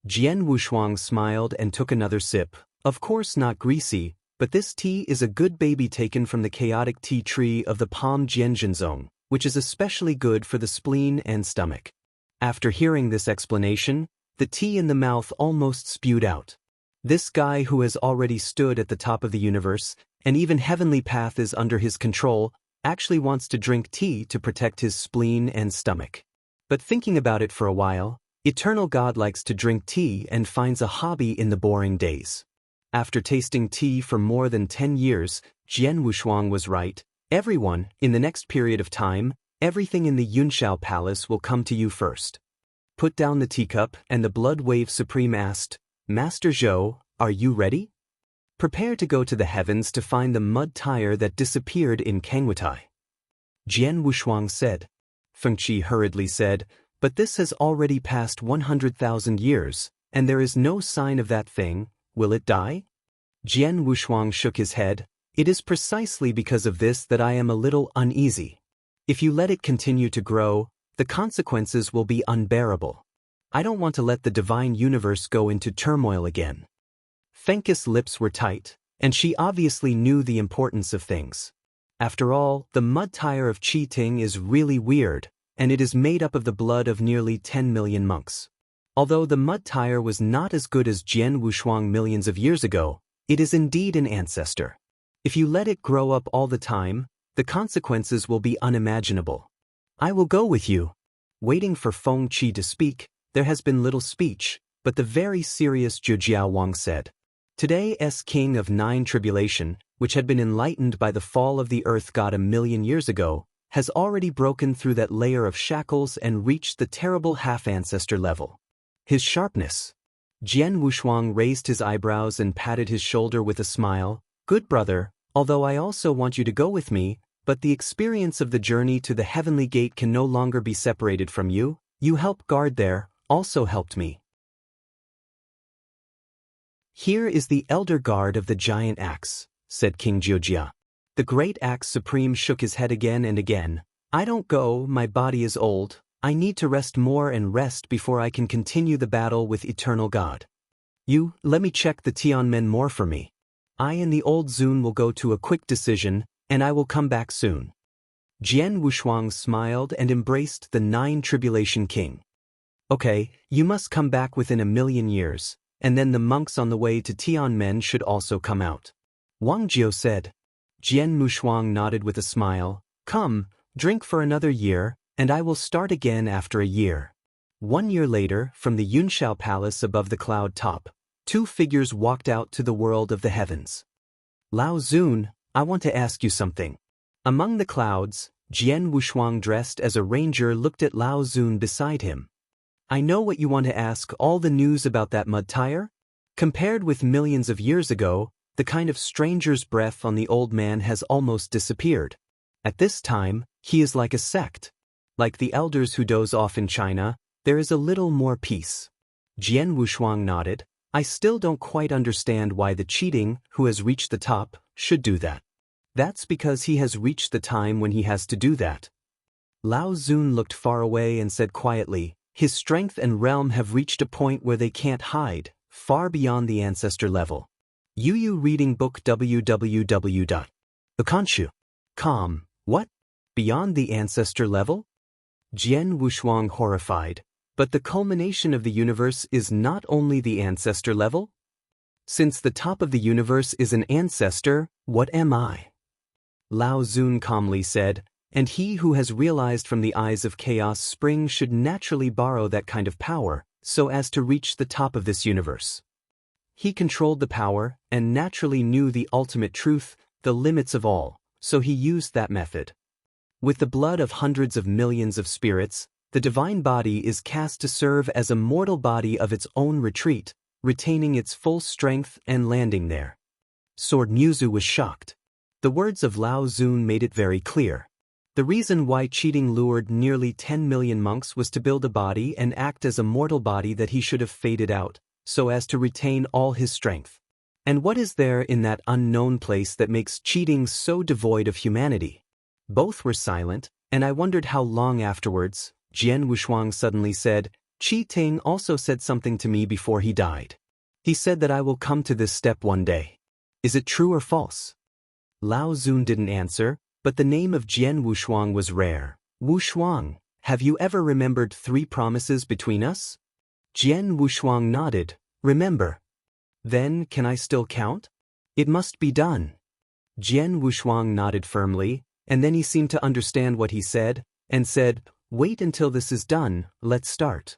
Jian Wushuang smiled and took another sip. Of course not greasy, but this tea is a good baby taken from the chaotic tea tree of the palm Jianzhenzong, which is especially good for the spleen and stomach. After hearing this explanation, the tea in the mouth almost spewed out. This guy who has already stood at the top of the universe, and even heavenly path is under his control, actually wants to drink tea to protect his spleen and stomach. But thinking about it for a while, eternal God likes to drink tea and finds a hobby in the boring days. After tasting tea for more than 10 years, Jian Wushuang was right. Everyone, in the next period of time, everything in the Yunshao Palace will come to you first. Put down the teacup, and the Blood Wave Supreme asked, "Master Zhou, are you ready? Prepare to go to the heavens to find the mud tire that disappeared in Kangwatai." Jian Wushuang said. Fengqi hurriedly said, "But this has already passed 100,000 years, and there is no sign of that thing. Will it die?" Jian Wushuang shook his head. "It is precisely because of this that I am a little uneasy. If you let it continue to grow, the consequences will be unbearable. I don't want to let the divine universe go into turmoil again." Fengqi's lips were tight, and she obviously knew the importance of things. After all, the mud tire of Qi-Ting is really weird, and it is made up of the blood of nearly 10 million monks. Although the mud tire was not as good as Jian Wushuang millions of years ago, it is indeed an ancestor. If you let it grow up all the time, the consequences will be unimaginable. "I will go with you." Waiting for Feng Qi to speak, there has been little speech, but the very serious Zhu Wang said. Today's king of nine tribulation, which had been enlightened by the fall of the earth god 1,000,000 years ago, has already broken through that layer of shackles and reached the terrible half-ancestor level. His sharpness. Jian Wushuang raised his eyebrows and patted his shoulder with a smile. Good brother, although I also want you to go with me, but the experience of the journey to the heavenly gate can no longer be separated from you. You help guard there, also helped me. Here is the elder guard of the giant axe, said King Jiujia. The great axe supreme shook his head again and again. I don't go, my body is old, I need to rest more and rest before I can continue the battle with eternal God. You, let me check the Tianmen more for me. I and the old Zun will go to a quick decision, and I will come back soon. Jian Wushuang smiled and embraced the nine tribulation king. Okay, you must come back within 1,000,000 years, and then the monks on the way to Tianmen should also come out. Wang Jiu said. Jian Wushuang nodded with a smile. Come, drink for another year, and I will start again after a year. 1 year later, from the Yunshao Palace above the cloud top, two figures walked out to the world of the heavens. Lao Zun, I want to ask you something. Among the clouds, Jian Wushuang dressed as a ranger looked at Lao Zun beside him. I know what you want to ask, all the news about that mud tire? Compared with millions of years ago, the kind of stranger's breath on the old man has almost disappeared. At this time, he is like a sect. Like the elders who doze off in China, there is a little more peace. Jian Wushuang nodded. I still don't quite understand why the cheating, who has reached the top, should do that. That's because he has reached the time when he has to do that. Lao Zun looked far away and said quietly, his strength and realm have reached a point where they can't hide, far beyond the ancestor level. Yu reading book www.akanshu.com. What? Beyond the ancestor level? Jian Wushuang horrified. But the culmination of the universe is not only the ancestor level? Since the top of the universe is an ancestor, what am I? Lao Zun calmly said, and he who has realized from the eyes of chaos spring should naturally borrow that kind of power, so as to reach the top of this universe. He controlled the power, and naturally knew the ultimate truth, the limits of all, so he used that method. With the blood of hundreds of millions of spirits, the divine body is cast to serve as a mortal body of its own retreat, retaining its full strength and landing there. Sword Muzu was shocked. The words of Lao Zun made it very clear. The reason why cheating lured nearly 10 million monks was to build a body and act as a mortal body that he should have faded out, so as to retain all his strength. And what is there in that unknown place that makes cheating so devoid of humanity? Both were silent, and I wondered how long afterwards. Jian Wushuang suddenly said, Qi Ting also said something to me before he died. He said that I will come to this step one day. Is it true or false? Lao Zun didn't answer, but the name of Jian Wushuang was rare. Wushuang, have you ever remembered 3 promises between us? Jian Wushuang nodded. Remember. Then, can I still count? It must be done. Jian Wushuang nodded firmly, and then he seemed to understand what he said, and said, wait until this is done, let's start.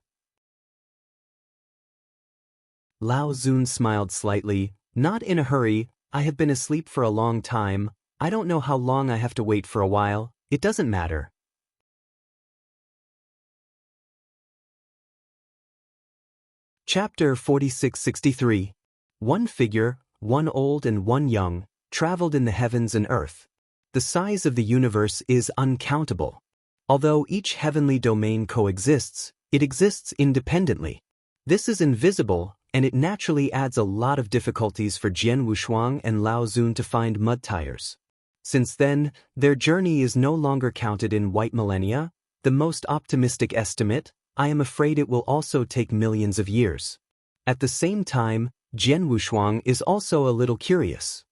Lao Zun smiled slightly. Not in a hurry, I have been asleep for a long time, I don't know how long I have to wait for a while, it doesn't matter. Chapter 4663. One figure, one old and one young, traveled in the heavens and earth. The size of the universe is uncountable. Although each heavenly domain coexists, it exists independently. This is invisible, and it naturally adds a lot of difficulties for Jian Wushuang and Lao Zun to find mud tires. Since then, their journey is no longer counted in white millennia, the most optimistic estimate, I am afraid it will also take millions of years. At the same time, Jian Wushuang is also a little curious.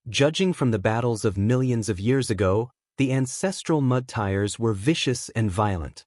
Judging from the battles of millions of years ago, the ancestral mud tires were vicious and violent.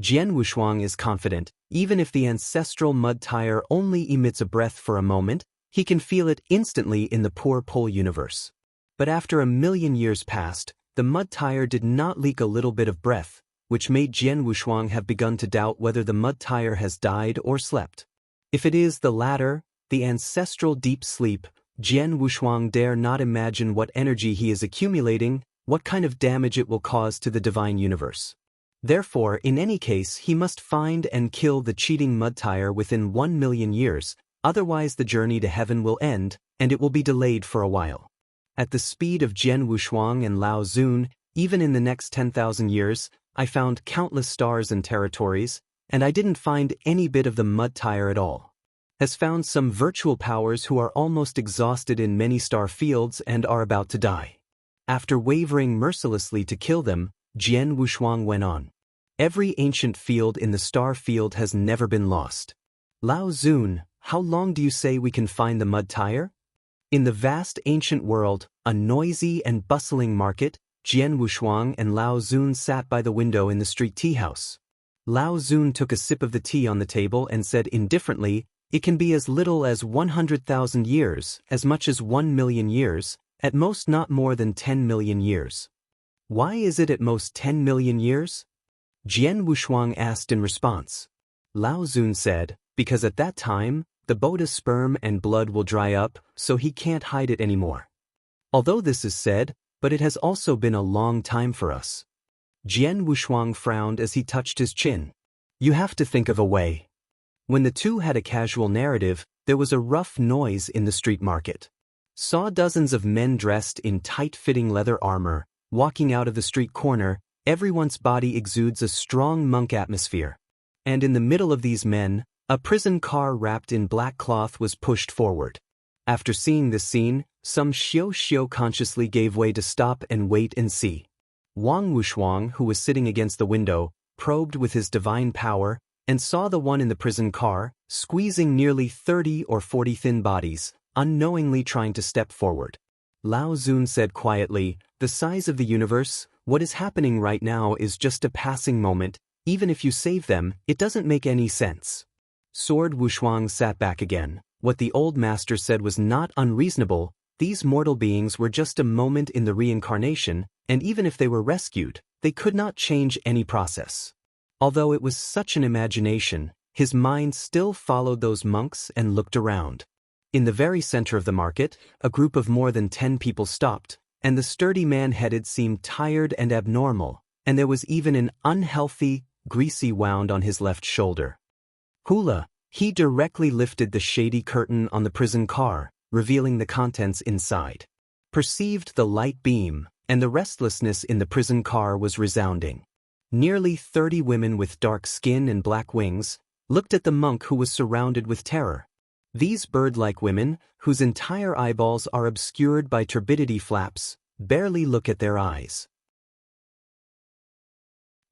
Jian Wushuang is confident, even if the ancestral mud tire only emits a breath for a moment, he can feel it instantly in the poor pole universe. But after 1,000,000 years passed, the mud tire did not leak a little bit of breath, which made Jian Wushuang have begun to doubt whether the mud tire has died or slept. If it is the latter, the ancestral deep sleep, Jian Wushuang dare not imagine what energy he is accumulating, what kind of damage it will cause to the divine universe. Therefore, in any case, he must find and kill the cheating mud tire within 1,000,000 years, otherwise the journey to heaven will end, and it will be delayed for a while. At the speed of Jian Wushuang and Lao Zun, even in the next 10,000 years, I found countless stars and territories, and I didn't find any bit of the mud tire at all. Has found some virtual powers who are almost exhausted in many star fields and are about to die. After wavering mercilessly to kill them, Jian Wushuang went on. Every ancient field in the star field has never been lost. Lao Zun, how long do you say we can find the mud tire? In the vast ancient world, a noisy and bustling market, Jian Wushuang and Lao Zun sat by the window in the street tea house. Lao Zun took a sip of the tea on the table and said indifferently, "It can be as little as 100,000 years, as much as 1,000,000 years, at most not more than 10,000,000 years." "Why is it at most 10,000,000 years?" Jian Wushuang asked in response. Lao Zun said, "Because at that time, the Buddha's sperm and blood will dry up, so he can't hide it anymore." Although this is said, but it has also been a long time for us. Jian Wushuang frowned as he touched his chin. "You have to think of a way." When the two had a casual narrative, there was a rough noise in the street market. Saw dozens of men dressed in tight-fitting leather armor, walking out of the street corner. Everyone's body exudes a strong monk atmosphere. And in the middle of these men, a prison car wrapped in black cloth was pushed forward. After seeing this scene, some xiao consciously gave way to stop and wait and see. Wang Wushuang, who was sitting against the window, probed with his divine power, and saw the one in the prison car, squeezing nearly 30 or 40 thin bodies, unknowingly trying to step forward. Lao Zun said quietly, "The size of the universe, what is happening right now is just a passing moment. Even if you save them, it doesn't make any sense." Sword Wushuang sat back again. What the old master said was not unreasonable. These mortal beings were just a moment in the reincarnation, and even if they were rescued, they could not change any process. Although it was such an imagination, his mind still followed those monks and looked around. In the very center of the market, a group of more than 10 people stopped, and the sturdy man headed seemed tired and abnormal, and there was even an unhealthy, greasy wound on his left shoulder. Hula, he directly lifted the shady curtain on the prison car, revealing the contents inside. Perceived the light beam, and the restlessness in the prison car was resounding. Nearly 30 women with dark skin and black wings looked at the monk who was surrounded with terror. These bird-like women, whose entire eyeballs are obscured by turbidity flaps, barely look at their eyes.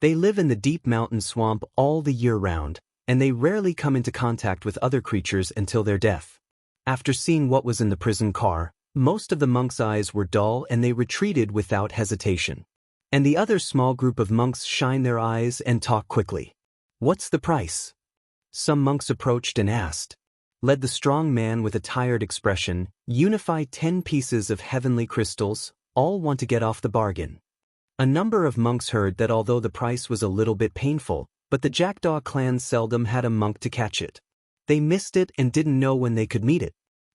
They live in the deep mountain swamp all the year round, and they rarely come into contact with other creatures until their death. After seeing what was in the prison car, most of the monks' eyes were dull and they retreated without hesitation. And the other small group of monks shine their eyes and talk quickly. "What's the price?" Some monks approached and asked. Led the strong man with a tired expression, "Unify 10 pieces of heavenly crystals, all want to get off the bargain." A number of monks heard that although the price was a little bit painful, but the Jackdaw clan seldom had a monk to catch it. They missed it and didn't know when they could meet it.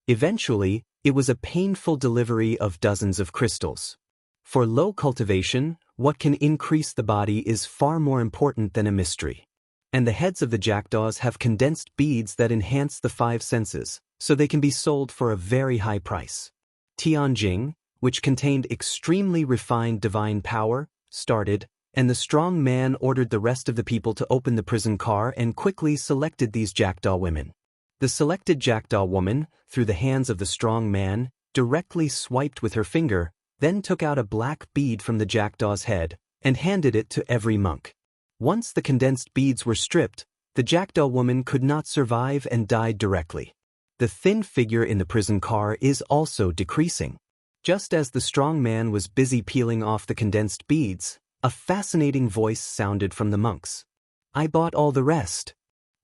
Eventually, it was a painful delivery of dozens of crystals. For low cultivation, what can increase the body is far more important than a mystery. And the heads of the jackdaws have condensed beads that enhance the 5 senses, so they can be sold for a very high price. Tianjing, which contained extremely refined divine power, started, and the strong man ordered the rest of the people to open the prison car and quickly selected these jackdaw women. The selected jackdaw woman, through the hands of the strong man, directly swiped with her finger, then took out a black bead from the jackdaw's head and handed it to every monk. Once the condensed beads were stripped, the jackdaw woman could not survive and died directly. The thin figure in the prison car is also decreasing. Just as the strong man was busy peeling off the condensed beads, a fascinating voice sounded from the monks. "I bought all the rest."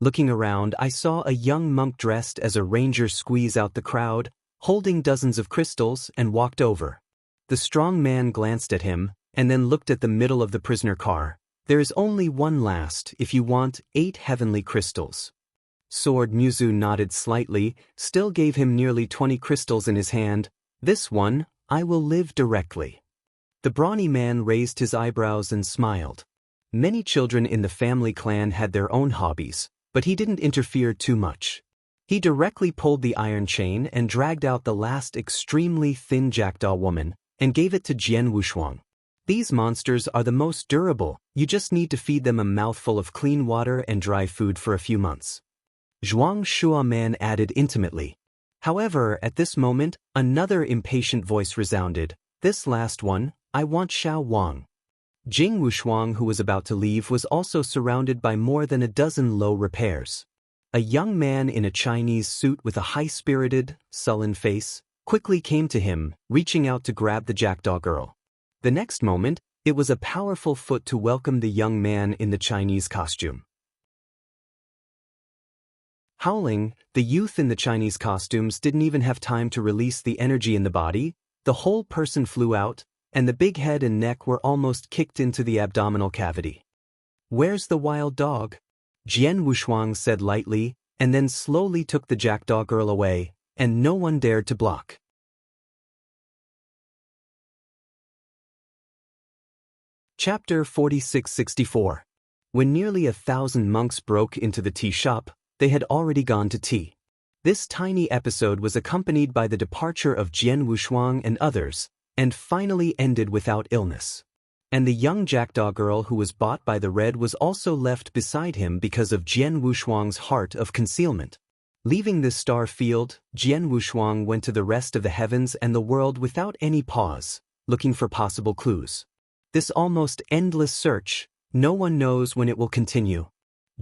Looking around, I saw a young monk dressed as a ranger squeeze out the crowd, holding dozens of crystals, and walked over. The strong man glanced at him, and then looked at the middle of the prisoner car, There is only one last if you want 8 heavenly crystals. Sword Muzu nodded slightly, still gave him nearly 20 crystals in his hand. This one, I will live directly. The brawny man raised his eyebrows and smiled. Many children in the family clan had their own hobbies, but he didn't interfere too much. He directly pulled the iron chain and dragged out the last extremely thin jackdaw woman, and gave it to Jian Wushuang. These monsters are the most durable, you just need to feed them a mouthful of clean water and dry food for a few months. Zhuang Shuaman added intimately. However, at this moment, another impatient voice resounded. This last one, I want Xiao Wang. Jing Wushuang, who was about to leave, was also surrounded by more than a dozen low repairs. A young man in a Chinese suit with a high-spirited, sullen face, quickly came to him, reaching out to grab the jackdaw girl. The next moment, it was a powerful foot to welcome the young man in the Chinese costume. Howling, the youth in the Chinese costumes didn't even have time to release the energy in the body. The whole person flew out, and the big head and neck were almost kicked into the abdominal cavity. Where's the wild dog? Jian Wushuang said lightly, and then slowly took the jackdaw girl away, and no one dared to block. Chapter 4664. When nearly 1,000 monks broke into the tea shop, they had already gone to tea. This tiny episode was accompanied by the departure of Jian Wushuang and others, and finally ended without illness. And the young jackdaw girl who was bought by the red was also left beside him because of Jian Wushuang's heart of concealment. Leaving this star field, Jian Wushuang went to the rest of the heavens and the world without any pause, looking for possible clues. This almost endless search, no one knows when it will continue.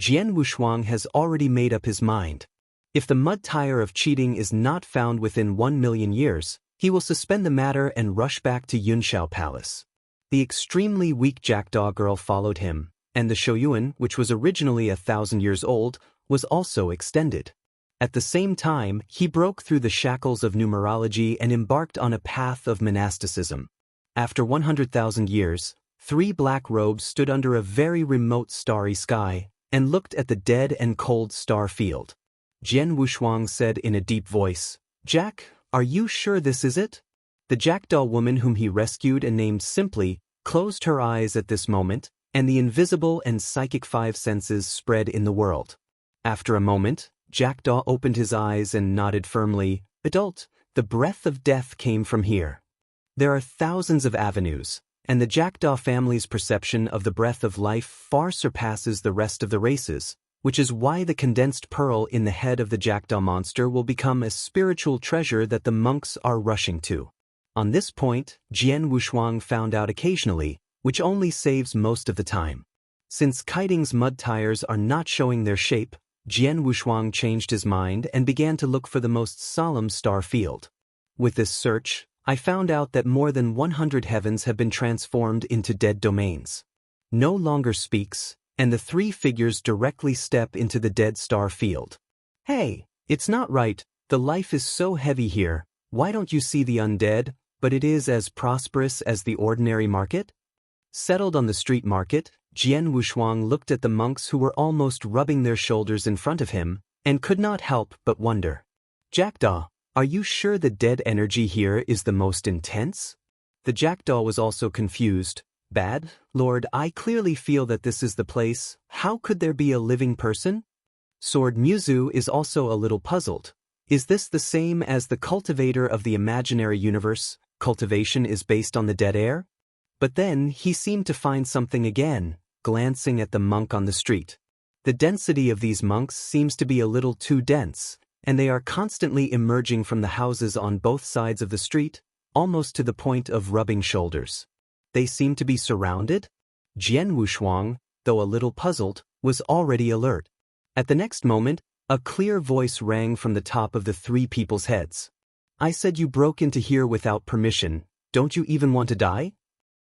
Jian Wushuang has already made up his mind. If the mud tire of cheating is not found within 1 million years, he will suspend the matter and rush back to Yunshao Palace. The extremely weak jackdaw girl followed him, and the Shouyuan, which was originally 1,000 years old, was also extended. At the same time, he broke through the shackles of numerology and embarked on a path of monasticism. After 100,000 years, 3 black robes stood under a very remote starry sky, and looked at the dead and cold star field. Jian Wushuang said in a deep voice, Jack, are you sure this is it? The jackdaw woman whom he rescued and named simply, closed her eyes at this moment, and the invisible and psychic 5 senses spread in the world. After a moment, Jackdaw opened his eyes and nodded firmly, Adult, the breath of death came from here. There are thousands of avenues, and the jackdaw family's perception of the breath of life far surpasses the rest of the races, which is why the condensed pearl in the head of the jackdaw monster will become a spiritual treasure that the monks are rushing to. On this point, Jian Wushuang found out occasionally, which only saves most of the time. Since Kiting's mud tires are not showing their shape, Jian Wushuang changed his mind and began to look for the most solemn star field. With this search, I found out that more than 100 heavens have been transformed into dead domains. No longer speaks, and the 3 figures directly step into the dead star field. Hey, it's not right, the life is so heavy here, why don't you see the undead, but it is as prosperous as the ordinary market? Settled on the street market, Jian Wushuang looked at the monks who were almost rubbing their shoulders in front of him, and could not help but wonder. Jackdaw, are you sure the dead energy here is the most intense? The jackdaw was also confused. Bad, Lord, I clearly feel that this is the place. How could there be a living person? Sword Muzu is also a little puzzled. Is this the same as the cultivator of the imaginary universe? Cultivation is based on the dead air? But then he seemed to find something again, glancing at the monk on the street. The density of these monks seems to be a little too dense, and they are constantly emerging from the houses on both sides of the street, almost to the point of rubbing shoulders. They seem to be surrounded? Jian Wushuang, though a little puzzled, was already alert. At the next moment, a clear voice rang from the top of the 3 people's heads. I said you broke into here without permission, don't you even want to die?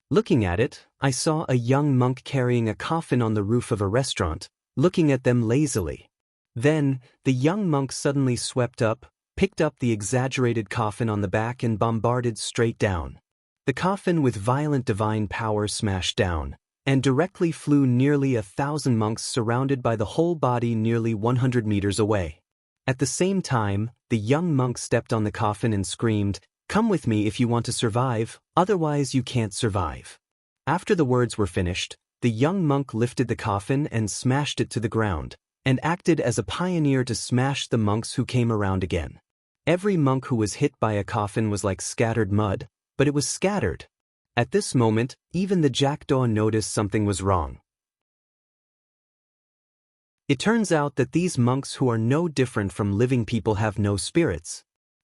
Looking at it, I saw a young monk carrying a coffin on the roof of a restaurant, looking at them lazily. Then, the young monk suddenly swept up, picked up the exaggerated coffin on the back and bombarded straight down. The coffin with violent divine power smashed down, and directly flew nearly 1,000 monks surrounded by the whole body nearly 100 meters away. At the same time, the young monk stepped on the coffin and screamed, "Come with me if you want to survive, otherwise you can't survive." After the words were finished, the young monk lifted the coffin and smashed it to the ground, and acted as a pioneer to smash the monks who came around again. Every monk who was hit by a coffin was like scattered mud, but it was scattered. At this moment, even the jackdaw noticed something was wrong. It turns out that these monks who are no different from living people have no spirits.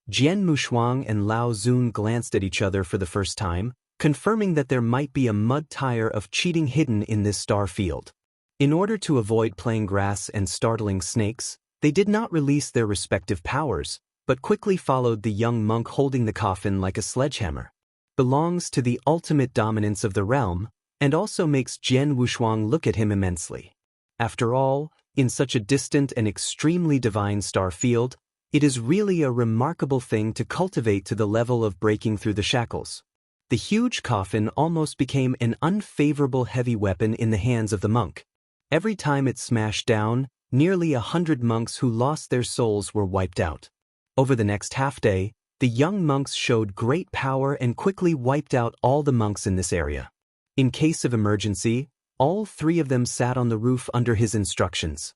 Jian Mushuang and Lao Zun glanced at each other for the first time, confirming that there might be a mud tire of cheating hidden in this star field. In order to avoid playing grass and startling snakes, they did not release their respective powers, but quickly followed the young monk holding the coffin like a sledgehammer. Belongs to the ultimate dominance of the realm, and also makes Jian Wushuang look at him immensely. After all, in such a distant and extremely divine star field, it is really a remarkable thing to cultivate to the level of breaking through the shackles. The huge coffin almost became an unfavorable heavy weapon in the hands of the monk. Every time it smashed down, nearly 100 monks who lost their souls were wiped out. Over the next half-day, the young monks showed great power and quickly wiped out all the monks in this area. In case of emergency, all 3 of them sat on the roof under his instructions.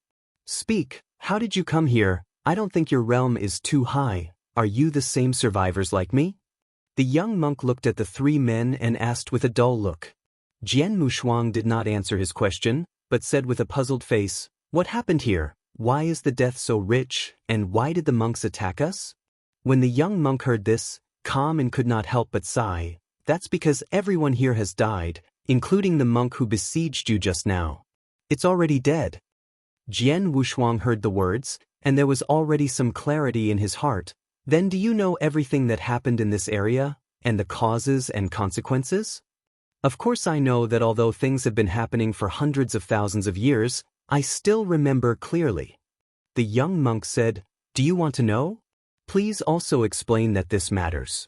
"Speak, how did you come here? I don't think your realm is too high. Are you the same survivors like me?" The young monk looked at the 3 men and asked with a dull look. Jian Mushuang did not answer his question, but said with a puzzled face, "What happened here? Why is the death so rich, and why did the monks attack us?" When the young monk heard this, calm and could not help but sigh, "That's because everyone here has died, including the monk who besieged you just now. It's already dead." Jian Wushuang heard the words, and there was already some clarity in his heart. "Then do you know everything that happened in this area, and the causes and consequences?" "Of course I know that although things have been happening for hundreds of thousands of years, I still remember clearly." The young monk said, "Do you want to know? Please also explain that this matters.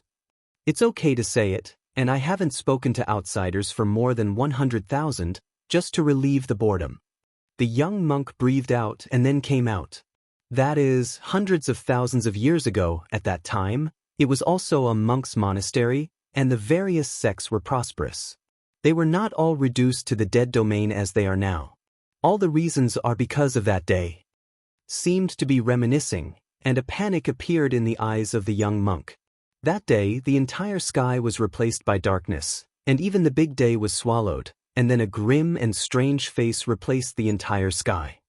It's okay to say it, and I haven't spoken to outsiders for more than 100,000, just to relieve the boredom." The young monk breathed out and then came out. "That is, hundreds of thousands of years ago, at that time, it was also a monk's monastery, and the various sects were prosperous. They were not all reduced to the dead domain as they are now. All the reasons are because of that day." Seemed to be reminiscing, and a panic appeared in the eyes of the young monk. That day, the entire sky was replaced by darkness, and even the big day was swallowed, and then a grim and strange face replaced the entire sky.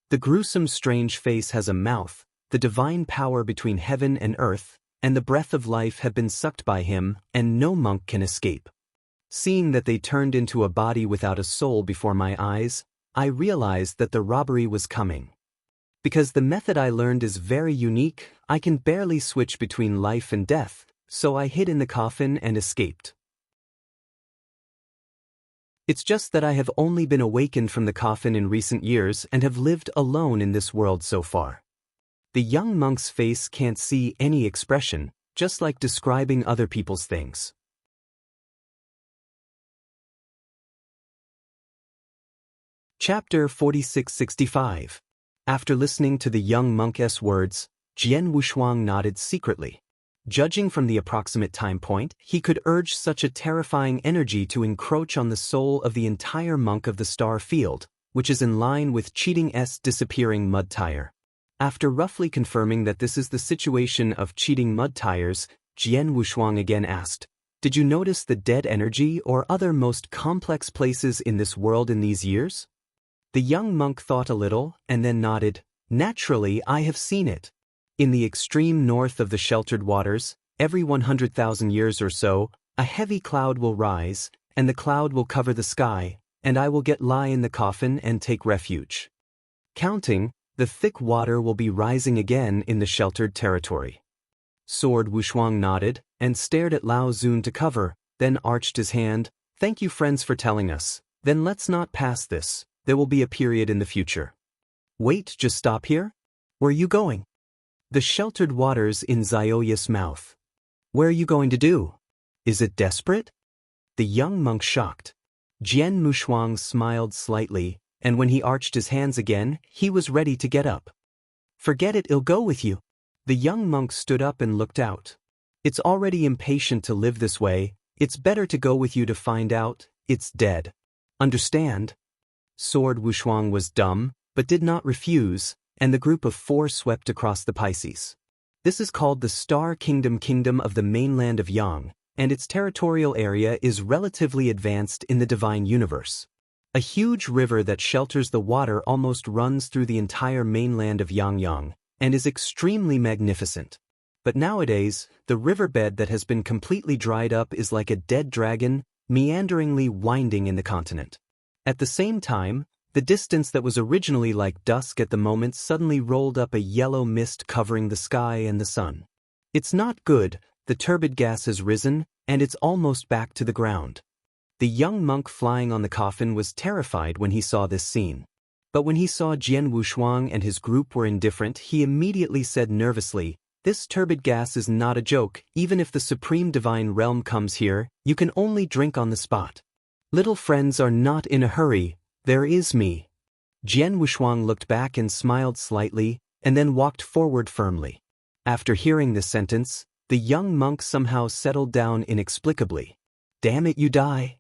The gruesome strange face has a mouth, the divine power between heaven and earth, and the breath of life have been sucked by him, and no monk can escape. Seeing that they turned into a body without a soul before my eyes, I realized that the robbery was coming. Because the method I learned is very unique, I can barely switch between life and death, so I hid in the coffin and escaped. It's just that I have only been awakened from the coffin in recent years and have lived alone in this world so far. The young monk's face can't see any expression, just like describing other people's things. Chapter 4665. After listening to the young monk's words, Jian Wushuang nodded secretly. Judging from the approximate time point, he could urge such a terrifying energy to encroach on the soul of the entire monk of the star field, which is in line with Cheating's disappearing mud tire. After roughly confirming that this is the situation of cheating mud tires, Jian Wushuang again asked, "Did you notice the dead energy or other most complex places in this world in these years?" The young monk thought a little, and then nodded. "Naturally, I have seen it. In the extreme north of the sheltered waters, every 100,000 years or so, a heavy cloud will rise, and the cloud will cover the sky, and I will lie in the coffin and take refuge. Counting, the thick water will be rising again in the sheltered territory." Sword Wushuang nodded, and stared at Lao Zun to cover, then arched his hand. "Thank you friends for telling us. Then let's not pass this. There will be a period in the future." "Wait, just stop here? Where are you going?" "The sheltered waters in Zioya's mouth." "Where are you going to do? Is it desperate?" The young monk shocked. Jian Mushuang smiled slightly, and when he arched his hands again, he was ready to get up. Forget it, I'll go with you. The young monk stood up and looked out. It's already impatient to live this way, it's better to go with you to find out, it's dead. Understand? Sword Wushuang was dumb, but did not refuse, and the group of 4 swept across the Pisces. This is called the Star Kingdom of the mainland of Yang, and its territorial area is relatively advanced in the divine universe. A huge river that shelters the water almost runs through the entire mainland of Yang, and is extremely magnificent. But nowadays, the riverbed that has been completely dried up is like a dead dragon, meanderingly winding in the continent. At the same time, the distance that was originally like dusk at the moment suddenly rolled up a yellow mist covering the sky and the sun. It's not good, the turbid gas has risen, and it's almost back to the ground. The young monk flying on the coffin was terrified when he saw this scene. But when he saw Jian Wushuang and his group were indifferent, he immediately said nervously, "This turbid gas is not a joke, even if the supreme divine realm comes here, you can only drink on the spot. Little friends are not in a hurry, there is me." Jian Wushuang looked back and smiled slightly, and then walked forward firmly. After hearing this sentence, the young monk somehow settled down inexplicably. "Damn it, you die."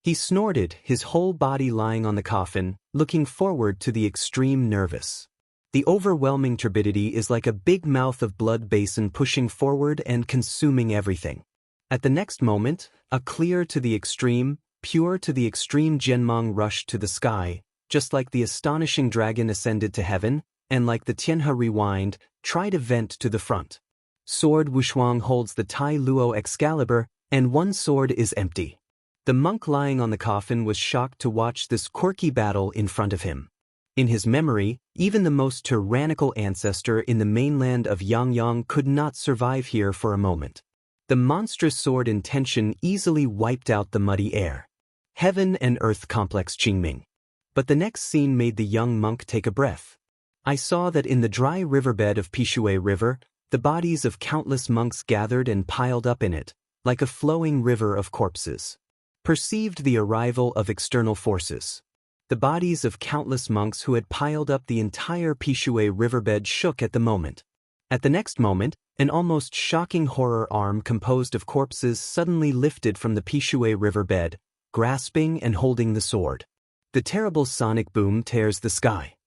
He snorted, his whole body lying on the coffin, looking forward to the extreme nervous. The overwhelming turbidity is like a big mouth of blood basin pushing forward and consuming everything. At the next moment, a clear to the extreme, pure to the extreme Jianmang rushed to the sky, just like the astonishing dragon ascended to heaven, and like the Tianhe rewind, tried a vent to the front. Sword Wushuang holds the Tai Luo Excalibur, and one sword is empty. The monk lying on the coffin was shocked to watch this quirky battle in front of him. In his memory, even the most tyrannical ancestor in the mainland of Yang could not survive here for a moment. The monstrous sword in tension easily wiped out the muddy air. Heaven and earth complex Qingming. But the next scene made the young monk take a breath. I saw that in the dry riverbed of Pishui River, the bodies of countless monks gathered and piled up in it, like a flowing river of corpses. Perceived the arrival of external forces. The bodies of countless monks who had piled up the entire Pishui riverbed shook at the moment. At the next moment, an almost shocking horror arm composed of corpses suddenly lifted from the Pishui riverbed, grasping and holding the sword. The terrible sonic boom tears the sky.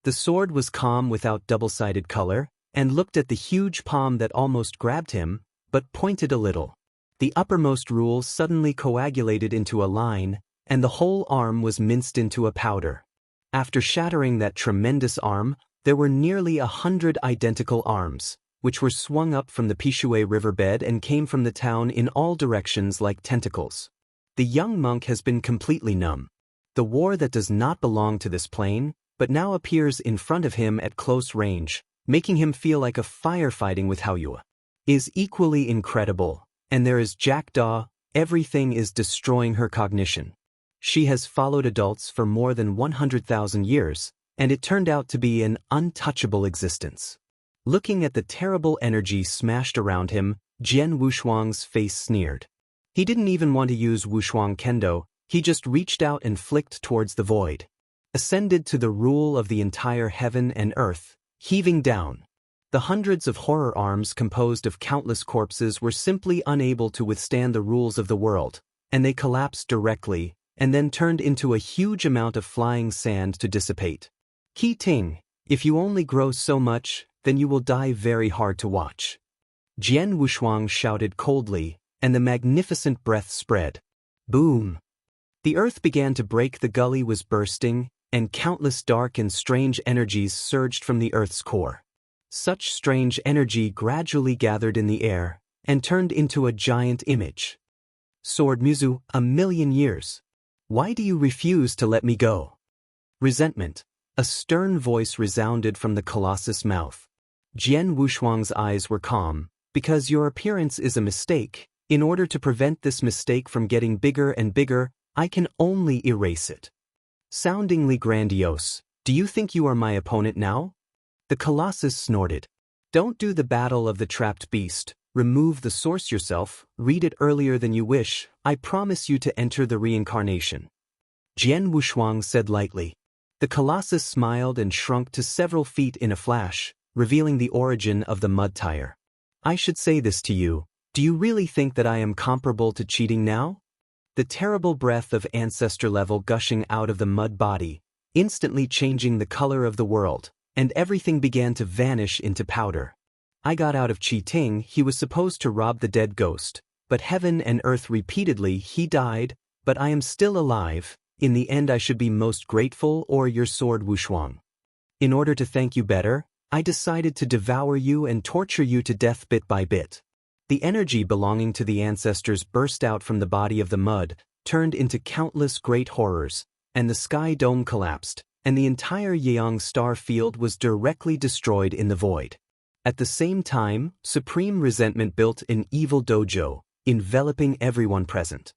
The sword was calm without double-sided color, and looked at the huge palm that almost grabbed him, but pointed a little. The uppermost rule suddenly coagulated into a line, and the whole arm was minced into a powder. After shattering that tremendous arm, there were nearly 100 identical arms, which were swung up from the Pishui riverbed and came from the town in all directions like tentacles. The young monk has been completely numb. The war that does not belong to this plane, but now appears in front of him at close range, making him feel like a firefighting with Haoyue, is equally incredible, and there is Jackdaw, everything is destroying her cognition. She has followed adults for more than 100,000 years, and it turned out to be an untouchable existence. Looking at the terrible energy smashed around him, Jian Wushuang's face sneered. He didn't even want to use Wushuang Kendo, he just reached out and flicked towards the void. Ascended to the rule of the entire heaven and earth, heaving down. The hundreds of horror arms composed of countless corpses were simply unable to withstand the rules of the world, and they collapsed directly, and then turned into a huge amount of flying sand to dissipate. Qi Ting, if you only grow so much, then you will die very hard to watch. Jian Wushuang shouted coldly, and the magnificent breath spread. Boom! The earth began to break, the gully was bursting, and countless dark and strange energies surged from the earth's core. Such strange energy gradually gathered in the air, and turned into a giant image. Sword Muzu, 1,000,000 years. Why do you refuse to let me go? Resentment. A stern voice resounded from the colossus' mouth. Jian Wushuang's eyes were calm. Because your appearance is a mistake, in order to prevent this mistake from getting bigger and bigger, I can only erase it. Soundingly grandiose, do you think you are my opponent now? The colossus snorted. Don't do the battle of the trapped beast, remove the source yourself, read it earlier than you wish, I promise you to enter the reincarnation. Jian Wushuang said lightly. The colossus smiled and shrunk to several feet in a flash, revealing the origin of the mud tire. I should say this to you. Do you really think that I am comparable to cheating now? The terrible breath of ancestor level gushing out of the mud body, instantly changing the color of the world, and everything began to vanish into powder. I got out of cheating. He was supposed to rob the dead ghost, but heaven and earth repeatedly he died, but I am still alive. In the end I should be most grateful or your sword Wushuang. In order to thank you better, I decided to devour you and torture you to death bit by bit. The energy belonging to the ancestors burst out from the body of the mud, turned into countless great horrors, and the sky dome collapsed, and the entire Yeong star field was directly destroyed in the void. At the same time, supreme resentment built an evil dojo, enveloping everyone present.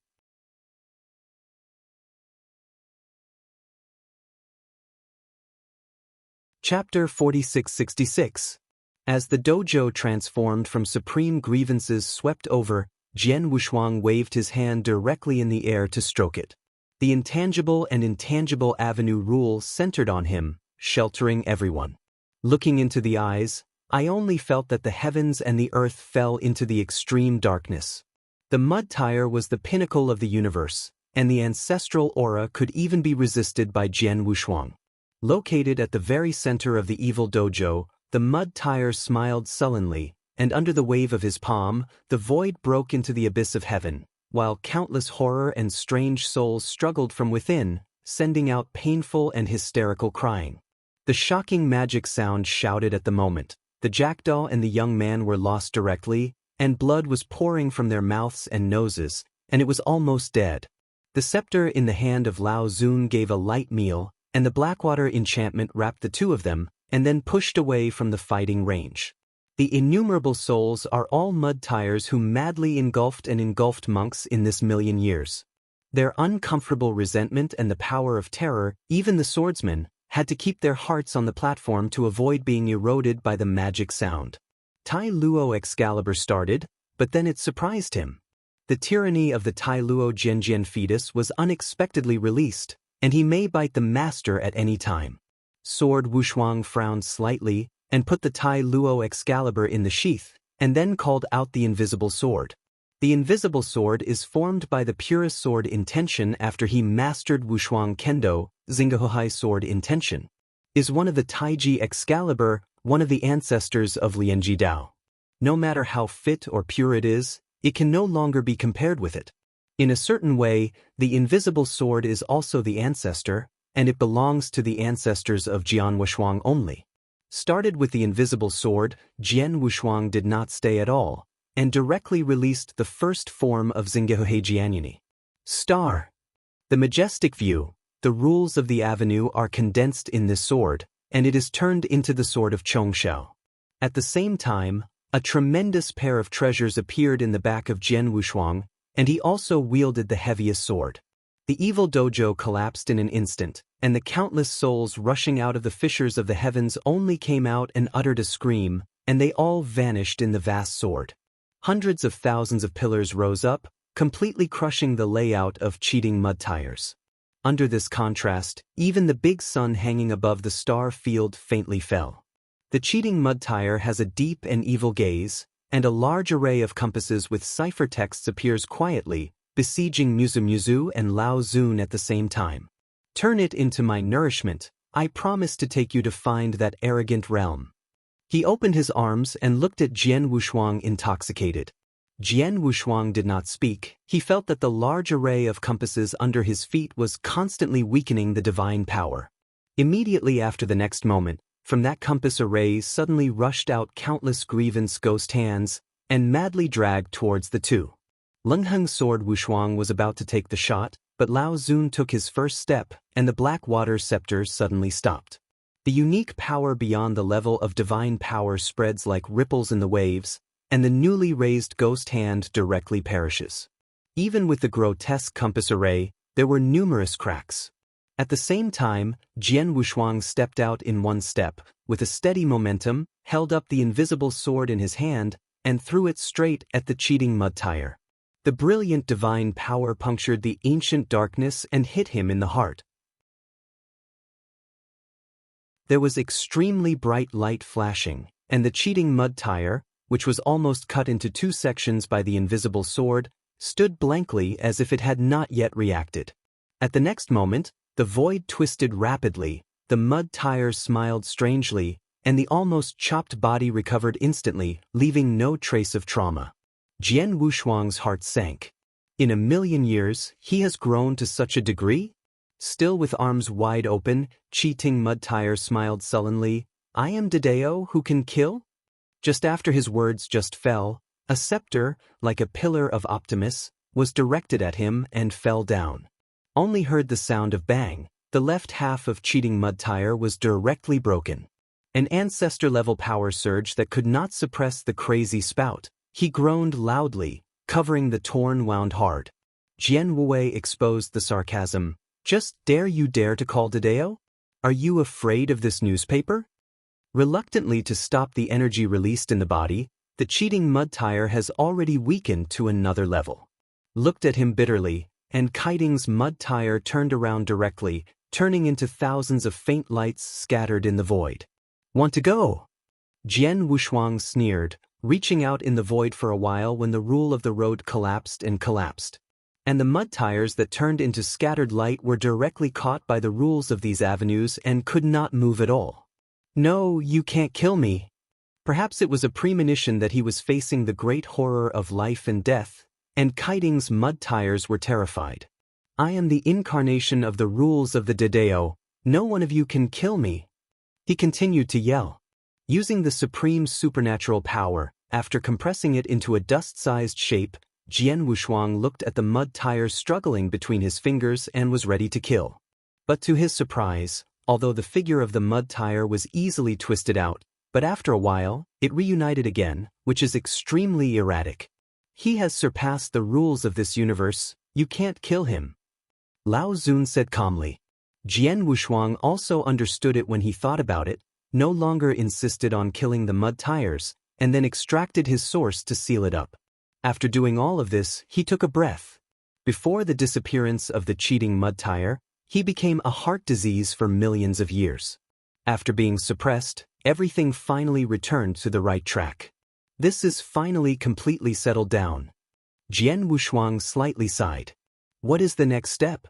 Chapter 4666. As the dojo transformed from supreme grievances swept over, Jian Wushuang waved his hand directly in the air to stroke it. The intangible and intangible avenue rule centered on him, sheltering everyone. Looking into the eyes, I only felt that the heavens and the earth fell into the extreme darkness. The mud tire was the pinnacle of the universe, and the ancestral aura could even be resisted by Jian Wushuang. Located at the very center of the evil dojo, the mud tire smiled sullenly, and under the wave of his palm, the void broke into the abyss of heaven, while countless horror and strange souls struggled from within, sending out painful and hysterical crying. The shocking magic sound shouted at the moment. The jackdaw and the young man were lost directly, and blood was pouring from their mouths and noses, and it was almost dead. The scepter in the hand of Lao Zun gave a light meal, and the Blackwater enchantment wrapped the two of them, and then pushed away from the fighting range. The innumerable souls are all mud tires who madly engulfed monks in this million years. Their uncomfortable resentment and the power of terror, even the swordsman, had to keep their hearts on the platform to avoid being eroded by the magic sound. Tai Luo Excalibur started, but then it surprised him. The tyranny of the Tai Luo Jianjian fetus was unexpectedly released, and he may bite the master at any time. Sword Wushuang frowned slightly, and put the Tai Luo Excalibur in the sheath, and then called out the invisible sword. The invisible sword is formed by the purest sword intention after he mastered Wushuang Kendo, Xingahouhai sword intention. Is one of the Taiji Excalibur, one of the ancestors of Lianji Dao. No matter how fit or pure it is, it can no longer be compared with it. In a certain way, the invisible sword is also the ancestor, and it belongs to the ancestors of Jian Wushuang only. Started with the invisible sword, Jian Wushuang did not stay at all, and directly released the first form of Xingahouhai Jianyani. Star. The majestic view, the rules of the avenue are condensed in this sword, and it is turned into the sword of Chongshao. At the same time, a tremendous pair of treasures appeared in the back of Jian Wushuang, and he also wielded the heaviest sword. The evil dojo collapsed in an instant, and the countless souls rushing out of the fissures of the heavens only came out and uttered a scream, and they all vanished in the vast sword. Hundreds of thousands of pillars rose up, completely crushing the layout of cheating mud tires. Under this contrast, even the big sun hanging above the star field faintly fell. The cheating mud tire has a deep and evil gaze, and a large array of compasses with ciphertexts appears quietly, besieging Muzu and Lao Zun at the same time. Turn it into my nourishment, I promise to take you to find that arrogant realm. He opened his arms and looked at Jian Wushuang intoxicated. Jian Wushuang did not speak. He felt that the large array of compasses under his feet was constantly weakening the divine power. Immediately after the next moment, from that compass array suddenly rushed out countless grievance ghost hands, and madly dragged towards the two. Lungheng's sword Wushuang was about to take the shot, but Lao Zun took his first step, and the Blackwater scepter suddenly stopped. The unique power beyond the level of divine power spreads like ripples in the waves, and the newly raised ghost hand directly perishes. Even with the grotesque compass array, there were numerous cracks. At the same time, Jian Wushuang stepped out in one step, with a steady momentum, held up the invisible sword in his hand, and threw it straight at the cheating mud tire. The brilliant divine power punctured the ancient darkness and hit him in the heart. There was extremely bright light flashing, and the cheating mud tire, which was almost cut into 2 sections by the invisible sword, stood blankly as if it had not yet reacted. At the next moment, the void twisted rapidly, the mud tire smiled strangely, and the almost chopped body recovered instantly, leaving no trace of trauma. Jian Wushuang's heart sank. In a million years, he has grown to such a degree? Still with arms wide open, cheating mud tire smiled sullenly. I am Dedeo who can kill? Just after his words just fell, a scepter, like a pillar of Optimus, was directed at him and fell down. Only heard the sound of bang. The left half of cheating mud tire was directly broken. An ancestor-level power surge that could not suppress the crazy spout. He groaned loudly, covering the torn wound hard. Jian Wei exposed the sarcasm. Just dare you dare to call Dedeo? Are you afraid of this newspaper? Reluctantly to stop the energy released in the body, the cheating mud tire has already weakened to another level. Looked at him bitterly, and Kiting's mud tire turned around directly, turning into thousands of faint lights scattered in the void. Want to go? Jian Wushuang sneered, reaching out in the void for a while when the rule of the road collapsed and collapsed. And the mud tires that turned into scattered light were directly caught by the rules of these avenues and could not move at all. No, you can't kill me. Perhaps it was a premonition that he was facing the great horror of life and death, and Kiting's mud tires were terrified. I am the incarnation of the rules of the Dedeo. No one of you can kill me. He continued to yell. Using the supreme supernatural power, after compressing it into a dust-sized shape, Jian Wushuang looked at the mud tire struggling between his fingers and was ready to kill. But to his surprise, although the figure of the mud tire was easily twisted out, but after a while, it reunited again, which is extremely erratic. He has surpassed the rules of this universe. You can't kill him. Lao Zun said calmly. Jian Wushuang also understood it when he thought about it, no longer insisted on killing the mud tires, and then extracted his source to seal it up. After doing all of this, he took a breath. Before the disappearance of the cheating mud tire, he became a heart disease for millions of years. After being suppressed, everything finally returned to the right track. This is finally completely settled down. Jian Wushuang slightly sighed. What is the next step?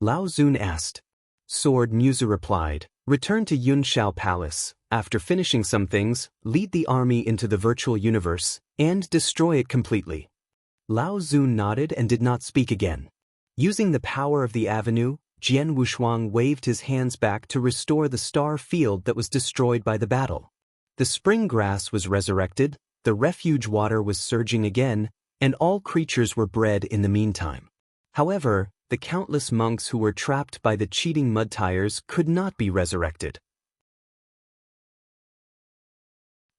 Lao Zun asked. Sword Musa replied, return to Yunshao Palace, after finishing some things, lead the army into the virtual universe, and destroy it completely. Lao Zun nodded and did not speak again. Using the power of the avenue, Jian Wushuang waved his hands back to restore the star field that was destroyed by the battle. The spring grass was resurrected, the refuge water was surging again, and all creatures were bred in the meantime. However, the countless monks who were trapped by the cheating mud tires could not be resurrected.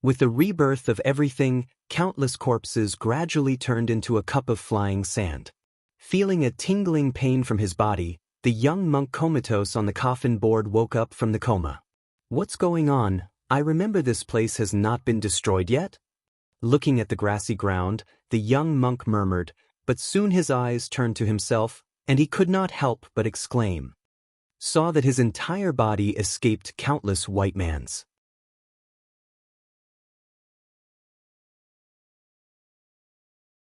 With the rebirth of everything, countless corpses gradually turned into a cup of flying sand. Feeling a tingling pain from his body, the young monk comatose on the coffin board woke up from the coma. What's going on? I remember this place has not been destroyed yet? Looking at the grassy ground, the young monk murmured, but soon his eyes turned to himself, and he could not help but exclaim. Saw that his entire body escaped countless white man's.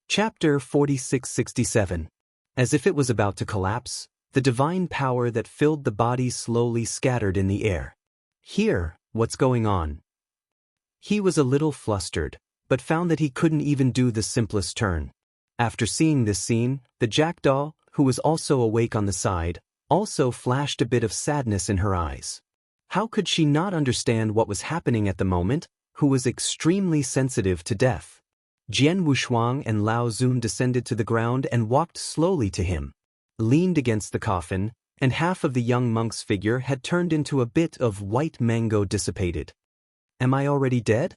Chapter 4667. As if it was about to collapse, the divine power that filled the body slowly scattered in the air. Here, what's going on? He was a little flustered, but found that he couldn't even do the simplest turn. After seeing this scene, the jackdaw, who was also awake on the side, also flashed a bit of sadness in her eyes. How could she not understand what was happening at the moment, who was extremely sensitive to death? Jian Wushuang and Lao Zun descended to the ground and walked slowly to him, leaned against the coffin, and half of the young monk's figure had turned into a bit of white mango dissipated. Am I already dead?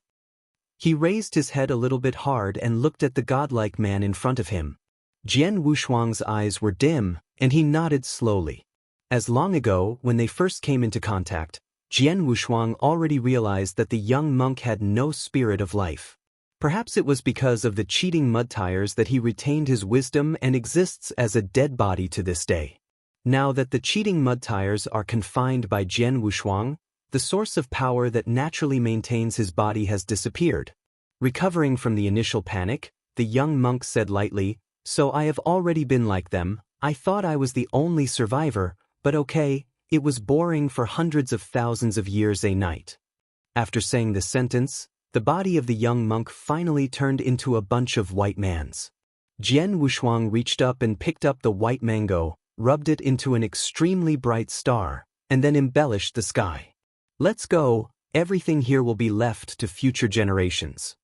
He raised his head a little bit hard and looked at the godlike man in front of him. Jian Wushuang's eyes were dim, and he nodded slowly. As long ago, when they first came into contact, Jian Wushuang already realized that the young monk had no spirit of life. Perhaps it was because of the cheating mud tires that he retained his wisdom and exists as a dead body to this day. Now that the cheating mud tires are confined by Jian Wushuang, the source of power that naturally maintains his body has disappeared. Recovering from the initial panic, the young monk said lightly, "So I have already been like them. I thought I was the only survivor, but okay, it was boring for hundreds of thousands of years a night." After saying this sentence, the body of the young monk finally turned into a bunch of white mans. Jian Wushuang reached up and picked up the white mango, rubbed it into an extremely bright star, and then embellished the sky. "Let's go, everything here will be left to future generations."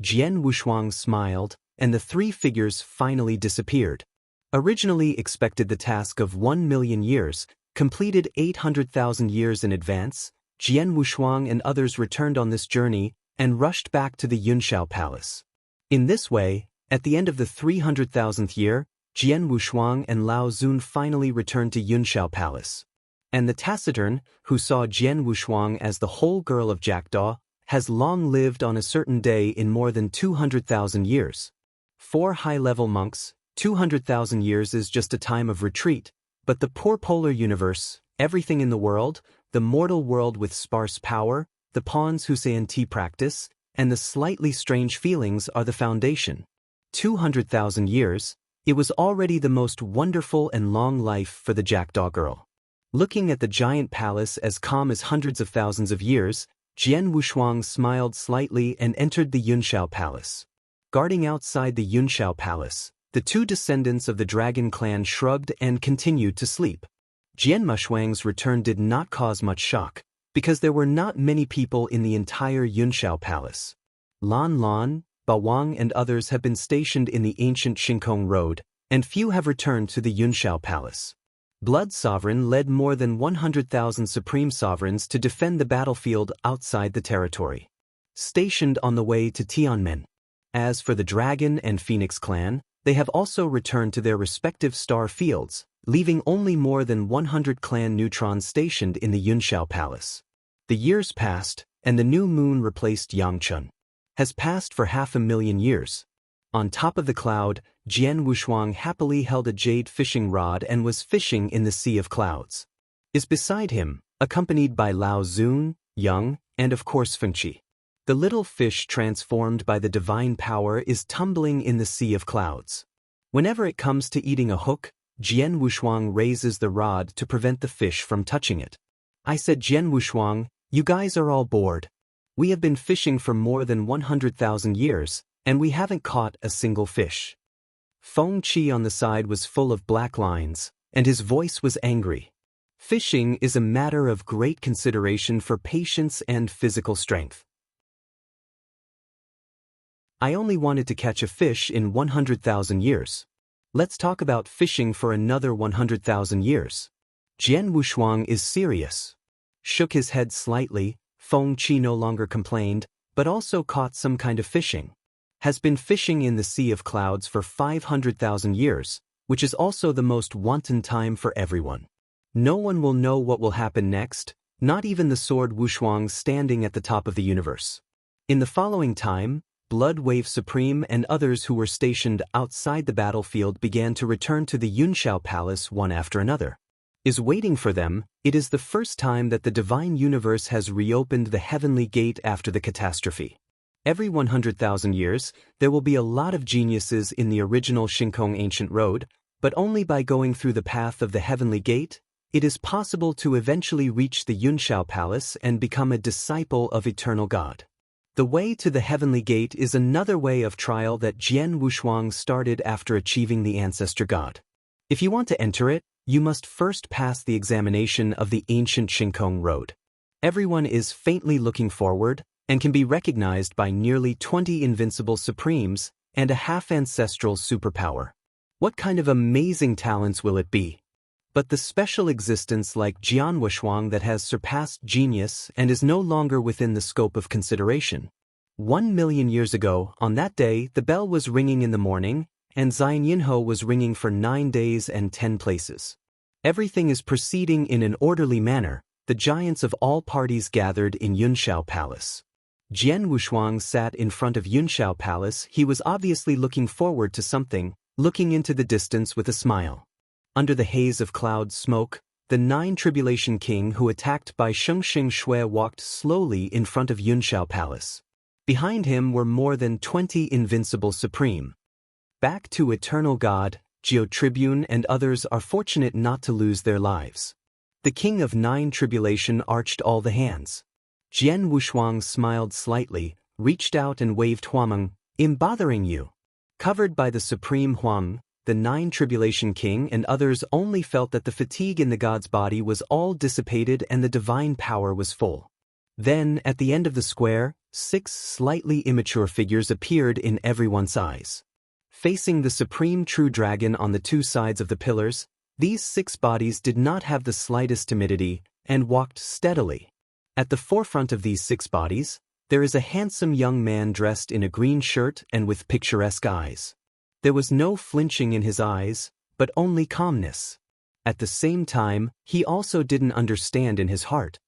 Jian Wushuang smiled, and the three figures finally disappeared. Originally expected the task of 1 million years, completed 800,000 years in advance, Jian Wushuang and others returned on this journey and rushed back to the Yunshao Palace. In this way, at the end of the 300,000th year, Jian Wushuang and Lao Zun finally returned to Yunshao Palace. And the taciturn, who saw Jian Wushuang as the whole girl of Jackdaw, has long lived on a certain day in more than 200,000 years. For high-level monks, 200,000 years is just a time of retreat, but the poor polar universe, everything in the world, the mortal world with sparse power, the pawns who say tea practice, and the slightly strange feelings are the foundation. 200,000 years, it was already the most wonderful and long life for the Jackdaw girl. Looking at the giant palace as calm as hundreds of thousands of years, Jian Wushuang smiled slightly and entered the Yunshao Palace. Guarding outside the Yunshao Palace, the two descendants of the dragon clan shrugged and continued to sleep. Jian Wushuang's return did not cause much shock, because there were not many people in the entire Yunshao Palace. Lan Lan, Ba Wang and others have been stationed in the ancient Shinkong Road, and few have returned to the Yunshao Palace. Blood Sovereign led more than 100,000 Supreme Sovereigns to defend the battlefield outside the territory, stationed on the way to Tianmen. As for the Dragon and Phoenix clan, they have also returned to their respective star fields, leaving only more than 100 clan neutrons stationed in the Yunshao Palace. The years passed, and the new moon replaced Yangchun. Has passed for 500,000 years. On top of the cloud, Jian Wushuang happily held a jade fishing rod and was fishing in the sea of clouds. Is beside him, accompanied by Lao Zun, Yang, and of course Fengqi. The little fish transformed by the divine power is tumbling in the sea of clouds. Whenever it comes to eating a hook, Jian Wushuang raises the rod to prevent the fish from touching it. I said, "Jian Wushuang, you guys are all bored. We have been fishing for more than 100,000 years, and we haven't caught a single fish." Feng Qi on the side was full of black lines, and his voice was angry. Fishing is a matter of great consideration for patience and physical strength. I only wanted to catch a fish in 100,000 years. Let's talk about fishing for another 100,000 years. Jian Wushuang is serious. Shook his head slightly. Feng Qi no longer complained, but also caught some kind of fishing. Has been fishing in the Sea of Clouds for 500,000 years, which is also the most wanton time for everyone. No one will know what will happen next, not even the sword Wushuang standing at the top of the universe. In the following time, Blood Wave Supreme and others who were stationed outside the battlefield began to return to the Yunshao Palace one after another. Is waiting for them. It is the first time that the divine universe has reopened the heavenly gate after the catastrophe. Every 100,000 years, there will be a lot of geniuses in the original Shinkong Ancient Road, but only by going through the path of the heavenly gate, it is possible to eventually reach the Yunshao Palace and become a disciple of Eternal God. The way to the heavenly gate is another way of trial that Jian Wushuang started after achieving the Ancestor God. If you want to enter it, you must first pass the examination of the ancient Shinkong Road. Everyone is faintly looking forward and can be recognized by nearly 20 invincible supremes and a half-ancestral superpower. What kind of amazing talents will it be? But the special existence like Jian Wushuang that has surpassed genius and is no longer within the scope of consideration. 1 million years ago, on that day, the bell was ringing in the morning, and Zion Yinho was ringing for 9 days and 10 places. Everything is proceeding in an orderly manner. The giants of all parties gathered in Yunshao Palace. Jian Wushuang sat in front of Yunshao Palace. He was obviously looking forward to something, looking into the distance with a smile. Under the haze of cloud smoke, the Nine Tribulation King who attacked by Shengxing Shui walked slowly in front of Yunshao Palace. Behind him were more than 20 invincible supreme. Back to Eternal God, Geo Tribune and others are fortunate not to lose their lives. The King of Nine Tribulation arched all the hands. Jian Wushuang smiled slightly, reached out and waved Huameng, "I'm bothering you." Covered by the supreme Huang, the Nine Tribulation King and others only felt that the fatigue in the god's body was all dissipated and the divine power was full. Then, at the end of the square, 6 slightly immature figures appeared in everyone's eyes. Facing the supreme true dragon on the 2 sides of the pillars, these 6 bodies did not have the slightest timidity and walked steadily. At the forefront of these 6 bodies, there is a handsome young man dressed in a green shirt and with picturesque eyes. There was no flinching in his eyes, but only calmness. At the same time, he also didn't understand in his heart.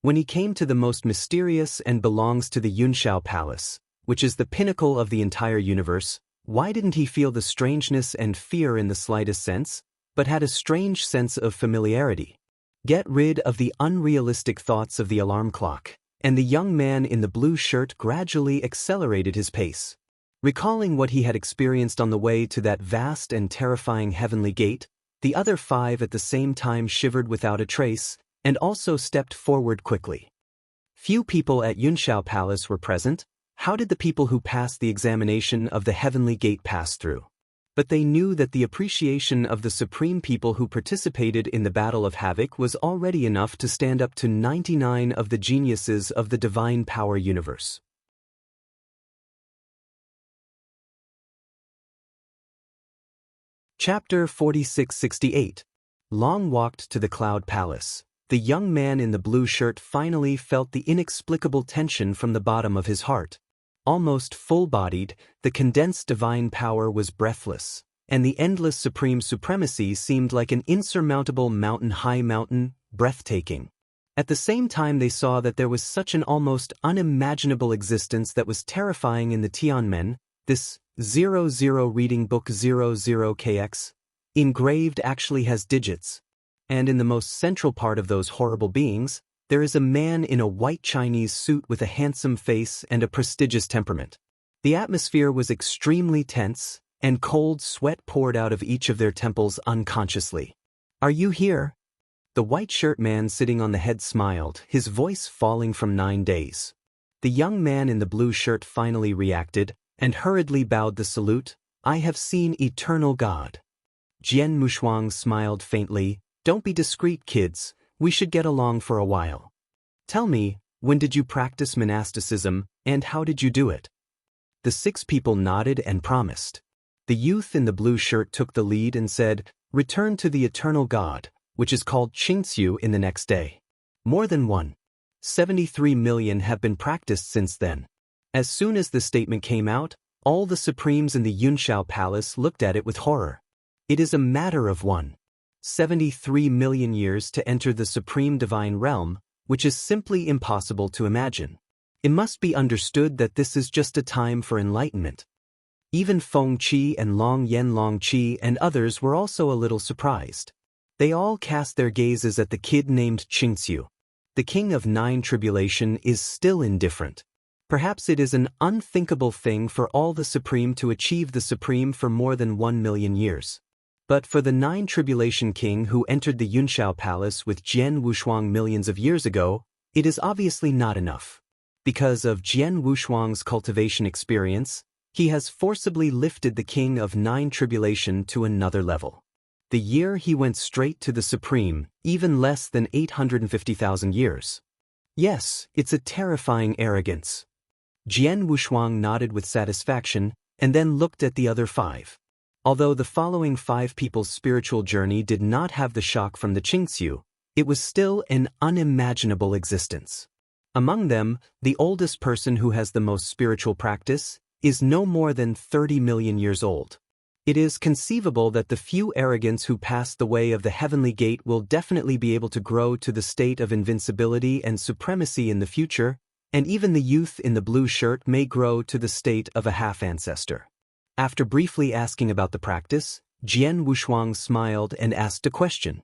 When he came to the most mysterious and belongs to the Yunshao Palace, which is the pinnacle of the entire universe, why didn't he feel the strangeness and fear in the slightest sense, but had a strange sense of familiarity? Get rid of the unrealistic thoughts of the alarm clock, and the young man in the blue shirt gradually accelerated his pace. Recalling what he had experienced on the way to that vast and terrifying heavenly gate, the other 5 at the same time shivered without a trace, and also stepped forward quickly. Few people at Yunshao Palace were present. How did the people who passed the examination of the heavenly gate pass through? But they knew that the appreciation of the supreme people who participated in the Battle of Havoc was already enough to stand up to 99 of the geniuses of the divine power universe. Chapter 4668. Long walked to the Cloud Palace. The young man in the blue shirt finally felt the inexplicable tension from the bottom of his heart. Almost full-bodied, the condensed divine power was breathless, and the endless supreme supremacy seemed like an insurmountable mountain-high mountain, breathtaking. At the same time they saw that there was such an almost unimaginable existence that was terrifying in the Tianmen, this 00 reading book 00kx, engraved actually has digits. And in the most central part of those horrible beings, there is a man in a white Chinese suit with a handsome face and a prestigious temperament. The atmosphere was extremely tense, and cold sweat poured out of each of their temples unconsciously. "Are you here?" The white shirt man sitting on the head smiled, his voice falling from 9 days. The young man in the blue shirt finally reacted, and hurriedly bowed the salute, "I have seen Eternal God." Jian Wushuang smiled faintly, "Don't be discreet, kids. We should get along for a while. Tell me, when did you practice monasticism, and how did you do it?" The 6 people nodded and promised. The youth in the blue shirt took the lead and said, "Return to the Eternal God, which is called Qingxiu in the next day." More than 1.73 million have been practiced since then. As soon as the statement came out, all the supremes in the Yunshao Palace looked at it with horror. It is a matter of 1.73 million years to enter the supreme divine realm, which is simply impossible to imagine. It must be understood that this is just a time for enlightenment. Even Feng Qi and Long Yanlong Qi and others were also a little surprised. They all cast their gazes at the kid named Qingxiu. The king of Nine Tribulation is still indifferent. Perhaps it is an unthinkable thing for all the supreme to achieve the supreme for more than 1 million years. But for the Nine Tribulation King who entered the Yunshao Palace with Jian Wushuang millions of years ago, it is obviously not enough. Because of Jian Wushuang's cultivation experience, he has forcibly lifted the King of Nine Tribulation to another level. The year he went straight to the Supreme, even less than 850,000 years. Yes, it's a terrifying arrogance. Jian Wushuang nodded with satisfaction, and then looked at the other 5. Although the following 5 people's spiritual journey did not have the shock from the Qingxiu, it was still an unimaginable existence. Among them, the oldest person who has the most spiritual practice is no more than 30 million years old. It is conceivable that the few arrogants who pass the way of the heavenly gate will definitely be able to grow to the state of invincibility and supremacy in the future, and even the youth in the blue shirt may grow to the state of a half-ancestor. After briefly asking about the practice, Jian Wushuang smiled and asked a question.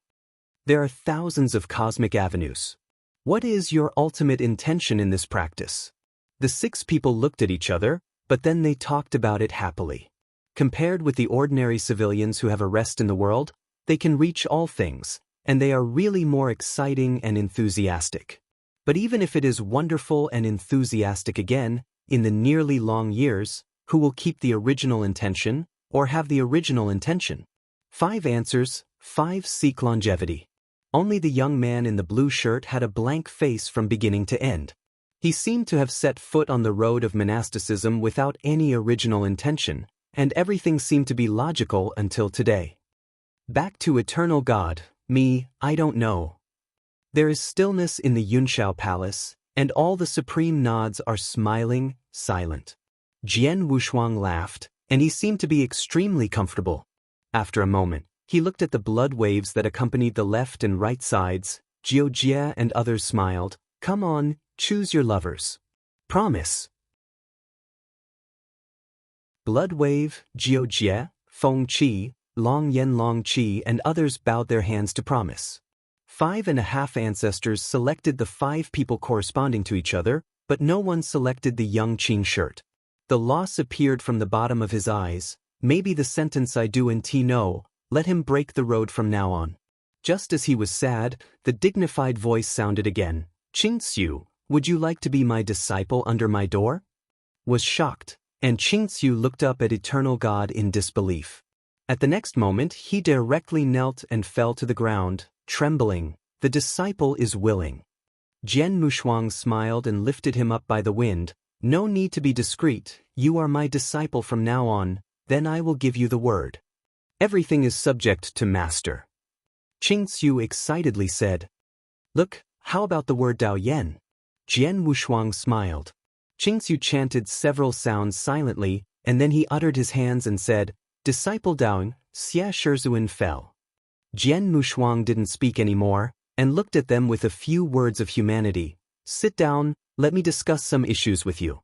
There are thousands of cosmic avenues. What is your ultimate intention in this practice? The 6 people looked at each other, but then they talked about it happily. Compared with the ordinary civilians who have a rest in the world, they can reach all things, and they are really more exciting and enthusiastic. But even if it is wonderful and enthusiastic again, in the nearly long years, who will keep the original intention, or have the original intention? 5 answers, 5 seek longevity. Only the young man in the blue shirt had a blank face from beginning to end. He seemed to have set foot on the road of monasticism without any original intention, and everything seemed to be logical until today. Back to eternal God, I don't know. There is stillness in the Yunshao Palace, and all the supreme nods are smiling, silent. Jian Wushuang laughed, and he seemed to be extremely comfortable. After a moment, he looked at the blood waves that accompanied the left and right sides. Jiu Jie and others smiled. Come on, choose your lovers. Promise. Blood wave, Jiu Jie, Feng Qi, Long Yen Long Qi and others bowed their hands to promise. 5.5 ancestors selected the 5 people corresponding to each other, but no one selected the young Qing shirt. The loss appeared from the bottom of his eyes. Maybe the sentence I do and T no, let him break the road from now on. Just as he was sad, the dignified voice sounded again. Qing Xiu, would you like to be my disciple under my door? Was shocked, and Qing Xiu looked up at eternal God in disbelief. At the next moment he directly knelt and fell to the ground, trembling. The disciple is willing. Jian Wushuang smiled and lifted him up by the wind. No need to be discreet, you are my disciple from now on, then I will give you the word. Everything is subject to master. Qing Xiu excitedly said. Look, how about the word Dao Yen? Jian Wushuang smiled. Qing Xiu chanted several sounds silently, and then he uttered his hands and said, Disciple Daoing, Xia Shizuan fell. Jian Wushuang didn't speak anymore, and looked at them with a few words of humanity. Sit down, let me discuss some issues with you.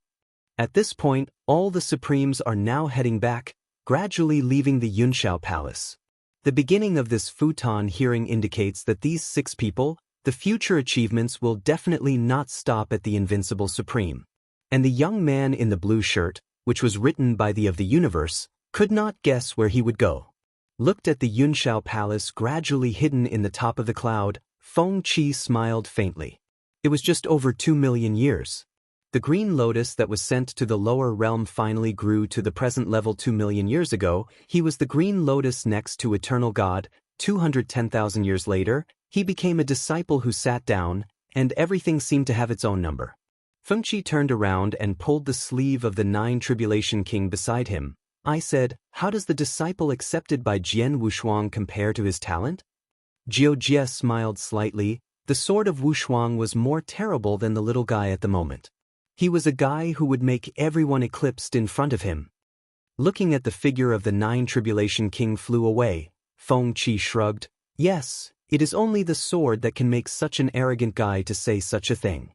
At this point, all the Supremes are now heading back, gradually leaving the Yunshao Palace. The beginning of this futon hearing indicates that these 6 people, the future achievements will definitely not stop at the Invincible Supreme. And the young man in the blue shirt, which was written by the of the universe, could not guess where he would go. Looked at the Yunshao Palace gradually hidden in the top of the cloud, Feng Qi smiled faintly. It was just over 2 million years. The green lotus that was sent to the lower realm finally grew to the present level 2 million years ago. He was the green lotus next to eternal God. 210,000 years later, he became a disciple who sat down, and everything seemed to have its own number. Feng Qi turned around and pulled the sleeve of the 9 Tribulation King beside him. I said, how does the disciple accepted by Jian Wushuang compare to his talent? Jiu Jie smiled slightly. The sword of Wushuang was more terrible than the little guy at the moment. He was a guy who would make everyone eclipsed in front of him. Looking at the figure of the 9 Tribulation King flew away. Feng Qi shrugged. Yes, it is only the sword that can make such an arrogant guy to say such a thing.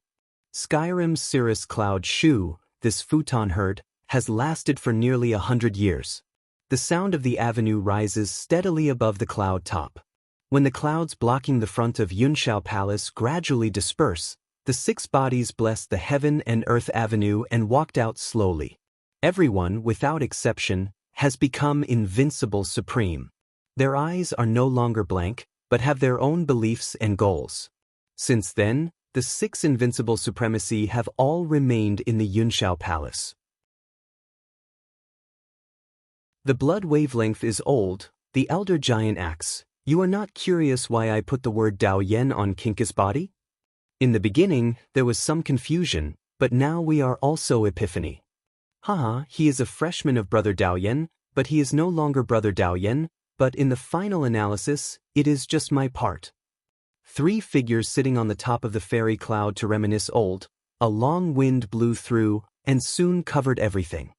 Skyrim's cirrus cloud Shu, this futon heard, has lasted for nearly 100 years. The sound of the avenue rises steadily above the cloud top. When the clouds blocking the front of Yunshao Palace gradually disperse, the 6 bodies blessed the heaven and earth avenue and walked out slowly. Everyone, without exception, has become invincible supreme. Their eyes are no longer blank, but have their own beliefs and goals. Since then, the 6 invincible supremacy have all remained in the Yunshao Palace. The blood wavelength is old, the elder giant asks. You are not curious why I put the word Dao Yen on Kinka's body? In the beginning, there was some confusion, but now we are also epiphany. Haha, he is a freshman of Brother Dao Yen, but he is no longer Brother Dao Yen, but in the final analysis, it is just my part. 3 figures sitting on the top of the fairy cloud to reminisce old. A long wind blew through, and soon covered everything.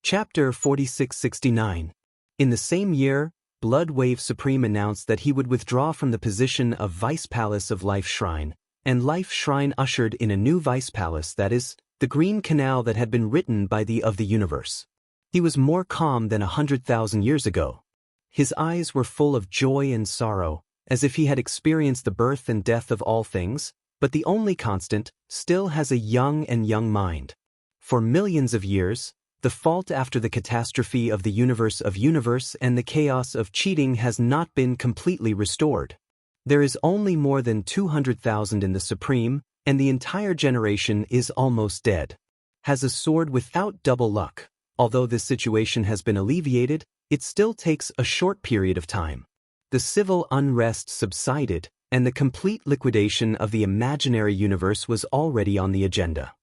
Chapter 4669. In the same year, Blood Wave Supreme announced that he would withdraw from the position of Vice Palace of Life Shrine, and Life Shrine ushered in a new Vice Palace, that is, the Green Canal that had been written by the of the universe. He was more calm than 100,000 years ago. His eyes were full of joy and sorrow, as if he had experienced the birth and death of all things, but the only constant still has a young mind. For millions of years, the fault after the catastrophe of the universe and the chaos of cheating has not been completely restored. There is only more than 200,000 in the Supreme, and the entire generation is almost dead. Has a sword without double luck. Although this situation has been alleviated, it still takes a short period of time. The civil unrest subsided, and the complete liquidation of the imaginary universe was already on the agenda.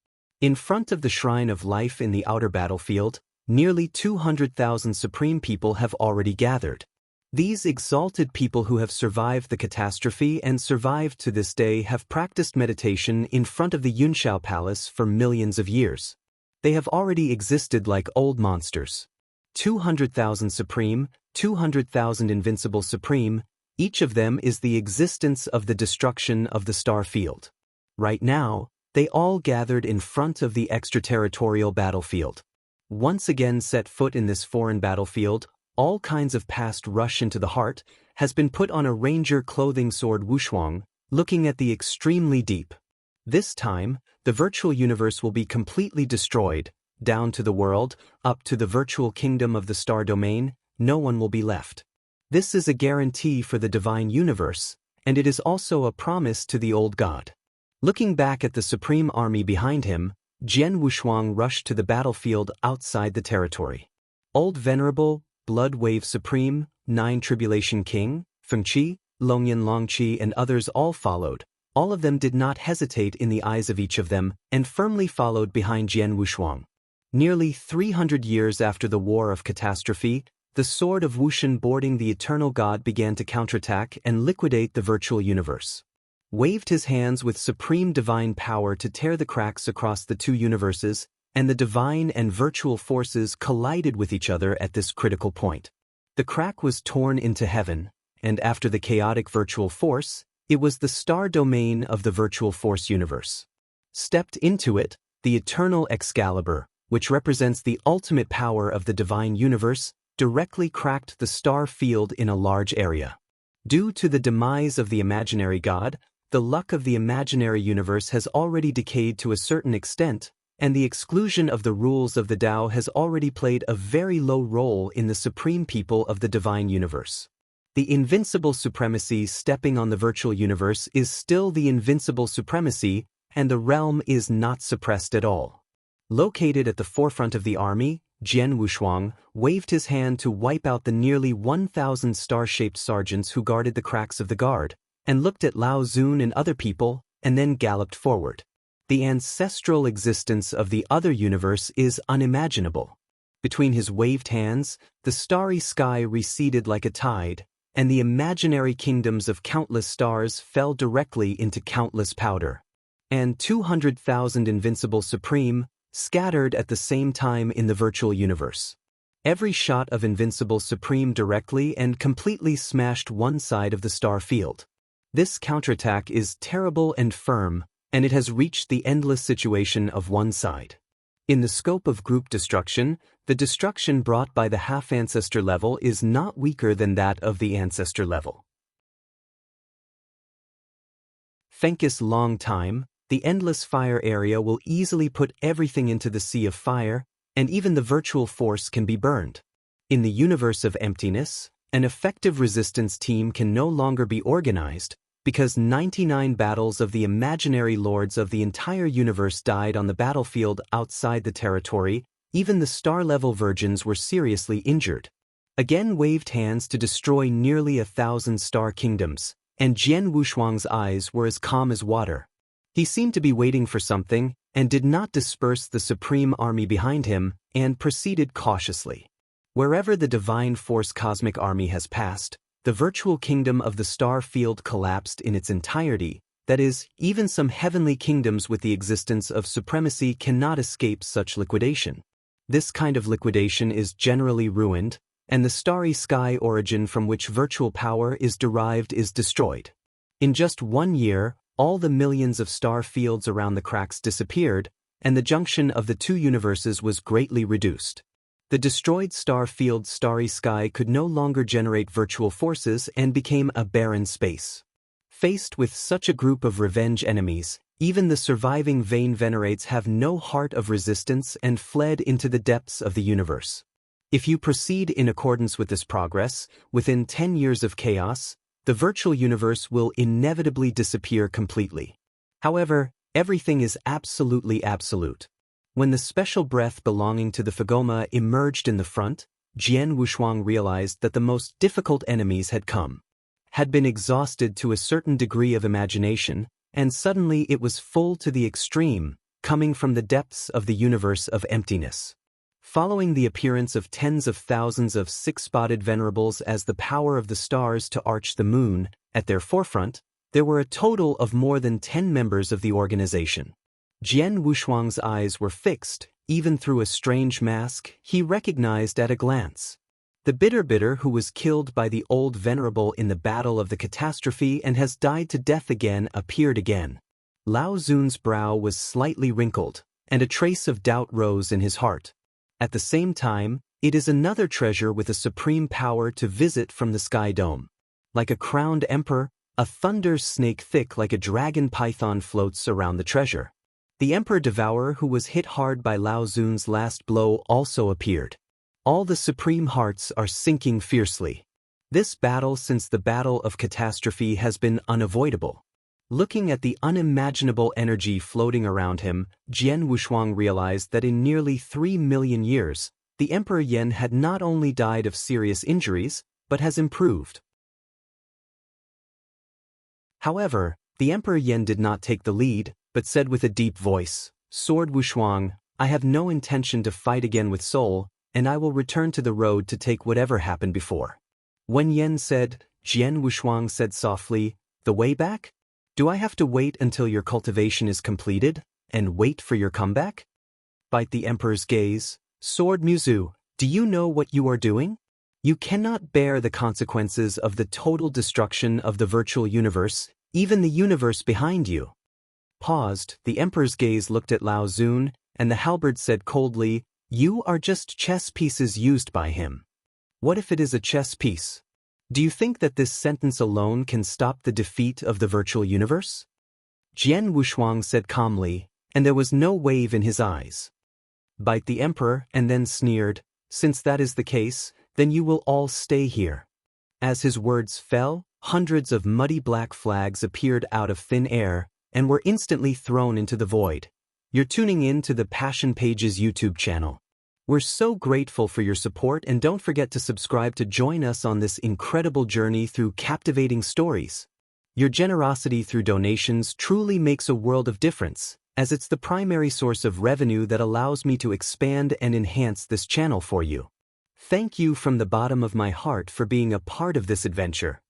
In front of the Shrine of Life in the outer battlefield, nearly 200,000 Supreme people have already gathered. These exalted people who have survived the catastrophe and survived to this day have practiced meditation in front of the Yunshao Palace for millions of years. They have already existed like old monsters. 200,000 Supreme, 200,000 Invincible Supreme, each of them is the existence of the destruction of the star field. Right now, they all gathered in front of the extraterritorial battlefield. Once again set foot in this foreign battlefield, all kinds of past rush into the heart, has been put on a ranger clothing sword Wushuang, looking at the extremely deep. This time, the virtual universe will be completely destroyed, down to the world, up to the virtual kingdom of the star domain, no one will be left. This is a guarantee for the divine universe, and it is also a promise to the old god. Looking back at the supreme army behind him, Jian Wushuang rushed to the battlefield outside the territory. Old Venerable, Blood Wave Supreme, Nine Tribulation King, Fengqi, Longyan Longqi and others all followed. All of them did not hesitate in the eyes of each of them, and firmly followed behind Jian Wushuang. Nearly 300 years after the War of Catastrophe, the sword of Wushan boarding the eternal god began to counterattack and liquidate the virtual universe. Waved his hands with supreme divine power to tear the cracks across the two universes, and the divine and virtual forces collided with each other at this critical point. The crack was torn into heaven, and after the chaotic virtual force, it was the star domain of the virtual force universe. Stepped into it, the eternal Excalibur, which represents the ultimate power of the divine universe, directly cracked the star field in a large area. Due to the demise of the imaginary god, the luck of the imaginary universe has already decayed to a certain extent, and the exclusion of the rules of the Tao has already played a very low role in the supreme people of the divine universe. The invincible supremacy stepping on the virtual universe is still the invincible supremacy, and the realm is not suppressed at all. Located at the forefront of the army, Jian Wushuang waved his hand to wipe out the nearly 1,000 star-shaped sergeants who guarded the cracks of the guard, and looked at Lao Zun and other people, and then galloped forward. The ancestral existence of the other universe is unimaginable. Between his waved hands, the starry sky receded like a tide, and the imaginary kingdoms of countless stars fell directly into countless powder. And 200,000 Invincible Supreme scattered at the same time in the virtual universe. Every shot of Invincible Supreme directly and completely smashed one side of the star field. This counterattack is terrible and firm, and it has reached the endless situation of one side. In the scope of group destruction, the destruction brought by the half-ancestor level is not weaker than that of the ancestor level. Fenkis long time, the endless fire area will easily put everything into the sea of fire, and even the virtual force can be burned. In the universe of emptiness, an effective resistance team can no longer be organized, because 99 battles of the imaginary lords of the entire universe died on the battlefield outside the territory. Even the star-level virgins were seriously injured. Again waved hands to destroy nearly 1,000 star kingdoms, and Jian Wushuang's eyes were as calm as water. He seemed to be waiting for something, and did not disperse the supreme army behind him, and proceeded cautiously. Wherever the divine force cosmic army has passed, the virtual kingdom of the star field collapsed in its entirety. That is, even some heavenly kingdoms with the existence of supremacy cannot escape such liquidation. This kind of liquidation is generally ruined, and the starry sky origin from which virtual power is derived is destroyed. In just 1 year, all the millions of star fields around the cracks disappeared, and the junction of the two universes was greatly reduced. The destroyed star field's starry sky could no longer generate virtual forces and became a barren space. Faced with such a group of revenge enemies, even the surviving Vain Venerates have no heart of resistance and fled into the depths of the universe. If you proceed in accordance with this progress, within 10 years of chaos, the virtual universe will inevitably disappear completely. However, everything is absolutely absolute. When the special breath belonging to the Fagoma emerged in the front, Jian Wushuang realized that the most difficult enemies had been exhausted to a certain degree of imagination, and suddenly it was full to the extreme, coming from the depths of the universe of emptiness. Following the appearance of tens of thousands of six-spotted venerables as the power of the stars to arch the moon, at their forefront, there were a total of more than 10 members of the organization. Jian Wushuang's eyes were fixed, even through a strange mask he recognized at a glance. The bitter who was killed by the old venerable in the battle of the catastrophe and has died to death again appeared again. Lao Zun's brow was slightly wrinkled, and a trace of doubt rose in his heart. At the same time, it is another treasure with a supreme power to visit from the sky dome. Like a crowned emperor, a thunder snake thick like a dragon python floats around the treasure. The Emperor Devourer who was hit hard by Lao Zun's last blow also appeared. All the supreme hearts are sinking fiercely. This battle since the battle of catastrophe has been unavoidable. Looking at the unimaginable energy floating around him, Jian Wushuang realized that in nearly 3 million years, the Emperor Yen had not only died of serious injuries, but has improved. However, the Emperor Yen did not take the lead, but said with a deep voice, "Sword Wushuang, I have no intention to fight again with Soul, and I will return to the road to take whatever happened before." When Yen said, Jian Wushuang said softly, "The way back? Do I have to wait until your cultivation is completed, and wait for your comeback?" Bite the Emperor's gaze, "Sword Muzu, do you know what you are doing? You cannot bear the consequences of the total destruction of the virtual universe, even the universe behind you." Paused, the Emperor's gaze looked at Lao Zun, and the halberd said coldly, "You are just chess pieces used by him." What if it is a chess piece? Do you think that this sentence alone can stop the defeat of the virtual universe? Jian Wushuang said calmly, and there was no wave in his eyes. Bite the Emperor and then sneered, "Since that is the case, then you will all stay here." As his words fell, hundreds of muddy black flags appeared out of thin air, and were instantly thrown into the void. You're tuning in to the Passion Pages YouTube channel. We're so grateful for your support, and don't forget to subscribe to join us on this incredible journey through captivating stories. Your generosity through donations truly makes a world of difference, as it's the primary source of revenue that allows me to expand and enhance this channel for you. Thank you from the bottom of my heart for being a part of this adventure.